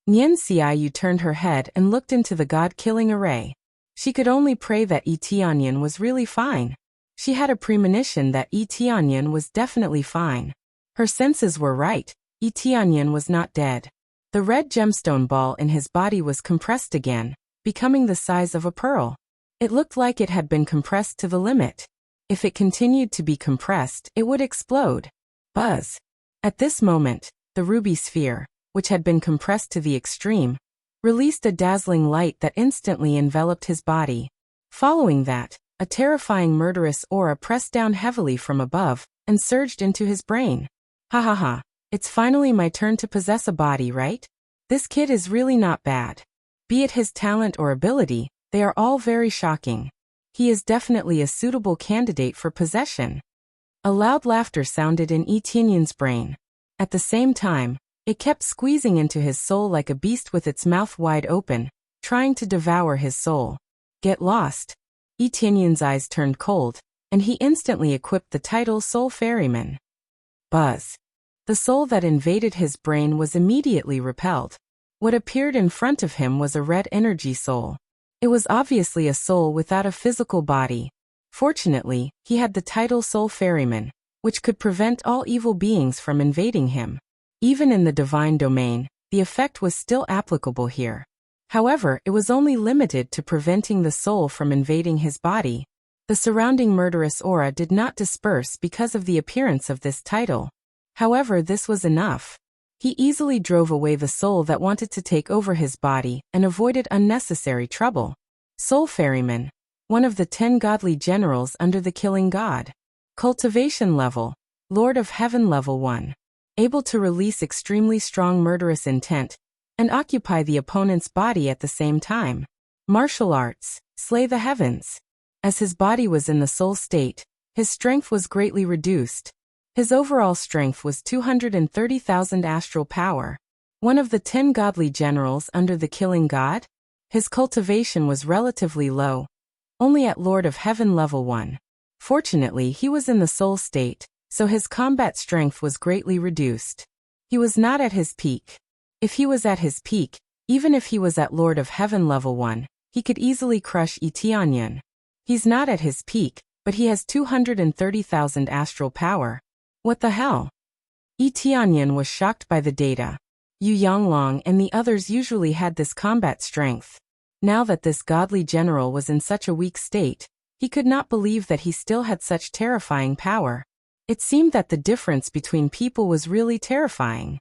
Nian Xiaoyu turned her head and looked into the god-killing array. She could only pray that Tianyan was really fine. She had a premonition that Tianyan was definitely fine. Her senses were right. Tianyan was not dead. The red gemstone ball in his body was compressed again, becoming the size of a pearl. It looked like it had been compressed to the limit. If it continued to be compressed, it would explode. Buzz. At this moment, the ruby sphere, which had been compressed to the extreme, released a dazzling light that instantly enveloped his body. Following that, a terrifying murderous aura pressed down heavily from above and surged into his brain. Ha ha ha. It's finally my turn to possess a body, right? This kid is really not bad. Be it his talent or ability, they are all very shocking. He is definitely a suitable candidate for possession. A loud laughter sounded in Tianyan's brain. At the same time, it kept squeezing into his soul like a beast with its mouth wide open, trying to devour his soul. Get lost. Tianyan's eyes turned cold, and he instantly equipped the title Soul Ferryman. Buzz. The soul that invaded his brain was immediately repelled. What appeared in front of him was a red energy soul. It was obviously a soul without a physical body. Fortunately, he had the title Soul Ferryman, which could prevent all evil beings from invading him. Even in the divine domain, the effect was still applicable here. However, it was only limited to preventing the soul from invading his body. The surrounding murderous aura did not disperse because of the appearance of this title. However, this was enough. He easily drove away the soul that wanted to take over his body and avoided unnecessary trouble. Soul Ferryman, one of the 10 godly generals under the killing god. Cultivation level, Lord of Heaven level 1. Able to release extremely strong murderous intent and occupy the opponent's body at the same time. Martial arts, slay the heavens. As his body was in the soul state, his strength was greatly reduced. His overall strength was 230,000 astral power. One of the 10 godly generals under the killing god? His cultivation was relatively low, only at Lord of Heaven level 1. Fortunately, he was in the soul state, so his combat strength was greatly reduced. He was not at his peak. If he was at his peak, even if he was at Lord of Heaven level 1, he could easily crush Etianyan. He's not at his peak, but he has 230,000 astral power. What the hell? Etianyan was shocked by the data. Yu Yonglong and the others usually had this combat strength. Now that this godly general was in such a weak state, he could not believe that he still had such terrifying power. It seemed that the difference between people was really terrifying.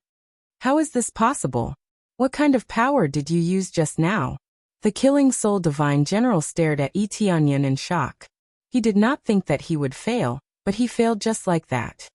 How is this possible? What kind of power did you use just now? The killing soul divine general stared at Etianyan in shock. He did not think that he would fail, but he failed just like that.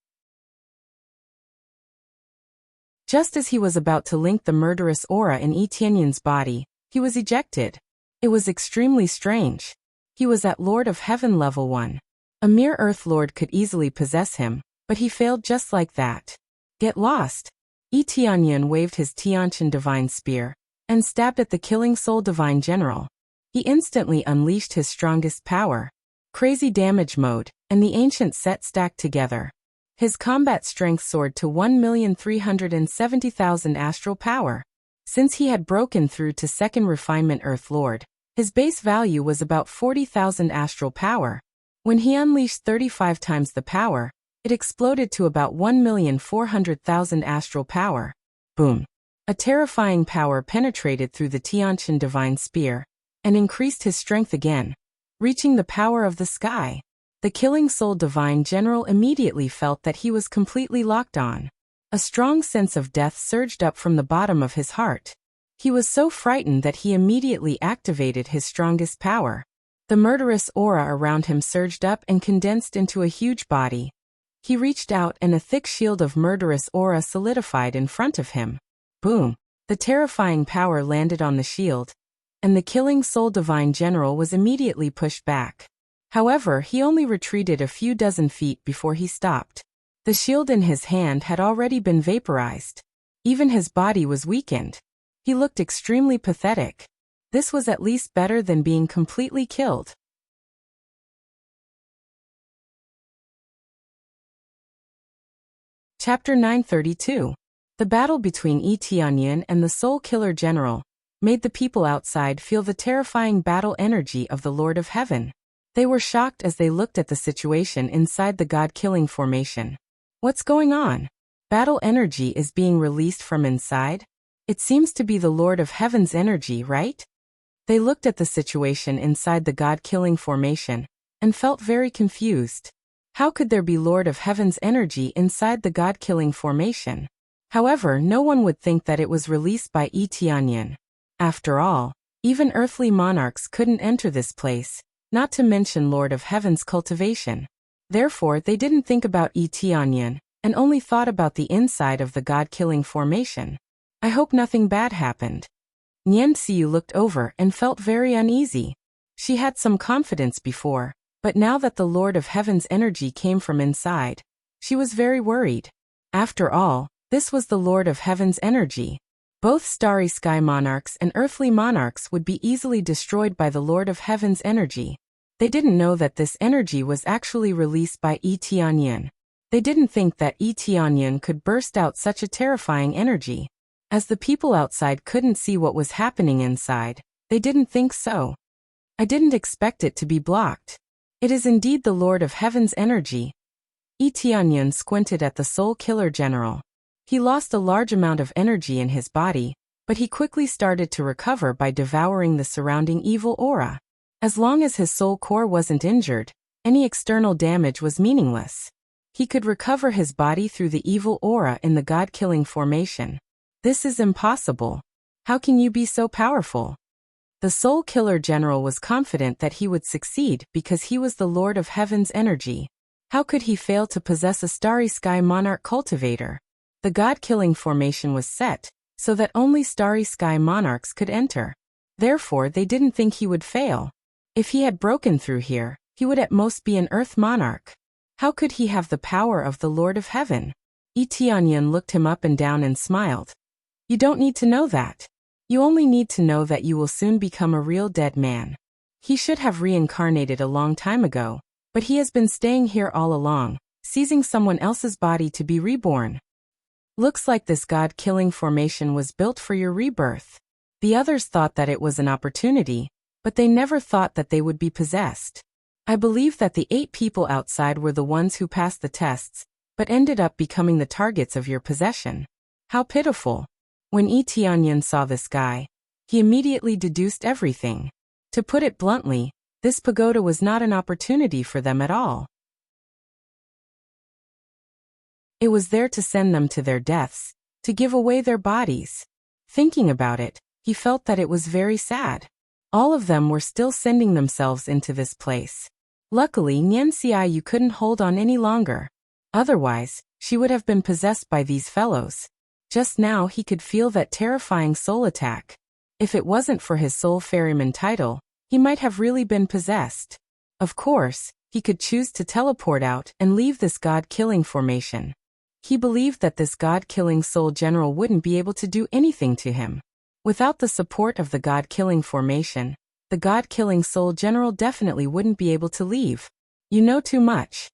Just as he was about to link the murderous aura in Etianyan's body, he was ejected. It was extremely strange. He was at Lord of Heaven level 1. A mere Earth Lord could easily possess him, but he failed just like that. Get lost. Etianyan waved his Tianqian divine spear and stabbed at the killing soul divine general. He instantly unleashed his strongest power. Crazy damage mode, and the ancient set stacked together. His combat strength soared to 1,370,000 astral power. Since he had broken through to second refinement Earth Lord, his base value was about 40,000 astral power. When he unleashed 35 times the power, it exploded to about 1,400,000 astral power. Boom. A terrifying power penetrated through the Tianqian divine spear and increased his strength again, reaching the power of the sky. The killing soul divine general immediately felt that he was completely locked on. A strong sense of death surged up from the bottom of his heart. He was so frightened that he immediately activated his strongest power. The murderous aura around him surged up and condensed into a huge body. He reached out and a thick shield of murderous aura solidified in front of him. Boom! The terrifying power landed on the shield, and the killing soul divine general was immediately pushed back. However, he only retreated a few dozen feet before he stopped. The shield in his hand had already been vaporized. Even his body was weakened. He looked extremely pathetic. This was at least better than being completely killed. Chapter 932. The battle between Etianyan and the Soul Killer General made the people outside feel the terrifying battle energy of the Lord of Heaven. They were shocked as they looked at the situation inside the god-killing formation. What's going on? Battle energy is being released from inside? It seems to be the Lord of Heaven's energy, right? They looked at the situation inside the god-killing formation and felt very confused. How could there be Lord of Heaven's energy inside the god-killing formation? However, no one would think that it was released by Etianyan. After all, even earthly monarchs couldn't enter this place, not to mention Lord of Heaven's cultivation. Therefore, they didn't think about Etianyan, and only thought about the inside of the god-killing formation. I hope nothing bad happened. Nian Xiu looked over and felt very uneasy. She had some confidence before, but now that the Lord of Heaven's energy came from inside, she was very worried. After all, this was the Lord of Heaven's energy. Both starry sky monarchs and earthly monarchs would be easily destroyed by the Lord of Heaven's energy. They didn't know that this energy was actually released by Etianyan. They didn't think that Etianyan could burst out such a terrifying energy. As the people outside couldn't see what was happening inside, they didn't think so. I didn't expect it to be blocked. It is indeed the Lord of Heaven's energy. Etianyan squinted at the Soul Killer General. He lost a large amount of energy in his body, but he quickly started to recover by devouring the surrounding evil aura. As long as his soul core wasn't injured, Any external damage was meaningless. He could recover his body through the evil aura in the God-killing formation. This is impossible. How can you be so powerful? The Soul Killer General was confident that he would succeed because he was the Lord of Heaven's energy. How could he fail to possess a Starry Sky Monarch cultivator? The God-killing formation was set so that only Starry Sky Monarchs could enter. Therefore, they didn't think he would fail. If he had broken through here, he would at most be an Earth Monarch. How could he have the power of the Lord of Heaven? Yi Tianyan looked him up and down and smiled. You don't need to know that. You only need to know that you will soon become a real dead man. He should have reincarnated a long time ago, but he has been staying here all along, seizing someone else's body to be reborn. Looks like this God-killing formation was built for your rebirth. The others thought that it was an opportunity, but they never thought that they would be possessed. I believe that the 8 people outside were the ones who passed the tests, but ended up becoming the targets of your possession. How pitiful. When Yi Tianyan saw this guy, he immediately deduced everything. To put it bluntly, this pagoda was not an opportunity for them at all. It was there to send them to their deaths, to give away their bodies. Thinking about it, he felt that it was very sad. All of them were still sending themselves into this place. Luckily, Nian Xiaoyu couldn't hold on any longer. Otherwise, she would have been possessed by these fellows. Just now he could feel that terrifying soul attack. If it wasn't for his soul ferryman title, he might have really been possessed. Of course, he could choose to teleport out and leave this God-killing formation. He believed that this God-killing soul general wouldn't be able to do anything to him. Without the support of the God-killing formation, the God-killing soul general definitely wouldn't be able to leave. You know too much.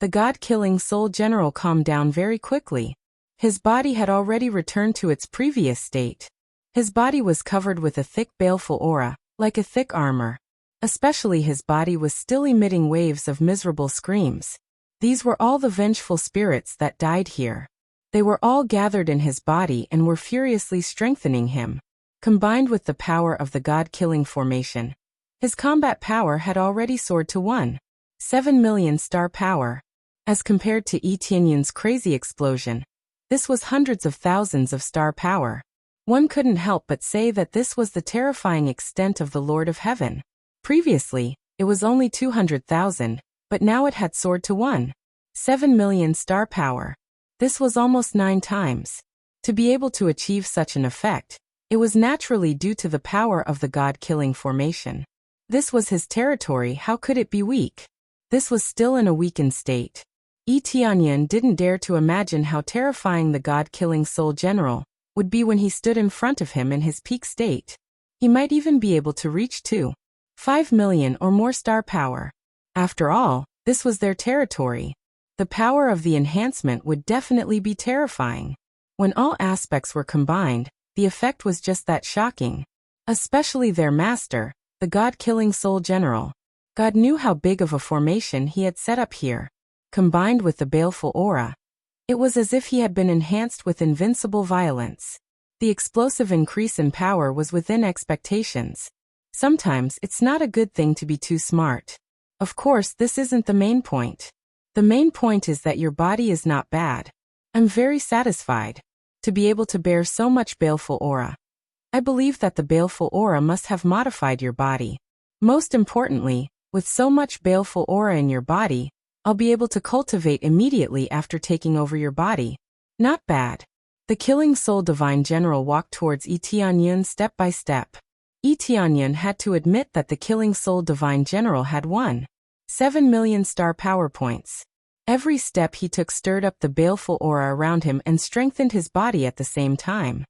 The God-killing soul general calmed down very quickly. His body had already returned to its previous state. His body was covered with a thick baleful aura, like a thick armor. Especially his body was still emitting waves of miserable screams. These were all the vengeful spirits that died here. They were all gathered in his body and were furiously strengthening him. Combined with the power of the God-killing formation, his combat power had already soared to 1.7 million star power. As compared to Yi Tianyan's crazy explosion, this was hundreds of thousands of star power. One couldn't help but say that this was the terrifying extent of the Lord of Heaven. Previously, it was only 200,000, but now it had soared to 1.7 million star power. This was almost 9 times. To be able to achieve such an effect, it was naturally due to the power of the God-killing formation. This was his territory, how could it be weak? This was still in a weakened state. Yi Tianyan didn't dare to imagine how terrifying the God-killing soul general would be when he stood in front of him in his peak state. He might even be able to reach 2.5 million or more star power. After all, this was their territory. The power of the enhancement would definitely be terrifying. When all aspects were combined, the effect was just that shocking. Especially their master, the God-killing soul general. God knew how big of a formation he had set up here. Combined with the baleful aura, it was as if he had been enhanced with invincible violence. The explosive increase in power was within expectations. Sometimes it's not a good thing to be too smart. Of course, this isn't the main point. The main point is that your body is not bad. I'm very satisfied to be able to bear so much baleful aura. I believe that the baleful aura must have modified your body. Most importantly, with so much baleful aura in your body, I'll be able to cultivate immediately after taking over your body. Not bad. The Killing Soul Divine General walked towards Yi Tianyan step by step. Yi Tianyan had to admit that the Killing Soul Divine General had 1.7 million star power points. Every step he took stirred up the baleful aura around him and strengthened his body at the same time.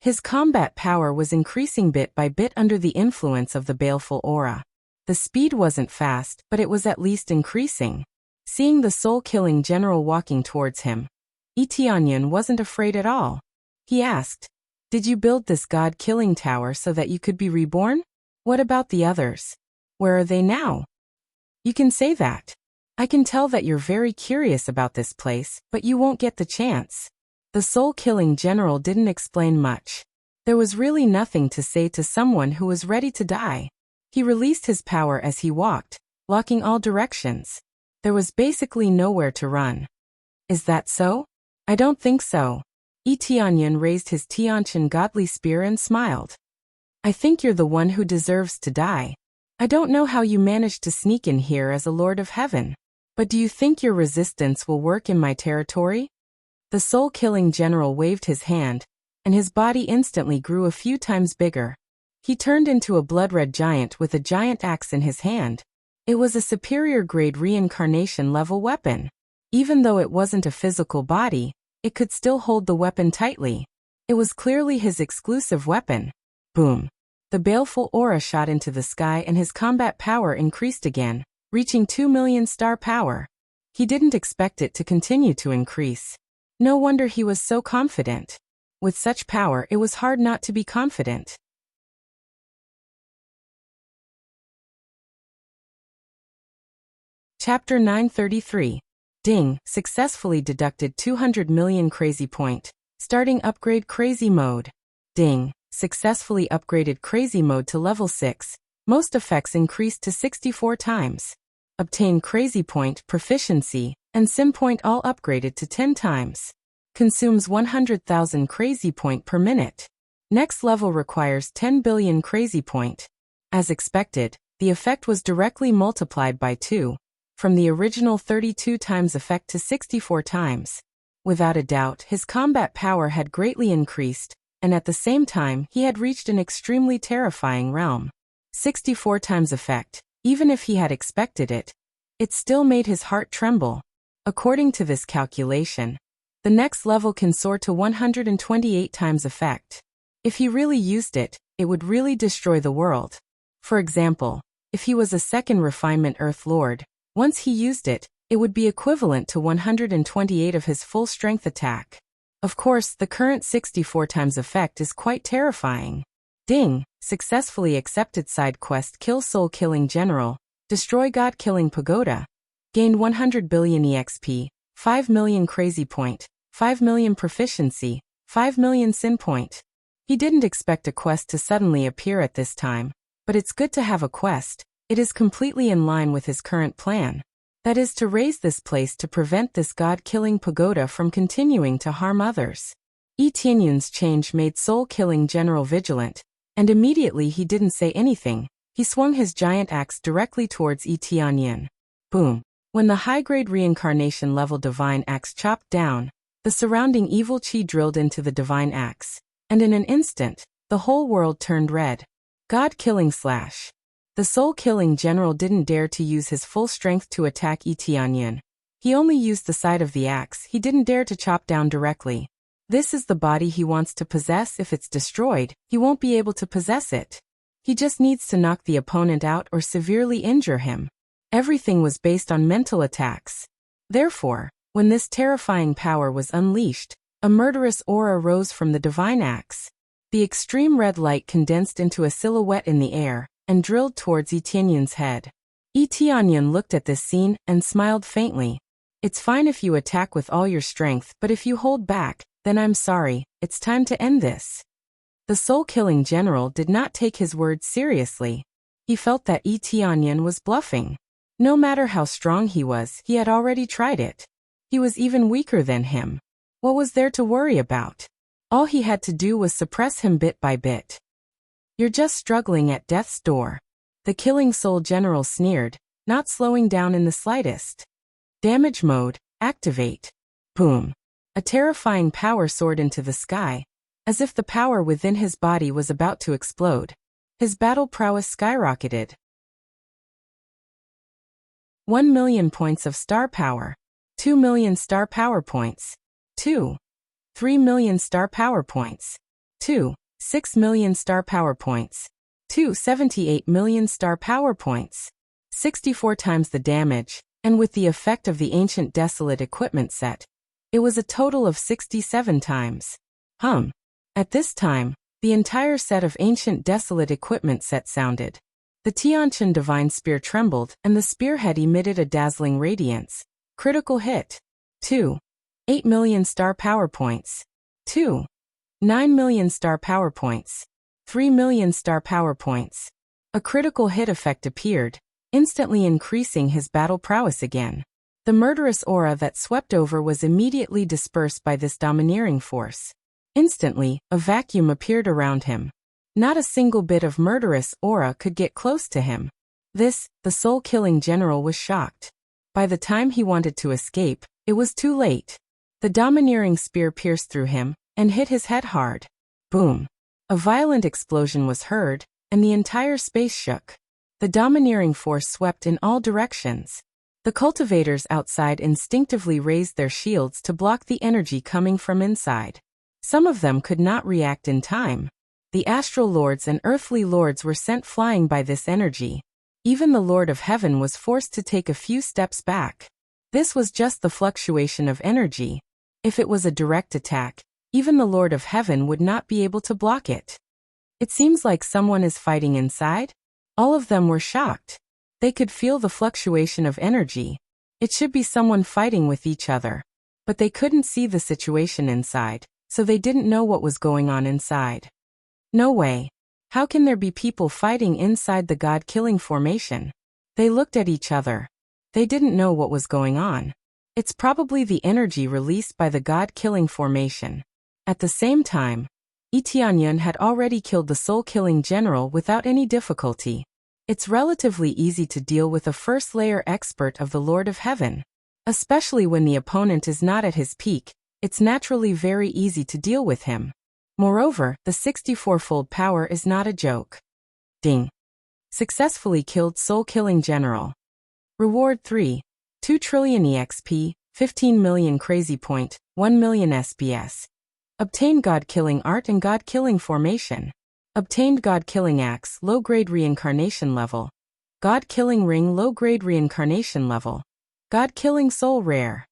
His combat power was increasing bit by bit under the influence of the baleful aura. The speed wasn't fast, but it was at least increasing. Seeing the soul-killing general walking towards him, Yi Tianyan wasn't afraid at all. He asked, "Did you build this god-killing tower so that you could be reborn? What about the others? Where are they now?" "You can say that. I can tell that you're very curious about this place, but you won't get the chance." The soul-killing general didn't explain much. There was really nothing to say to someone who was ready to die. He released his power as he walked, blocking all directions. There was basically nowhere to run. Is that so? I don't think so. Yi Tianyan raised his Tianqian godly spear and smiled. I think you're the one who deserves to die. I don't know how you managed to sneak in here as a lord of heaven. But do you think your resistance will work in my territory? The soul-killing general waved his hand, and his body instantly grew a few times bigger. He turned into a blood-red giant with a giant axe in his hand. It was a superior-grade reincarnation-level weapon. Even though it wasn't a physical body, it could still hold the weapon tightly. It was clearly his exclusive weapon. Boom. The baleful aura shot into the sky and his combat power increased again, reaching 2 million star power. He didn't expect it to continue to increase. No wonder he was so confident. With such power, it was hard not to be confident. Chapter 933. Ding, successfully deducted 200 million crazy point. Starting upgrade crazy mode. Ding, successfully upgraded crazy mode to level 6. Most effects increased to 64 times. Obtain crazy point proficiency, and sim point all upgraded to 10 times. Consumes 100,000 crazy point per minute. Next level requires 10 billion crazy point. As expected, the effect was directly multiplied by 2. From the original 32 times effect to 64 times. Without a doubt, his combat power had greatly increased, and at the same time, he had reached an extremely terrifying realm. 64 times effect, even if he had expected it, it still made his heart tremble. According to this calculation, the next level can soar to 128 times effect. If he really used it, it would really destroy the world. For example, if he was a second refinement Earth Lord, once he used it, it would be equivalent to 128 of his full strength attack. Of course, the current 64 times effect is quite terrifying. Ding, successfully accepted side quest Kill Soul Killing General, Destroy God Killing Pagoda. Gained 100 billion EXP, 5 million crazy point, 5 million proficiency, 5 million sin point. He didn't expect a quest to suddenly appear at this time, but it's good to have a quest. It is completely in line with his current plan. That is to raise this place to prevent this god-killing pagoda from continuing to harm others. Yi Tianyan's change made soul-killing General vigilant, and immediately he didn't say anything. He swung his giant axe directly towards Yi Tianyan. Boom. When the high-grade reincarnation level divine axe chopped down, the surrounding evil chi drilled into the divine axe, and in an instant, the whole world turned red. God-killing slash. The soul-killing general didn't dare to use his full strength to attack Yi Tianyan. He only used the side of the axe. He didn't dare to chop down directly. This is the body he wants to possess. If it's destroyed, he won't be able to possess it. He just needs to knock the opponent out or severely injure him. Everything was based on mental attacks. Therefore, when this terrifying power was unleashed, a murderous aura rose from the divine axe. The extreme red light condensed into a silhouette in the air and drilled towards Yi Tianyan's head. Yi Tianyan looked at this scene and smiled faintly. It's fine if you attack with all your strength, but if you hold back, then I'm sorry, it's time to end this. The soul-killing general did not take his words seriously. He felt that Yi Tianyan was bluffing. No matter how strong he was, he had already tried it. He was even weaker than him. What was there to worry about? All he had to do was suppress him bit by bit. You're just struggling at death's door. The killing soul general sneered, not slowing down in the slightest. Damage mode, activate. Boom. A terrifying power soared into the sky, as if the power within his body was about to explode. His battle prowess skyrocketed. 1 million points of star power. 2 million star power points. 2. 3 million star power points. 2. 6 million star power points. 278 million star power points. 64 times the damage, and with the effect of the ancient desolate equipment set, it was a total of 67 times. At this time, the entire set of ancient desolate equipment set sounded. The Tianqian divine spear trembled, and the spearhead emitted a dazzling radiance. Critical hit. 2. 8 million star power points. 2. 9 million star power points. 3 million star power points. A critical hit effect appeared, instantly increasing his battle prowess again. The murderous aura that swept over was immediately dispersed by this domineering force. Instantly, a vacuum appeared around him. Not a single bit of murderous aura could get close to him. The soul-killing general was shocked. By the time he wanted to escape, it was too late. The domineering spear pierced through him and hit his head hard. Boom! A violent explosion was heard, and the entire space shook. The domineering force swept in all directions. The cultivators outside instinctively raised their shields to block the energy coming from inside. Some of them could not react in time. The astral lords and earthly lords were sent flying by this energy. Even the Lord of Heaven was forced to take a few steps back. This was just the fluctuation of energy. If it was a direct attack, even the Lord of Heaven would not be able to block it. It seems like someone is fighting inside. All of them were shocked. They could feel the fluctuation of energy. It should be someone fighting with each other. But they couldn't see the situation inside, so they didn't know what was going on inside. No way. How can there be people fighting inside the God-killing formation? They looked at each other. They didn't know what was going on. It's probably the energy released by the God-killing formation. At the same time, Tianyun had already killed the soul-killing general without any difficulty. It's relatively easy to deal with a first-layer expert of the Lord of Heaven. Especially when the opponent is not at his peak, it's naturally very easy to deal with him. Moreover, the 64-fold power is not a joke. Ding. Successfully killed soul-killing general. Reward 3. 2 trillion EXP, 15 million crazy point, 1 million SPS. Obtained God-killing art and God-killing formation. Obtained God-killing axe, low-grade reincarnation level. God-killing ring, low-grade reincarnation level. God-killing soul rare.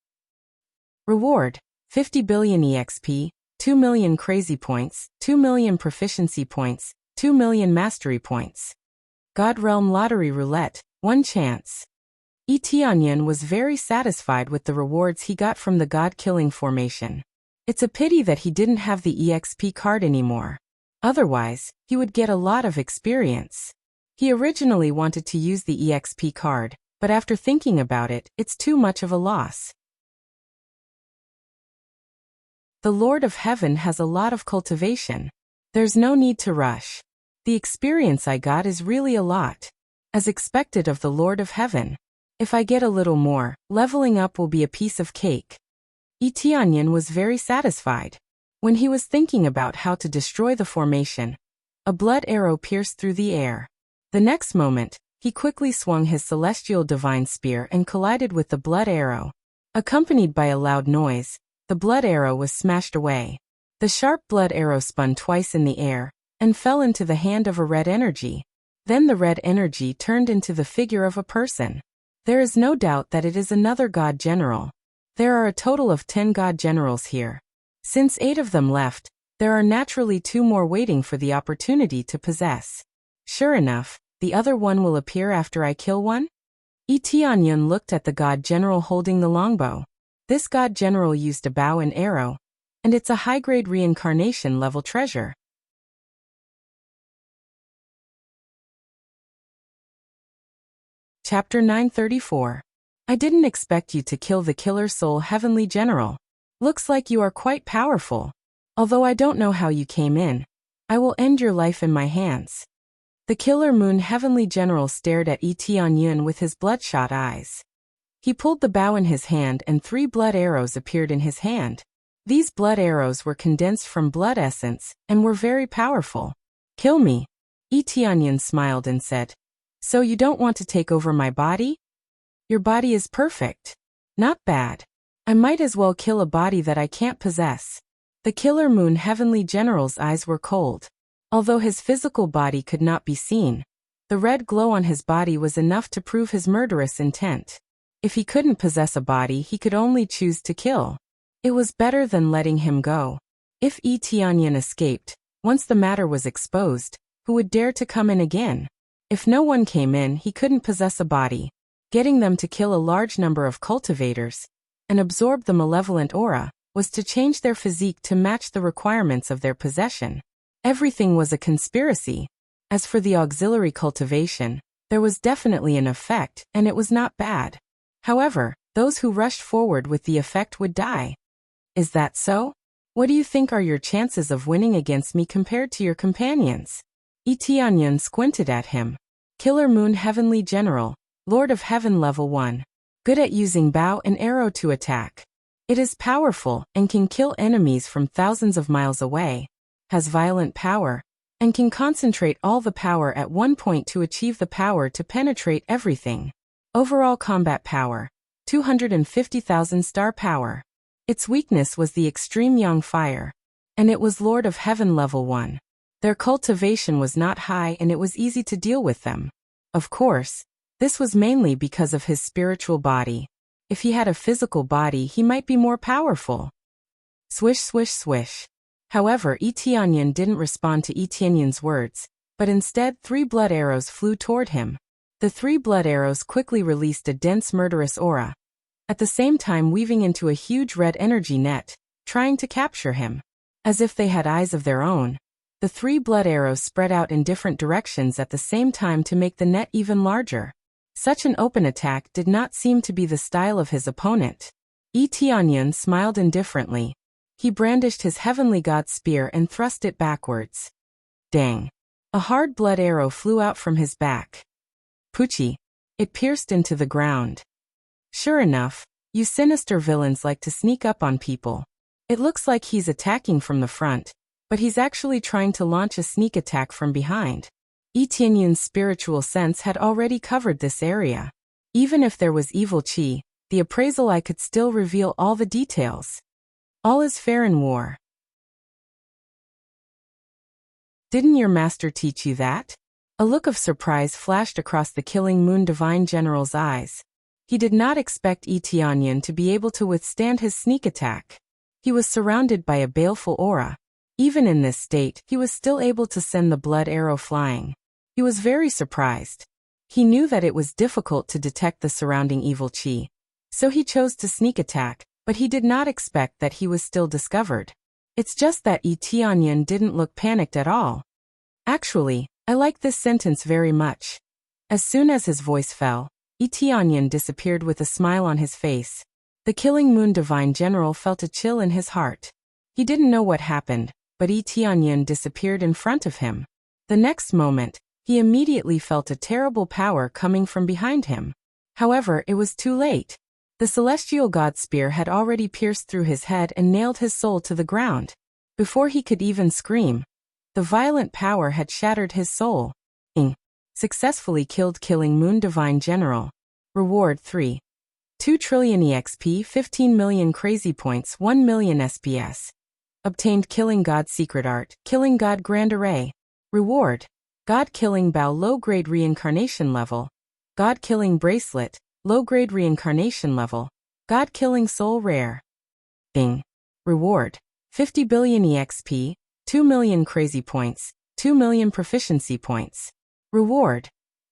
Reward: 50 billion EXP, 2 million crazy points, 2 million proficiency points, 2 million mastery points. God Realm Lottery Roulette, 1 chance. Tianyun was very satisfied with the rewards he got from the God-killing formation. It's a pity that he didn't have the EXP card anymore. Otherwise, he would get a lot of experience. He originally wanted to use the EXP card, but after thinking about it, it's too much of a loss. The Lord of Heaven has a lot of cultivation. There's no need to rush. The experience I got is really a lot. As expected of the Lord of Heaven. If I get a little more, leveling up will be a piece of cake. Tianyun was very satisfied. When he was thinking about how to destroy the formation, a blood arrow pierced through the air. The next moment, he quickly swung his celestial divine spear and collided with the blood arrow. Accompanied by a loud noise, the blood arrow was smashed away. The sharp blood arrow spun twice in the air and fell into the hand of a red energy. Then the red energy turned into the figure of a person. There is no doubt that it is another god general. There are a total of 10 god generals here. Since 8 of them left, there are naturally 2 more waiting for the opportunity to possess. Sure enough, the other one will appear after I kill one? Tianyun looked at the god general holding the longbow. This god general used a bow and arrow, and it's a high-grade reincarnation level treasure. Chapter 934. I didn't expect you to kill the Killer Soul Heavenly General. Looks like you are quite powerful. Although I don't know how you came in, I will end your life in my hands. The Killer Moon Heavenly General stared at Tianyun with his bloodshot eyes. He pulled the bow in his hand and 3 blood arrows appeared in his hand. These blood arrows were condensed from blood essence and were very powerful. Kill me. Tianyun smiled and said, So you don't want to take over my body? Your body is perfect. Not bad. I might as well kill a body that I can't possess. The Killer Moon Heavenly General's eyes were cold. Although his physical body could not be seen, the red glow on his body was enough to prove his murderous intent. If he couldn't possess a body, he could only choose to kill. It was better than letting him go. If Tianyun escaped, once the matter was exposed, who would dare to come in again? If no one came in, he couldn't possess a body. Getting them to kill a large number of cultivators and absorb the malevolent aura was to change their physique to match the requirements of their possession. Everything was a conspiracy. As for the auxiliary cultivation, there was definitely an effect, and it was not bad. However, those who rushed forward with the effect would die. Is that so? What do you think are your chances of winning against me compared to your companions? Etianyan squinted at him. Killer Moon Heavenly General, Lord of Heaven Level 1. Good at using bow and arrow to attack. It is powerful and can kill enemies from thousands of miles away, has violent power, and can concentrate all the power at one point to achieve the power to penetrate everything. Overall combat power, 250,000 star power. Its weakness was the extreme Yang fire, and it was Lord of Heaven Level 1. Their cultivation was not high and it was easy to deal with them. Of course, this was mainly because of his spiritual body. If he had a physical body, he might be more powerful. Swish, swish, swish. However, Etianyan didn't respond to Etianyan's words, but instead 3 blood arrows flew toward him. The 3 blood arrows quickly released a dense murderous aura, at the same time weaving into a huge red energy net, trying to capture him. As if they had eyes of their own, the 3 blood arrows spread out in different directions at the same time to make the net even larger. Such an open attack did not seem to be the style of his opponent. Etianyan smiled indifferently. He brandished his heavenly god spear and thrust it backwards. Dang! A hard blood arrow flew out from his back. Poochie! It pierced into the ground. Sure enough, you sinister villains like to sneak up on people. It looks like he's attacking from the front, but he's actually trying to launch a sneak attack from behind. Etianyan's spiritual sense had already covered this area. Even if there was evil chi, the appraisal eye could still reveal all the details. All is fair in war. Didn't your master teach you that? A look of surprise flashed across the Killing Moon Divine General's eyes. He did not expect Etianyan to be able to withstand his sneak attack. He was surrounded by a baleful aura. Even in this state, he was still able to send the blood arrow flying. He was very surprised. He knew that it was difficult to detect the surrounding evil chi, so he chose to sneak attack, but he did not expect that he was still discovered. It's just that Etianyan didn't look panicked at all. Actually, I like this sentence very much. As soon as his voice fell, Etianyan disappeared with a smile on his face. The Killing Moon Divine General felt a chill in his heart. He didn't know what happened, but Etianyan disappeared in front of him. The next moment, he immediately felt a terrible power coming from behind him. However, it was too late. The celestial god spear had already pierced through his head and nailed his soul to the ground. Before he could even scream, the violent power had shattered his soul. Successfully killed Killing Moon Divine General. Reward 3. 2 trillion EXP, 15 million crazy points, 1 million SPS. Obtained Killing God Secret Art, Killing God Grand Array. Reward: God Killing Bow Low-Grade Reincarnation Level. God Killing Bracelet, Low-Grade Reincarnation Level. God Killing Soul Rare. Reward: 50 billion EXP, 2 million crazy points, 2 million proficiency points. Reward: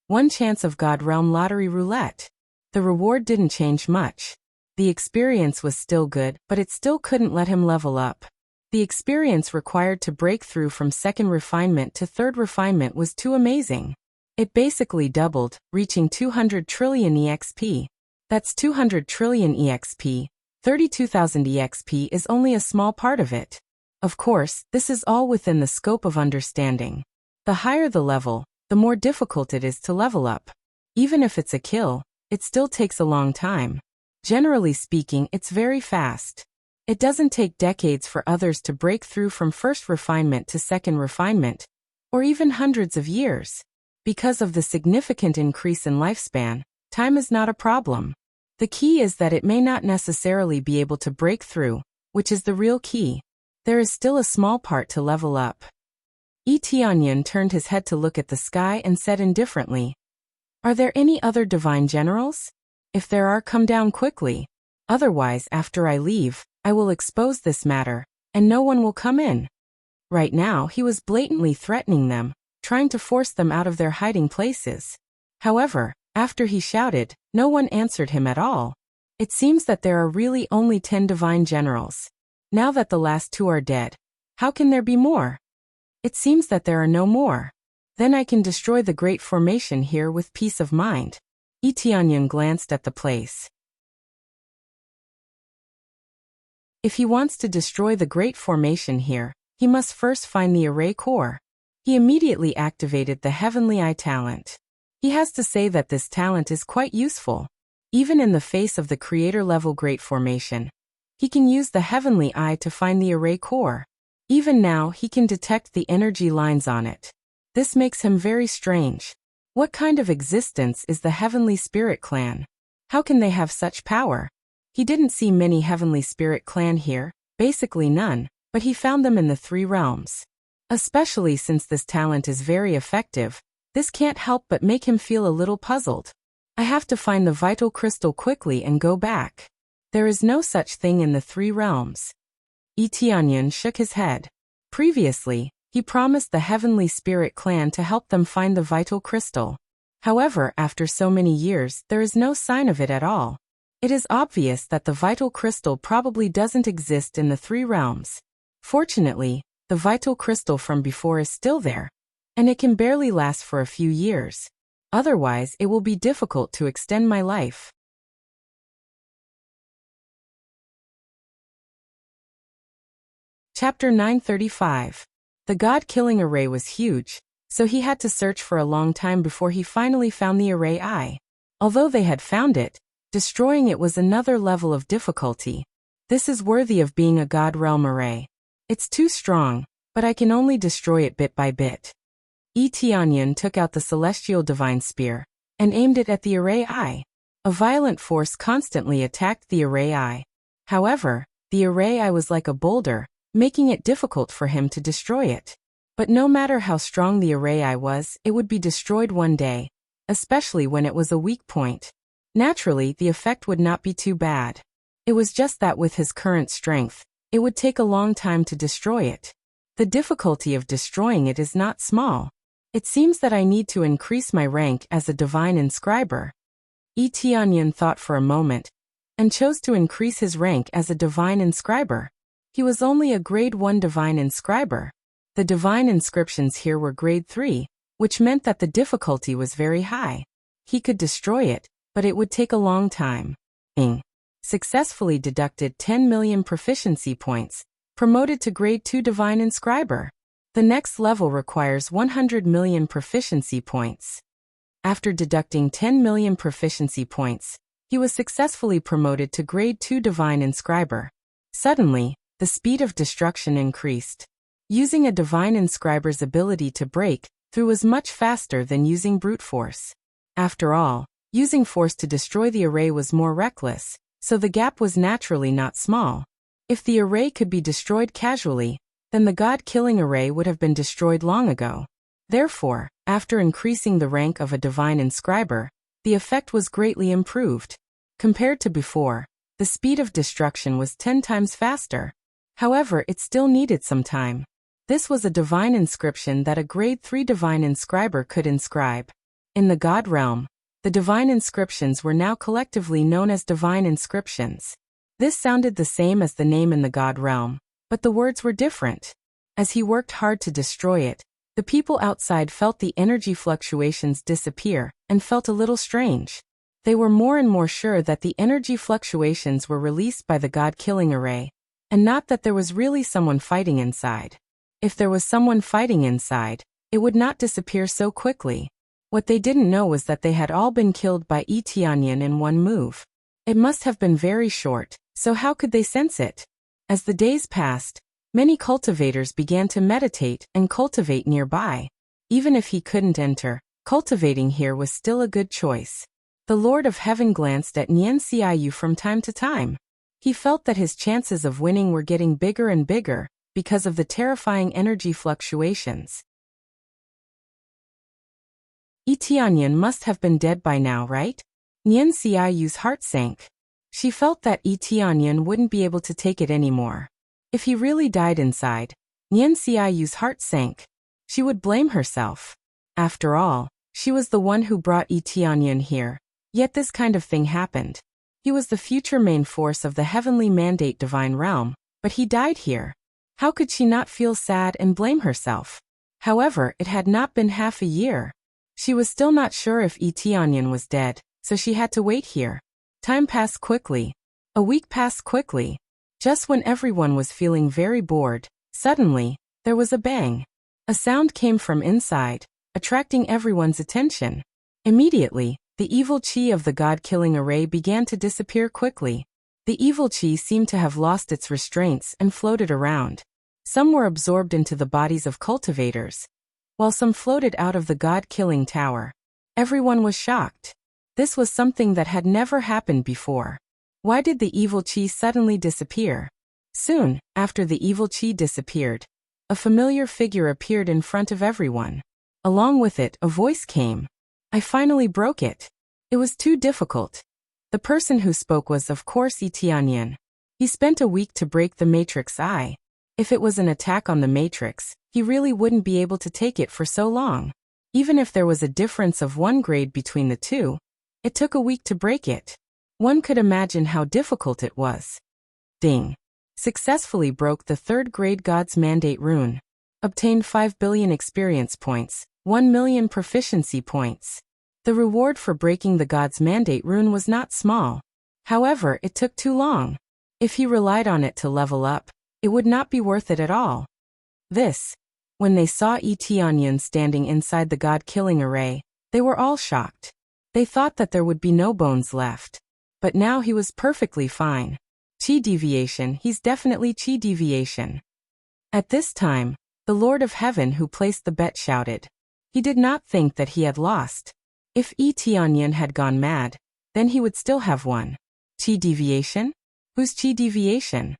1 chance of God Realm Lottery Roulette. The reward didn't change much. The experience was still good, but it still couldn't let him level up. The experience required to break through from 2nd refinement to 3rd refinement was too amazing. It basically doubled, reaching 200 trillion EXP. That's 200 trillion EXP. 32,000 EXP is only a small part of it. Of course, this is all within the scope of understanding. The higher the level, the more difficult it is to level up. Even if it's a kill, it still takes a long time. Generally speaking, it's very fast. It doesn't take decades for others to break through from 1st refinement to 2nd refinement, or even hundreds of years. Because of the significant increase in lifespan, time is not a problem. The key is that it may not necessarily be able to break through, which is the real key. There is still a small part to level up. Etianyan turned his head to look at the sky and said indifferently, "Are there any other divine generals? If there are, come down quickly. Otherwise, after I leave, I will expose this matter, and no one will come in." Right now, he was blatantly threatening them, trying to force them out of their hiding places. However, after he shouted, no one answered him at all. It seems that there are really only 10 divine generals. Now that the last 2 are dead, how can there be more? It seems that there are no more. Then I can destroy the great formation here with peace of mind. Yi Tianyan glanced at the place. If he wants to destroy the great formation here, he must first find the array core. He immediately activated the Heavenly Eye talent. He has to say that this talent is quite useful. Even in the face of the creator-level great formation, he can use the Heavenly Eye to find the array core. Even now, he can detect the energy lines on it. This makes him very strange. What kind of existence is the Heavenly Spirit Clan? How can they have such power? He didn't see many Heavenly Spirit Clan here, basically none, but he found them in the 3 realms. Especially since this talent is very effective, this can't help but make him feel a little puzzled. I have to find the vital crystal quickly and go back. There is no such thing in the 3 realms. Yi Tianyan shook his head. Previously, he promised the Heavenly Spirit Clan to help them find the vital crystal. However, after so many years, there is no sign of it at all. It is obvious that the vital crystal probably doesn't exist in the 3 realms. Fortunately, the vital crystal from before is still there, and it can barely last for a few years. Otherwise, it will be difficult to extend my life. Chapter 935. The God-killing array was huge, so he had to search for a long time before he finally found the array eye. Although they had found it, destroying it was another level of difficulty. This is worthy of being a God realm array. It's too strong, but I can only destroy it bit by bit. Yi Tianyan took out the celestial divine spear and aimed it at the array eye. A violent force constantly attacked the array eye. However, the array eye was like a boulder, making it difficult for him to destroy it. But no matter how strong the array eye was, it would be destroyed one day, especially when it was a weak point. Naturally, the effect would not be too bad. It was just that with his current strength, it would take a long time to destroy it. The difficulty of destroying it is not small. It seems that I need to increase my rank as a divine inscriber. Yi Tianyan thought for a moment, and chose to increase his rank as a divine inscriber. He was only a grade 1 divine inscriber. The divine inscriptions here were grade 3, which meant that the difficulty was very high. He could destroy it, but it would take a long time. Successfully deducted 10 million proficiency points, promoted to grade 2 divine inscriber. The next level requires 100 million proficiency points. After deducting 10 million proficiency points, he was successfully promoted to grade 2 divine inscriber. Suddenly, the speed of destruction increased. Using a divine inscriber's ability to break through was much faster than using brute force. After all, using force to destroy the array was more reckless, so the gap was naturally not small. If the array could be destroyed casually, then the God-killing array would have been destroyed long ago. Therefore, after increasing the rank of a divine inscriber, the effect was greatly improved. Compared to before, the speed of destruction was 10 times faster. However, it still needed some time. This was a divine inscription that a grade 3 divine inscriber could inscribe. In the God realm, the divine inscriptions were now collectively known as divine inscriptions. This sounded the same as the name in the God realm, but the words were different. As he worked hard to destroy it, the people outside felt the energy fluctuations disappear and felt a little strange. They were more and more sure that the energy fluctuations were released by the God-killing array, and not that there was really someone fighting inside. If there was someone fighting inside, it would not disappear so quickly. What they didn't know was that they had all been killed by Yi Tianyan in one move. It must have been very short, so how could they sense it? As the days passed, many cultivators began to meditate and cultivate nearby. Even if he couldn't enter, cultivating here was still a good choice. The Lord of Heaven glanced at Nian Xiaoyu from time to time. He felt that his chances of winning were getting bigger and bigger because of the terrifying energy fluctuations. Yi Tianyan must have been dead by now, right? Nian Xiaoyu's heart sank. She felt that Yi Tianyan wouldn't be able to take it anymore. If he really died inside, Nian Xiaoyu's heart sank. She would blame herself. After all, she was the one who brought Yi Tianyan here. Yet this kind of thing happened. He was the future main force of the heavenly mandate divine realm, but he died here. How could she not feel sad and blame herself? However, it had not been half a year. She was still not sure if Tianyan was dead, so she had to wait here. Time passed quickly. A week passed quickly. Just when everyone was feeling very bored, suddenly, there was a bang. A sound came from inside, attracting everyone's attention. Immediately, the evil chi of the god-killing array began to disappear quickly. The evil chi seemed to have lost its restraints and floated around. Some were absorbed into the bodies of cultivators, while some floated out of the god-killing tower. Everyone was shocked. This was something that had never happened before. Why did the evil chi suddenly disappear? Soon, after the evil chi disappeared, a familiar figure appeared in front of everyone. Along with it, a voice came. I finally broke it. It was too difficult. The person who spoke was, of course, Tianyan. He spent a week to break the Matrix Eye. If it was an attack on the Matrix, he really wouldn't be able to take it for so long. Even if there was a difference of 1 grade between the two, it took a week to break it. One could imagine how difficult it was. Ding. Successfully broke the 3rd grade God's Mandate rune. Obtained 5 billion experience points, 1 million proficiency points. The reward for breaking the God's Mandate rune was not small. However, it took too long. If he relied on it to level up, it would not be worth it at all. When they saw Tianyan standing inside the god-killing array, they were all shocked. They thought that there would be no bones left. But now he was perfectly fine. Chi deviation, he's definitely chi deviation. At this time, the Lord of Heaven who placed the bet shouted. He did not think that he had lost. If Tianyan had gone mad, then he would still have won. Chi deviation? Whose chi deviation?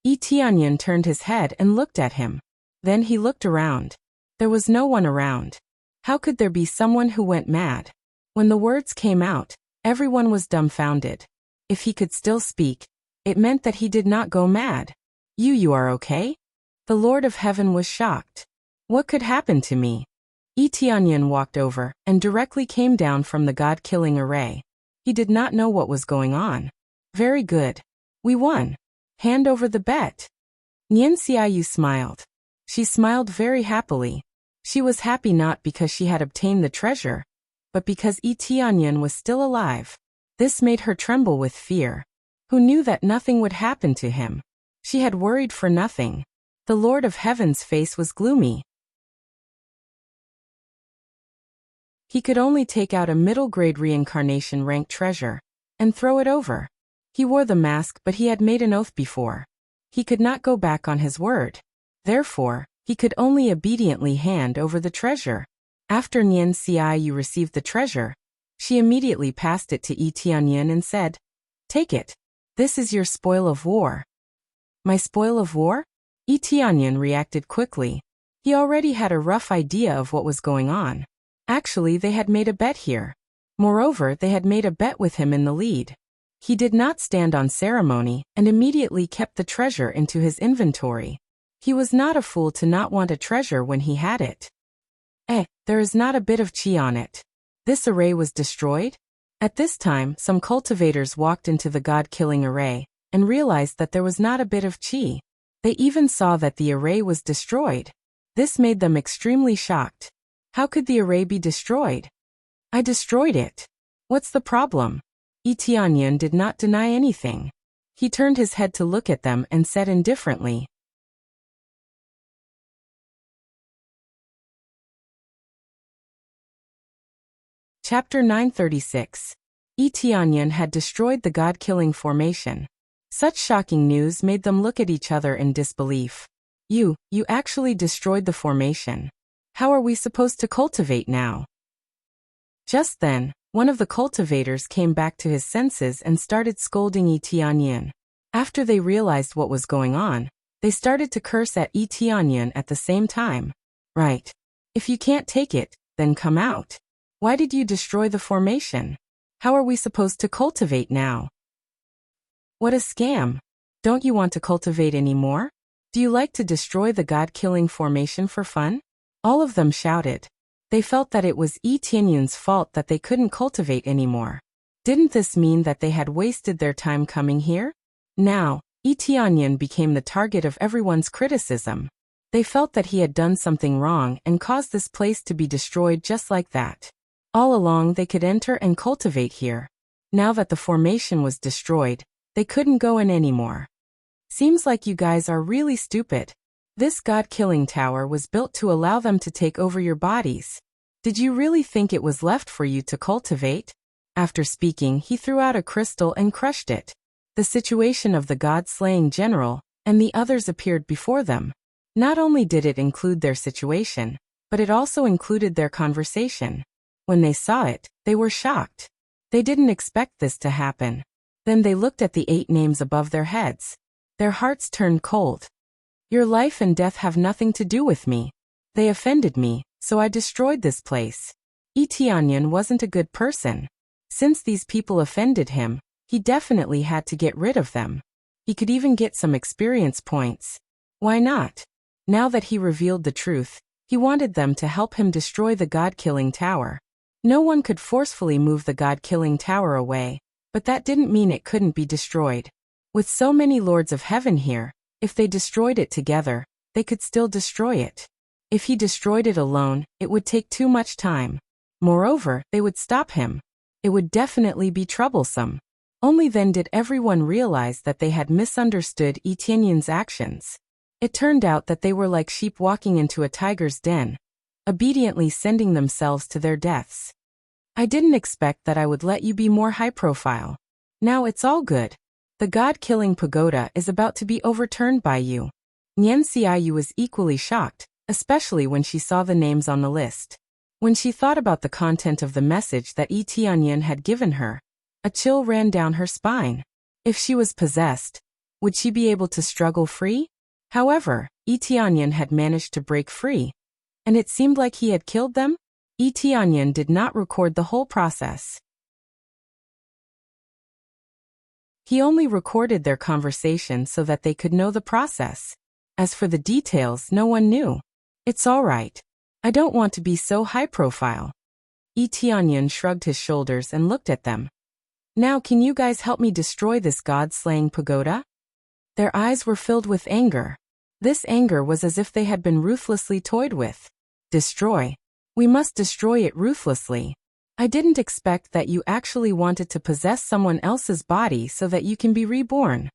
Tianyan turned his head and looked at him. Then he looked around. There was no one around. How could there be someone who went mad? When the words came out, everyone was dumbfounded. If he could still speak, it meant that he did not go mad. You are okay? The Lord of Heaven was shocked. What could happen to me? Tianyan walked over and directly came down from the god-killing array. He did not know what was going on. Very good. We won. Hand over the bet. Nian Xiaoyu smiled. She smiled very happily. She was happy not because she had obtained the treasure, but because Tianyan was still alive. This made her tremble with fear. Who knew that nothing would happen to him? She had worried for nothing. The Lord of Heaven's face was gloomy. He could only take out a middle-grade reincarnation rank treasure and throw it over. He wore the mask, but he had made an oath before. He could not go back on his word. Therefore, he could only obediently hand over the treasure. After Nian Xiaoyu received the treasure, she immediately passed it to Tianyan and said, "Take it. This is your spoil of war." My spoil of war? Tianyan reacted quickly. He already had a rough idea of what was going on. Actually, they had made a bet here. Moreover, they had made a bet with him in the lead. He did not stand on ceremony and immediately kept the treasure into his inventory. He was not a fool to not want a treasure when he had it. There is not a bit of chi on it. This array was destroyed? At this time, some cultivators walked into the god-killing array and realized that there was not a bit of chi. They even saw that the array was destroyed. This made them extremely shocked. How could the array be destroyed? I destroyed it. What's the problem? Tianyan did not deny anything. He turned his head to look at them and said indifferently. Chapter 936. Tianyan had destroyed the god-killing formation. Such shocking news made them look at each other in disbelief. You actually destroyed the formation. How are we supposed to cultivate now? Just then, one of the cultivators came back to his senses and started scolding Tianyan. After they realized what was going on, they started to curse at Tianyan at the same time. Right. If you can't take it, then come out. Why did you destroy the formation? How are we supposed to cultivate now? What a scam. Don't you want to cultivate anymore? Do you like to destroy the god-killing formation for fun? All of them shouted. They felt that it was Tianyan's fault that they couldn't cultivate anymore. Didn't this mean that they had wasted their time coming here? Now, Tianyan became the target of everyone's criticism. They felt that he had done something wrong and caused this place to be destroyed just like that. All along they could enter and cultivate here. Now that the formation was destroyed, they couldn't go in anymore. Seems like you guys are really stupid. This god-killing tower was built to allow them to take over your bodies. Did you really think it was left for you to cultivate? After speaking, he threw out a crystal and crushed it. The situation of the god-slaying general and the others appeared before them. Not only did it include their situation, but it also included their conversation. When they saw it, they were shocked. They didn't expect this to happen. Then they looked at the 8 names above their heads. Their hearts turned cold. Your life and death have nothing to do with me. They offended me, so I destroyed this place. Tianyan wasn't a good person. Since these people offended him, he definitely had to get rid of them. He could even get some experience points. Why not? Now that he revealed the truth, he wanted them to help him destroy the god-killing tower. No one could forcefully move the god-killing tower away, but that didn't mean it couldn't be destroyed. With so many lords of heaven here, if they destroyed it together, they could still destroy it. If he destroyed it alone, it would take too much time. Moreover, they would stop him. It would definitely be troublesome. Only then did everyone realize that they had misunderstood Tianyan's actions. It turned out that they were like sheep walking into a tiger's den, obediently sending themselves to their deaths. I didn't expect that I would let you be more high profile. Now it's all good. The god-killing pagoda is about to be overturned by you. Nian Xiaoyu was equally shocked, especially when she saw the names on the list. When she thought about the content of the message that Tianyan had given her, a chill ran down her spine. If she was possessed, would she be able to struggle free? However, Tianyan had managed to break free, and it seemed like he had killed them. Tianyan did not record the whole process. He only recorded their conversation so that they could know the process. As for the details, no one knew. It's all right. I don't want to be so high profile. Tianyan shrugged his shoulders and looked at them. Now can you guys help me destroy this god-slaying pagoda? Their eyes were filled with anger. This anger was as if they had been ruthlessly toyed with. Destroy. We must destroy it ruthlessly. I didn't expect that you actually wanted to possess someone else's body so that you can be reborn.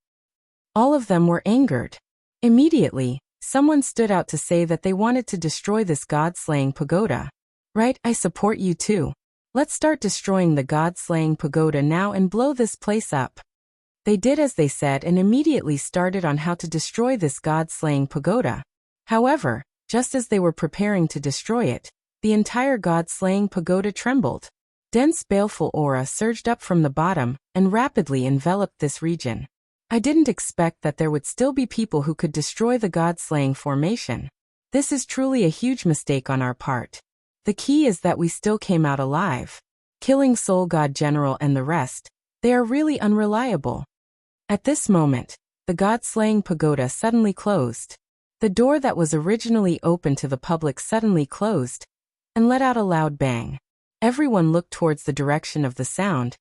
All of them were angered. Immediately, someone stood out to say that they wanted to destroy this god-slaying pagoda. Right, I support you too. Let's start destroying the god-slaying pagoda now and blow this place up. They did as they said and immediately started on how to destroy this god-slaying pagoda. However, just as they were preparing to destroy it, the entire god-slaying pagoda trembled. Dense baleful aura surged up from the bottom and rapidly enveloped this region. I didn't expect that there would still be people who could destroy the god-slaying formation. This is truly a huge mistake on our part. The key is that we still came out alive. Killing Soul God General and the rest, they are really unreliable. At this moment, the god-slaying pagoda suddenly closed. The door that was originally open to the public suddenly closed and let out a loud bang. Everyone looked towards the direction of the sound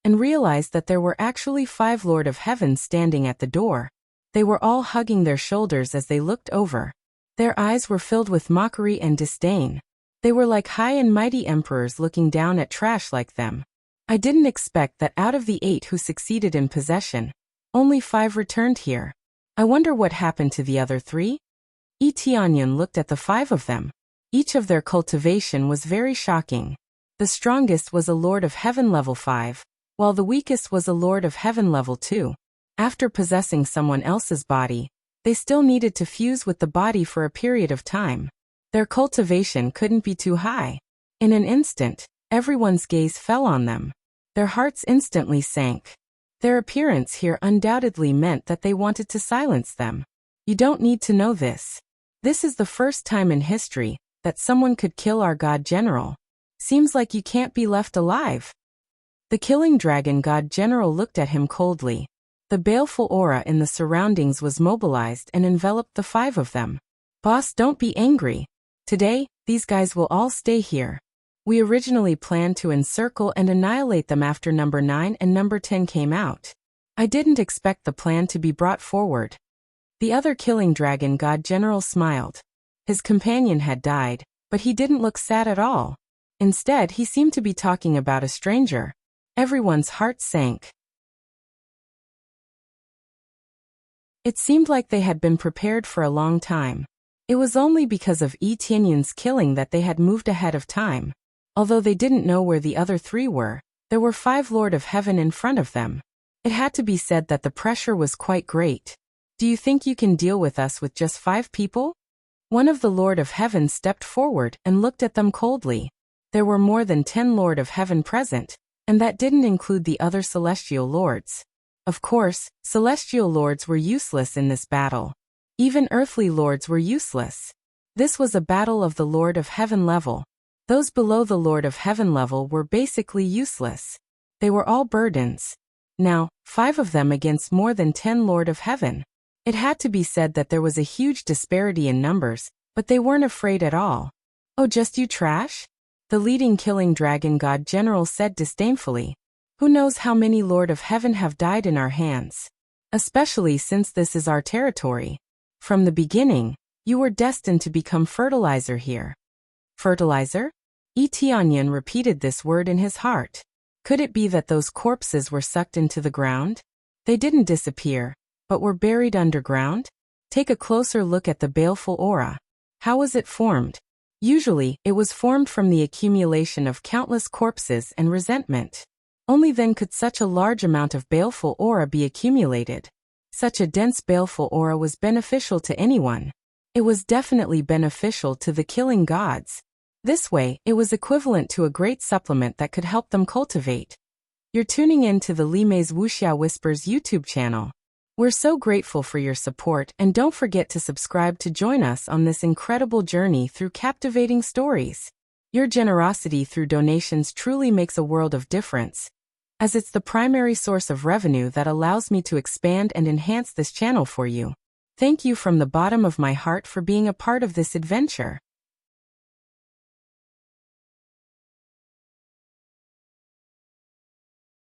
and realized that there were actually 5 Lord of Heaven standing at the door. They were all hugging their shoulders as they looked over. Their eyes were filled with mockery and disdain. They were like high and mighty emperors looking down at trash like them. I didn't expect that out of the 8 who succeeded in possession, only 5 returned here. I wonder what happened to the other 3? Tianyan looked at the 5 of them. Each of their cultivation was very shocking. The strongest was a Lord of Heaven level 5, while the weakest was a Lord of Heaven level 2. After possessing someone else's body, they still needed to fuse with the body for a period of time. Their cultivation couldn't be too high. In an instant, everyone's gaze fell on them. Their hearts instantly sank. Their appearance here undoubtedly meant that they wanted to silence them. You don't need to know this. This is the first time in history that someone could kill our God General. Seems like you can't be left alive. The killing dragon God General looked at him coldly. The baleful aura in the surroundings was mobilized and enveloped the 5 of them. Boss, don't be angry. Today, these guys will all stay here. We originally planned to encircle and annihilate them after number 9 and number 10 came out. I didn't expect the plan to be brought forward. The other killing dragon god general smiled. His companion had died, but he didn't look sad at all. Instead, he seemed to be talking about a stranger. Everyone's heart sank. It seemed like they had been prepared for a long time. It was only because of Yi Tianyun's killing that they had moved ahead of time. Although they didn't know where the other three were, there were 5 Lord of Heaven in front of them. It had to be said that the pressure was quite great. Do you think you can deal with us with just 5 people? One of the Lord of Heaven stepped forward and looked at them coldly. There were more than 10 Lord of Heaven present, and that didn't include the other celestial lords. Of course, celestial lords were useless in this battle. Even earthly lords were useless. This was a battle of the Lord of Heaven level. Those below the Lord of Heaven level were basically useless. They were all burdens. Now, 5 of them against more than 10 Lord of Heaven. It had to be said that there was a huge disparity in numbers, but they weren't afraid at all. Oh, just you trash? The leading killing dragon god general said disdainfully. Who knows how many Lord of Heaven have died in our hands? Especially since this is our territory. From the beginning, you were destined to become fertilizer here. Fertilizer? Yi Tianyun repeated this word in his heart. Could it be that those corpses were sucked into the ground? They didn't disappear, but were buried underground? Take a closer look at the baleful aura. How was it formed? Usually, it was formed from the accumulation of countless corpses and resentment. Only then could such a large amount of baleful aura be accumulated. Such a dense baleful aura was beneficial to anyone. It was definitely beneficial to the killing gods. This way, it was equivalent to a great supplement that could help them cultivate. You're tuning in to the Li Mei's Wuxia Whispers YouTube channel. We're so grateful for your support, and don't forget to subscribe to join us on this incredible journey through captivating stories. Your generosity through donations truly makes a world of difference, as it's the primary source of revenue that allows me to expand and enhance this channel for you. Thank you from the bottom of my heart for being a part of this adventure.